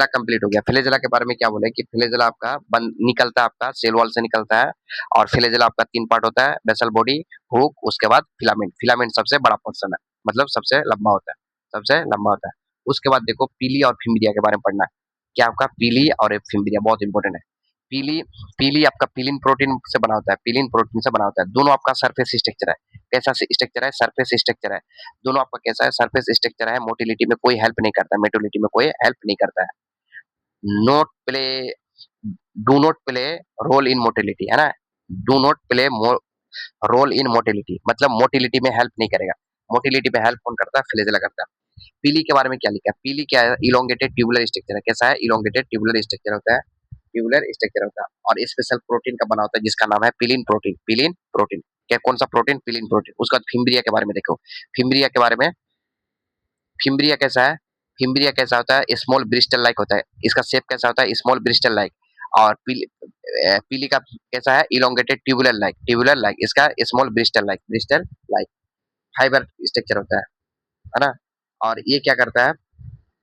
कंप्लीट हो गया। फ्लैजेला के बारे में क्या बोले कि फ्लैजेला आपका बन निकलता है, आपका सेल वॉल से निकलता है। और फ्लैजेला आपका 3 पार्ट होता है, बेसल बॉडी, हुक, उसके बाद फिलामेंट। फिलामेंट सबसे बड़ा पोर्शन है, मतलब सबसे लंबा होता है, सबसे लंबा होता है। उसके बाद देखो पीली और फिम्बिया के बारे में पढ़ना है। क्या आपका? पीली और एक फिम्बिया बहुत इंपॉर्टेंट है। पीली पीली आपका पीलिन प्रोटीन से बना होता है, पीलिन प्रोटीन से बना होता है। दोनों आपका सरफेस स्ट्रक्चर है। कैसा स्ट्रक्चर है? सरफेस स्ट्रक्चर है। दोनों आपका कैसा है? सरफेस स्ट्रक्चर है। मोटिलिटी में कोई हेल्प नहीं करता है, मोटिलिटी में कोई हेल्प नहीं करता है। Not play do not play role in motility, है ना? Do not play role in motility, मतलब मोटिलिटी में हेल्प नहीं करेगा। मोटिलिटी में हेल्प कौन करता है? फ्लैजेला करता है। पीली के बारे में क्या लिखा है? पीली क्या है? इलोंगेटेड ट्यूबुलर स्ट्रक्चर है। कैसा है? इलोंगेटेड ट्यूबुलर स्ट्रक्चर होता है, ट्यूबुलर स्ट्रक्चर होता है। और स्पेशल प्रोटीन का बना होता है जिसका नाम है पिलिन प्रोटीन। पिलिन प्रोटीन क्या? कौन सा प्रोटीन? पिलिन प्रोटीन। उसका फिम्ब्रिया के बारे में देखो। फिम्ब्रिया के बारे में, फिम्ब्रिया कैसा है? फिम्ब्रिया कैसा होता है? स्मॉल ब्रिस्टल लाइक होता है। इसका शेप कैसा होता है? Small bristle like. और पीली का कैसा है? Elongated tubular like. इसका small bristle like fibre structure होता है ना? और ये क्या करता है?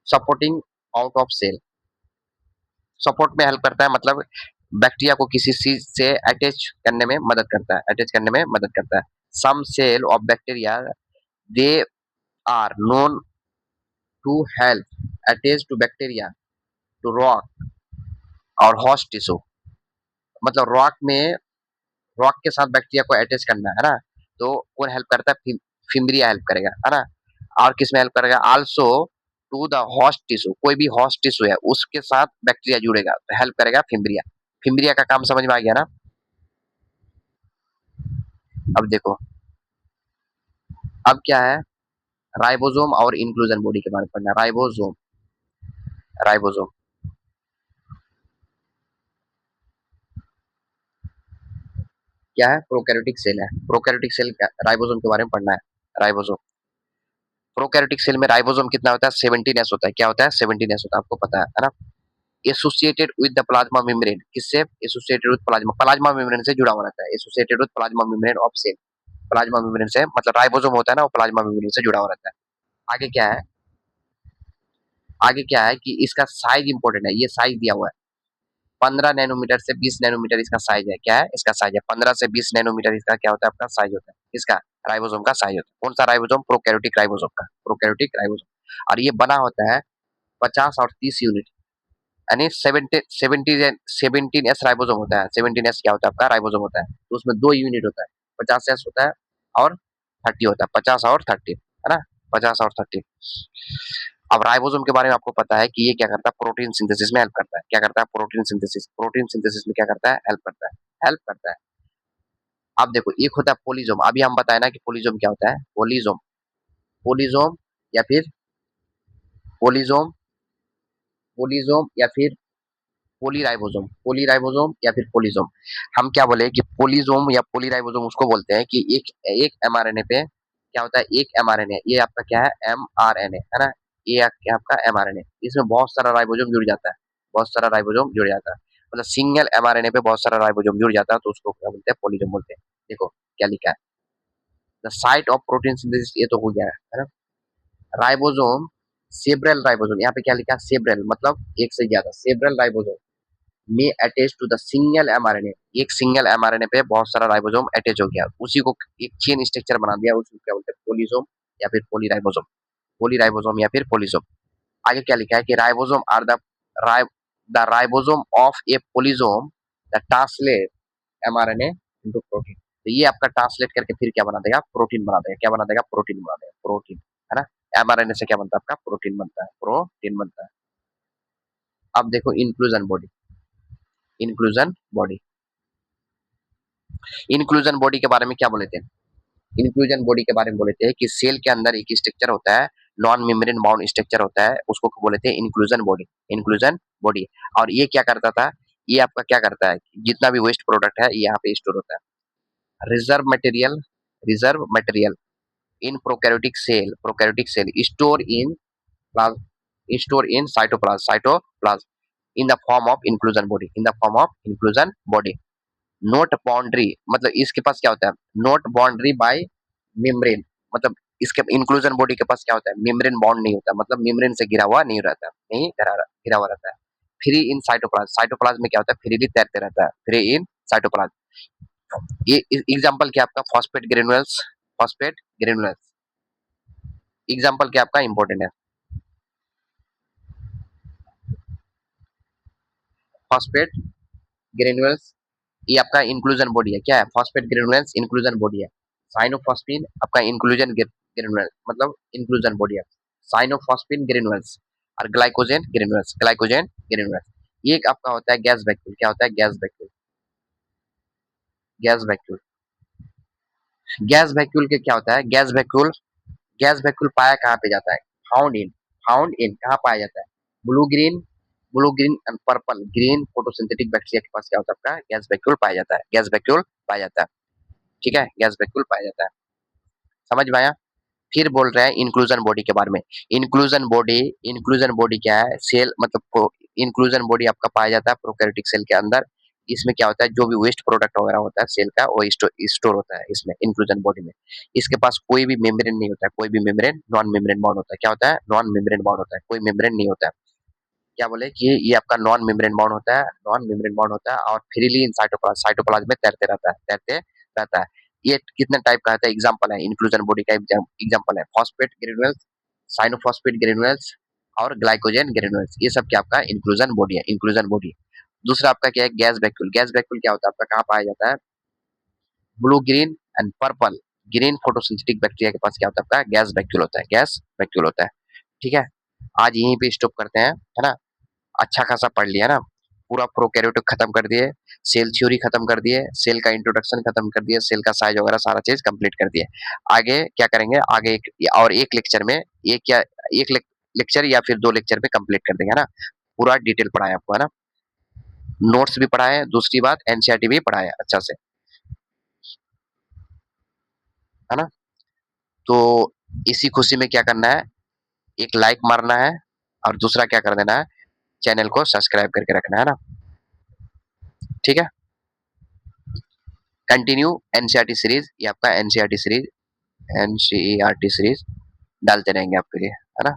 Supporting out of cell, support में हेल्प करता है, मतलब बैक्टीरिया को किसी चीज से अटैच करने में मदद करता है, अटैच करने में मदद करता है। Some cell of bacteria, they are known to help attach to bacteria to rock और होस्ट टिश्यू। मतलब रॉक के साथ बैक्टीरिया को अटैच करना है ना, तो कौन हेल्प करता है? फिम्ब्रिया हेल्प करेगा, है ना? और किसमें हेल्प करेगा? Also to the host tissue, कोई भी होस्ट टिश्यू है उसके साथ बैक्टीरिया जुड़ेगा तो हेल्प करेगा फिम्ब्रिया। फिम्ब्रिया का काम समझ में आ गया ना? अब देखो, अब क्या है? राइबोसोम और इंक्लूजन बॉडी के बारे में पढ़ना है। राइबोसोम, राइबोसोम क्या है? प्रोकैरियोटिक सेल है। प्रोकैरियोटिक सेल का राइबोसोम के बारे में पढ़ना है। राइबोसोम, प्रोकैरियोटिक सेल में राइबोसोम कितना होता है? 17s होता है। क्या होता है? 17s होता है, आपको पता है ना? Associated with the plasma membrane, किससे associated with plasma, plasma membrane से जुड़ा हुआ रहता है, associated with plasma membrane of cell, plasma membrane से मतलब राइबोसोम होता है ना वो प्लाज्मा मेम्ब्रेन से जुड़ा हुआ रहता है। आगे क्या है, आगे क्या है कि इसका साइज इंपॉर्टेंट है, ये साइज दिया हुआ है 15 नैनोमीटर से 20 नैनोमीटर इसका साइज है, क्या है इसका साइज है 15 से 20 नैनोमीटर इसका क्या होता है आपका साइज होता है, इसका राइबोसोम का साइज होता है। कौन सा राइबोसोम, प्रोकैरियोटिक राइबोसोम का, प्रोकैरियोटिक राइबोसोम। और ये बना होता है 50 और 30 यूनिट, यानी 17 एस राइबोसोम होता है। 17 एस क्या होता है आपका राइबोसोम होता है, तो उसमें 2 यूनिट होता है, 50 एस होता है और 30 होता है, 50 और 30 है ना, 50 और 30। अब राइबोसोम के बारे में आपको पता है कि ये क्या करता है, प्रोटीन सिंथेसिस में हेल्प करता है। क्या करता है, प्रोटीन सिंथेसिस, प्रोटीन सिंथेसिस में क्या करता है, हेल्प करता है, हेल्प करता है। अब देखो एक होता है पोलिजोम, अभी हम बताए ना कि पोलिजोम क्या होता है, पोलिजोम, पोलिजोम या फिर पोलिजोम, पोलिजोम या फिर पोलीराइबोसोम, पोलीराइबोसोम या फिर पोलिसोम। हम क्या बोले कि पोलिसोम या पोलीराइबोसोम उसको बोलते हैं कि एक एक एमआरएनए पे क्या होता है, एक एमआरएनए, ये आपका क्या है एमआरएनए है ना, ये क्या आपका एमआरएनए, इसमें बहुत सारा राइबोसोम जुड़ जाता है, बहुत सारा राइबोसोम जुड़ जाता है, मतलब सिंगल एमआरएनए पे बहुत सारा राइबोसोम जुड़ जाता है, तो उसको क्या बोलते हैं, पोलिसोम बोलते हैं। देखो क्या लिखा है, the site of protein synthesis, ये तो हो गया है ना। राइबोसोम, सेब्रल राइबोसोम, यहाँ पे क्या लिखा है सेब्रल, मतलब एक से ज्यादा, सेब्रल राइबोसोम में attach to the single mRNA, एक सिंगल एमआरएनए पे बहुत सारा राइबोसोम अटैच हो गया, उसी को एक चेन स्ट्रक्चर बना दिया, उसको क्या बोलते हैं पोलिसोम या फिर पोलीराइबोसोम, पोलीराइबोसोम या फिर पोलिसोम। आगे क्या लिखा है कि ribosome are the ribosome of a polysome the translate mRNA into protein. तो ये आपका ट्रांसलेट करके फिर क्या बना देगा, प्रोटीन बना देगा, क्या बना देगा, प्रोटीन बना देगा, प्रोटीन है ना। एमआरएनए से क्या बनता है आपका, प्रोटीन बनता है, प्रोटीन बनता है। अब देखो inclusion body, inclusion body, inclusion body के बारे में क्या बोले थे, इंक्लूजन बॉडी के बारे में बोले थे कि सेल के अंदर एक स्ट्रक्चर होता है, नॉन मेम्ब्रेन बाउंड स्ट्रक्चर होता है, उसको बोले थे इंक्लूजन बॉडी, इंक्लूजन बॉडी। और ये क्या करता था, ये आपका क्या करता है, जितना भी वेस्ट प्रोडक्ट है ये यहाँ पे स्टोर होता है। Reserve material, reserve material in prokaryotic cell, prokaryotic cell store in plasm, store in cytoplasm, cytoplasm in the form of inclusion body, in the form of inclusion body. Not boundary, मतलब इसके पास क्या होता है, note boundary bye membrane, मतलब इसके inclusion body के पास क्या होता है, मेम्ब्रेन बाउंड नहीं होता, मतलब मेम्ब्रेन से घिरा हुआ नहीं रहता, नहीं घिरा हुआ रहता है। फ्री इन साइटोप्लाज्म, साइटोप्लाज्म में क्या होता है, फ्रीली तैरते रहता है, फ्री इन साइटोप्लाज्म। ये एग्जांपल क्या आपका, phosphate granules, phosphate granules, example क्या आपका इंपॉर्टेंट है, फॉस्फेट ग्रेनुअल्स, ये आपका इंक्लूजन बॉडी है, क्या है, फॉस्फेट ग्रेनुअल्स इंक्लूजन बॉडी है। साइनोफॉस्फीन आपका इंक्लूजन ग्रेनुअल, मतलब इंक्लूजन बॉडी है, साइनोफॉस्फीन ग्रेनुअल्स। और ग्लाइकोजेन ग्रेनुअल्स, ग्लाइकोजेन ग्रेनुअल्स। ये एक आपका होता है गैस वैक्यूल, क्या होता है gas vacuole, gas vacuole. Gas vacuole के क्या होता है, गैस वैक्यूल, गैस वैक्यूल पाया कहाँ पे जाता है, फाउंड इन, फाउंड इन कहाँ पाया जाता है, blue green, blue green and purple green photosynthetic bacteria के पास क्या होता है आपका गैस वैक्यूल पाया जाता है, गैस वैक्यूल पाया जाता है। ठीक है, गैस वैक्यूल पाया जाता है, समझ में आया। फिर बोल रहे हैं इंक्लूजन बॉडी के बारे में। इंक्लूजन बॉडी, इंक्लूजन बॉडी क्या है, सेल मतलब इंक्लूजन बॉडी आपका पाया जाता है प्रोकैरियोटिक सेल के अंदर। इसमें क्या होता है, जो भी वेस्ट प्रोडक्ट वगैरह होता है सेल का वो स्टोर होता है इसमें इंक्लूजन बॉडी में। इसके पास कोई भी मेम्ब्रेन नहीं होता है, कोई भी मेम्ब्रेन, नॉन मेम्ब्रेन बाउंड होता है, क्या होता है, नॉन मेम्ब्रेन बाउंड होता है, कोई मेम्ब्रेन नहीं होता है। क्या बोले कि ये आपका नॉन मेम्ब्रेन बाउंड होता है, नॉन मेम्ब्रेन बाउंड होता है और फ्रीली इन साइटोप्लाज्म, साइटोप्लाज्म में तैरते रहता है, तैरते रहता है। ये कितने टाइप का है, एग्जांपल है, इंक्लूजन बॉडी का एग्जांपल है फॉस्फेट ग्रेनुअल्स, साइनोफॉस्फेट ग्रेनुअल्स और ग्लाइकोजेन ग्रेनुअल्स, ये सब क्या आपका इंक्लूजन बॉडी है, इंक्लूजन बॉडी। दूसरा आपका क्या है, गैस वैक्यूल। गैस वैक्यूल क्या होता है आपका, कहाँ पाया जाता है, blue green and purple green photosynthetic bacteria के पास क्या होता है आपका गैस वैक्यूल होता है, गैस वैक्यूल होता है। ठीक है, आज यहीं पे स्टॉप करते हैं, है ना। अच्छा खासा पढ़ लिया ना, पूरा प्रोकैरियोटिक खत्म कर दिए, सेल थ्योरी खत्म कर दिए, सेल का इंट्रोडक्शन खत्म कर दिए, सेल का साइज वगैरह सारा चीज कंप्लीट कर दिए। आगे क्या करेंगे, आगे एक लेक्चर में, एक या एक लेक्चर या फिर 2 लेक्चर में कंप्लीट कर देंगे, है ना। पूरा डिटेल पढ़ाया आपको, है ना, नोट्स भी पढ़ाए, दूसरी बात एनसीईआरटी भी पढ़ाया अच्छा से, है ना। तो इसी खुशी में क्या करना है, एक लाइक मारना है और दूसरा क्या कर देना है, चैनल को सब्सक्राइब करके रखना है ना। ठीक है, कंटिन्यू एनसीईआरटी सीरीज, ये आपका एनसीईआरटी सीरीज, एनसीईआरटी सीरीज डालते रहेंगे आपके लिए, है ना।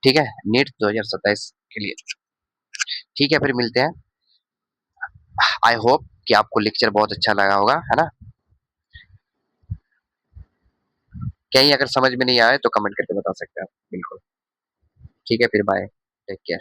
ठीक है, नीट 2027 के लिए। ठीक है, फिर मिलते हैं। आई होप कि आपको लेक्चर बहुत अच्छा लगा होगा, है ना। कहीं अगर समझ में नहीं आए तो कमेंट करके बता सकते हैं आप, बिल्कुल। ठीक है, फिर बाय, टेक केयर।